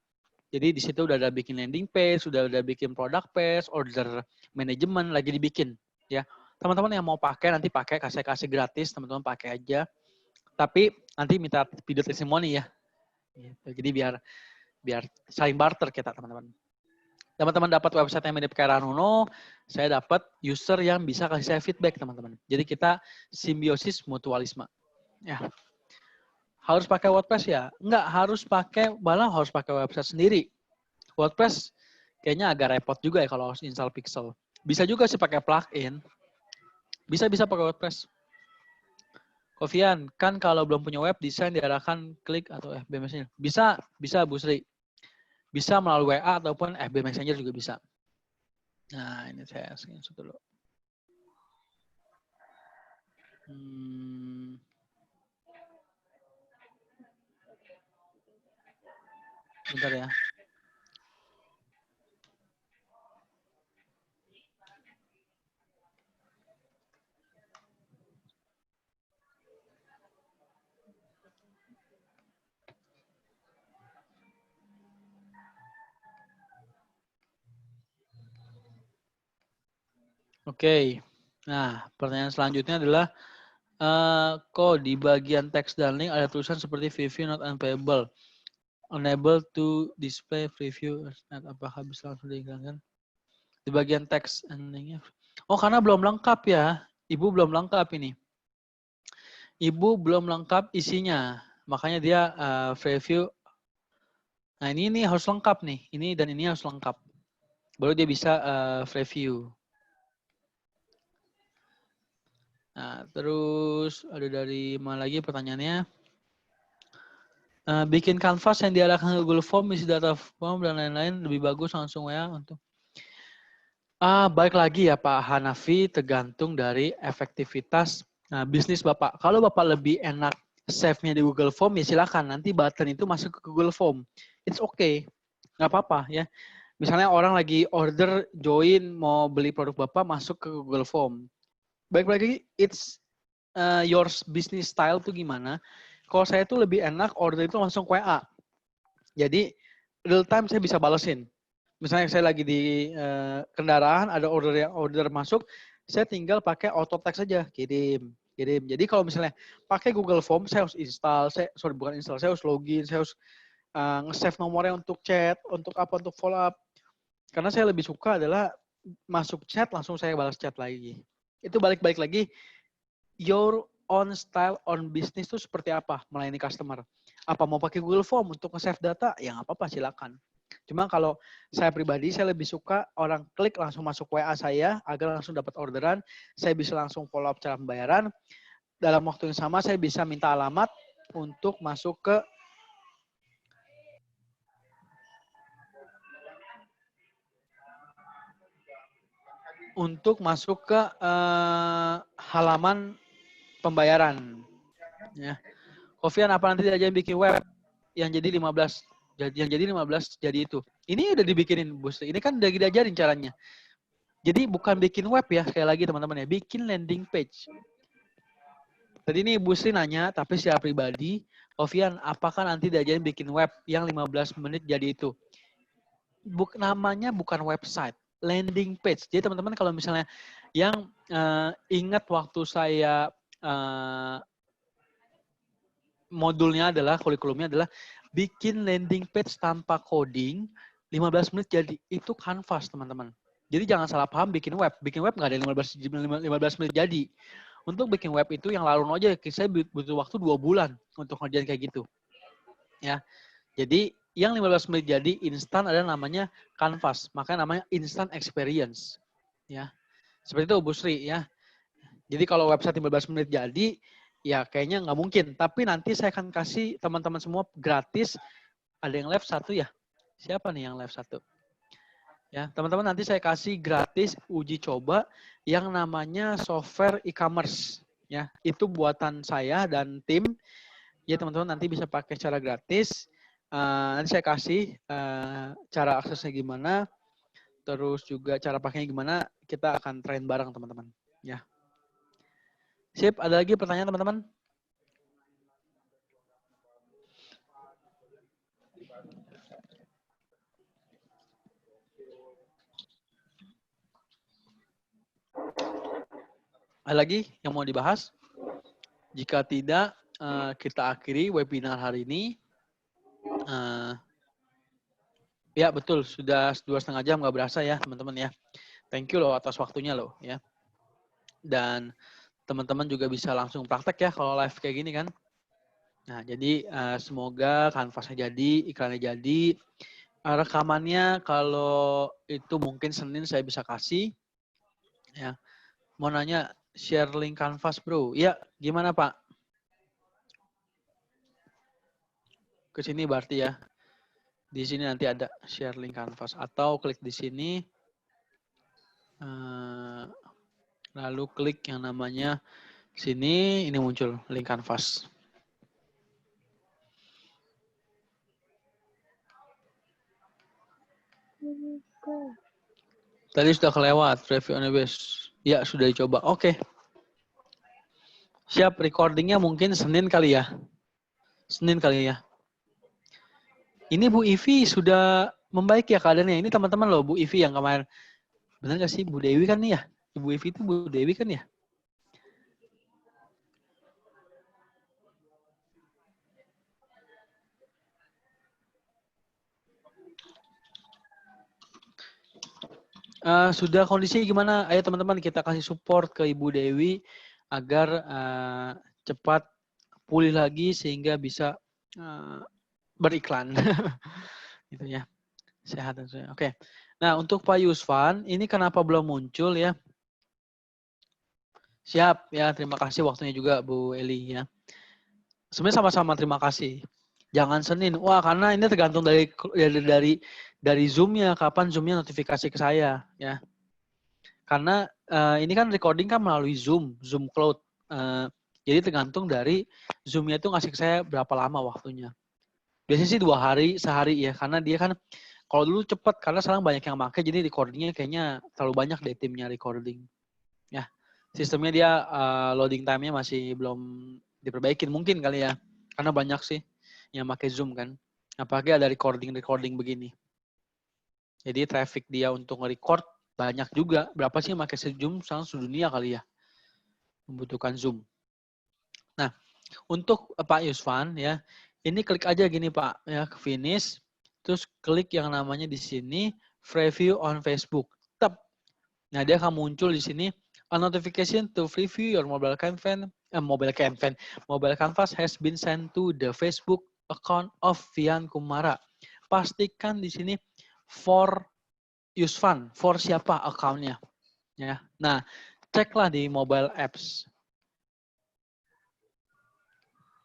A: Jadi di situ udah ada bikin landing page, sudah ada bikin product page, order management lagi dibikin ya. Teman-teman yang mau pakai nanti pakai, saya kasih gratis, teman-teman pakai aja. Tapi nanti minta video testimoni ya. Jadi biar saling barter kita, teman-teman. Teman-teman dapat website yang mirip kayak Ranuno, saya dapat user yang bisa kasih saya feedback, teman-teman. Jadi kita simbiosis mutualisme. Ya. Harus pakai WordPress ya? Enggak, harus pakai website sendiri. WordPress kayaknya agak repot juga ya kalau harus install Pixel. Bisa juga sih pakai plugin. Bisa pakai WordPress. Kofian, kan kalau belum punya web desain diarahkan klik atau FB Messenger. Bisa Bu Sri. Bisa melalui WA ataupun FB Messenger juga bisa. Nah, ini saya screenshot dulu. Bentar ya. Oke. Nah, pertanyaan selanjutnya adalah kok di bagian teks dan link ada tulisan seperti preview not unpayable. Unable to display preview. Apakah bisa langsung diiklankan? Di bagian teks and link-nya. Oh, karena belum lengkap ya. Ibu belum lengkap ini. Ibu belum lengkap isinya. Makanya dia preview. Nah, ini harus lengkap nih. Ini dan ini harus lengkap. Baru dia bisa preview. Nah, terus ada dari mana lagi pertanyaannya? Bikin kanvas yang diarahkan ke Google Form, isi data form dan lain-lain lebih bagus langsung ya untuk. Baik lagi ya Pak Hanafi, tergantung dari efektivitas bisnis Bapak. Kalau Bapak lebih enak save-nya di Google Form ya silakan. Nanti button itu masuk ke Google Form. It's okay, nggak apa-apa ya. Misalnya orang lagi order join mau beli produk Bapak masuk ke Google Form. Baik lagi, it's your business style tuh gimana. Kalau saya tuh lebih enak order itu langsung ke WA. Jadi real time saya bisa balesin. Misalnya saya lagi di kendaraan, ada order masuk, saya tinggal pakai auto text saja, kirim. Jadi kalau misalnya pakai Google Form, saya harus install, saya harus login, saya harus nge-save nomornya untuk chat, untuk follow up. Karena saya lebih suka adalah masuk chat, langsung saya balas chat lagi. Itu balik lagi, your own style on business itu seperti apa melayani customer. Apa mau pakai Google Form untuk nge-save data? Ya nggak apa-apa, silakan. Cuma kalau saya pribadi, saya lebih suka orang klik langsung masuk WA saya, agar langsung dapat orderan, saya bisa langsung follow up cara pembayaran. Dalam waktu yang sama, saya bisa minta alamat untuk masuk ke halaman pembayaran. Ya. Kofian, apa nanti aja bikin web yang jadi 15 jadi itu. Ini udah dibikinin Bu Sri. Ini kan udah diajarin caranya. Jadi bukan bikin web ya, sekali lagi teman-teman ya, bikin landing page. Tadi ini Bu Sri nanya, tapi secara pribadi, Ovian, apakah nanti diajarin bikin web yang 15 menit jadi itu? Namanya bukan website, landing page. Jadi teman-teman kalau misalnya yang ingat waktu saya modulnya adalah, kurikulumnya adalah bikin landing page tanpa coding, 15 menit jadi. Itu Canvas, teman-teman. Jadi jangan salah paham bikin web. Bikin web nggak ada 15 menit jadi. Untuk bikin web itu yang lalu aja, saya butuh waktu 2 bulan untuk ngerjain kayak gitu. Ya. Jadi yang 15 menit jadi instan ada namanya Canvas. Makanya namanya instant experience. Ya. Seperti itu Bu Sri ya. Jadi kalau website 15 menit jadi, ya kayaknya nggak mungkin. Tapi nanti saya akan kasih teman-teman semua gratis. Ada yang live 1 ya? Siapa nih yang live 1? Ya, teman-teman nanti saya kasih gratis uji coba yang namanya software e-commerce. Ya, itu buatan saya dan tim. Ya teman-teman nanti bisa pakai secara gratis. Nanti saya kasih cara aksesnya gimana, terus juga cara pakainya gimana. Kita akan train bareng teman-teman. Ya. Sip, ada lagi pertanyaan teman-teman? Ada lagi yang mau dibahas? Jika tidak, kita akhiri webinar hari ini. Ya betul, sudah 2,5 jam nggak berasa ya teman-teman ya. Thank you loh atas waktunya loh ya. Dan teman-teman juga bisa langsung praktek ya kalau live kayak gini kan. Nah jadi semoga kanvasnya jadi, iklannya jadi. Rekamannya kalau itu mungkin Senin saya bisa kasih. Ya. Mau nanya share link kanvas bro. Ya gimana Pak? Ke sini berarti ya. Di sini nanti ada share link kanvas atau klik di sini. Lalu klik yang namanya sini, ini muncul link kanvas. Tadi sudah kelewat, review on the base. Ya, sudah dicoba. Oke. Siap, recordingnya mungkin Senin kali ya. Senin kali ya. Ini Bu Ivi sudah membaik ya keadaannya. Ini teman-teman loh, Bu Ivi yang kemarin. Benar nggak sih Bu Dewi kan nih ya? Ibu Ivi itu Bu Dewi kan ya? Sudah kondisinya gimana? Ayo teman-teman kita kasih support ke Ibu Dewi agar cepat pulih lagi sehingga bisa beriklan. Gitu ya. Sehat dan sebagainya. Oke. Nah, untuk Pak Yusfan, ini kenapa belum muncul ya? Siap ya, terima kasih waktunya juga Bu Eli ya. Sebenarnya sama-sama terima kasih. Jangan Senin. Wah, karena ini tergantung dari Zoom-nya, kapan Zoom-nya notifikasi ke saya ya. Karena ini kan recording kan melalui Zoom Cloud. Jadi tergantung dari Zoom-nya itu ngasih ke saya berapa lama waktunya. Biasanya sih 2 hari, sehari ya, karena dia kan kalau dulu cepat, karena sekarang banyak yang pakai, jadi recordingnya kayaknya terlalu banyak deh timnya recording. Ya, sistemnya dia loading time-nya masih belum diperbaikin mungkin kali ya, karena banyak sih yang pakai Zoom kan. Apalagi ada recording begini. Jadi traffic dia untuk nge-record banyak juga. Berapa sih yang pakai Zoom sekarang sedunia kali ya, membutuhkan Zoom. Nah, untuk Pak Yusfan ya, ini klik aja gini Pak ya, ke finish. Terus klik yang namanya di sini preview on Facebook. Tap. Nah, dia akan muncul di sini a notification to preview your mobile canvas has been sent to the Facebook account of Vian Kumara. Pastikan di sini for Yusfan, for siapa account-nya. Ya. Nah, ceklah di mobile apps.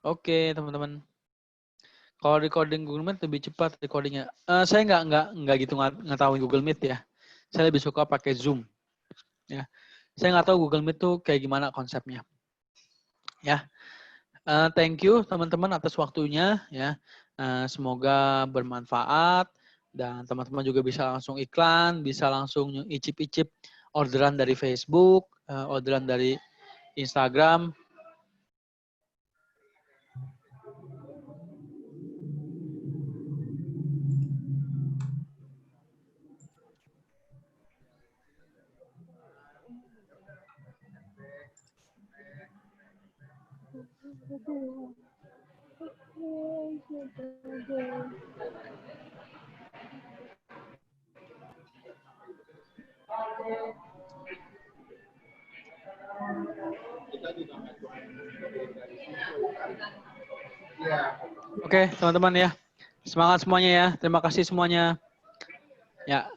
A: Oke, teman-teman. Kalau recording Google Meet lebih cepat recordingnya. Saya nggak gitu ngetahuin Google Meet ya. Saya lebih suka pakai Zoom. Ya, saya nggak tahu Google Meet tuh kayak gimana konsepnya. Ya, thank you teman-teman atas waktunya. Ya, semoga bermanfaat dan teman-teman juga bisa langsung iklan, bisa langsung icip-icip orderan dari Facebook, orderan dari Instagram. Oke, teman-teman ya. Semangat semuanya ya. Terima kasih semuanya. Ya.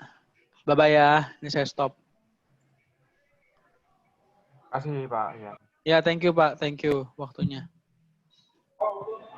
A: Bye-bye ya. Ini saya stop.
E: Kasih Pak. Ya.
A: Ya, thank you Pak. Thank you waktunya.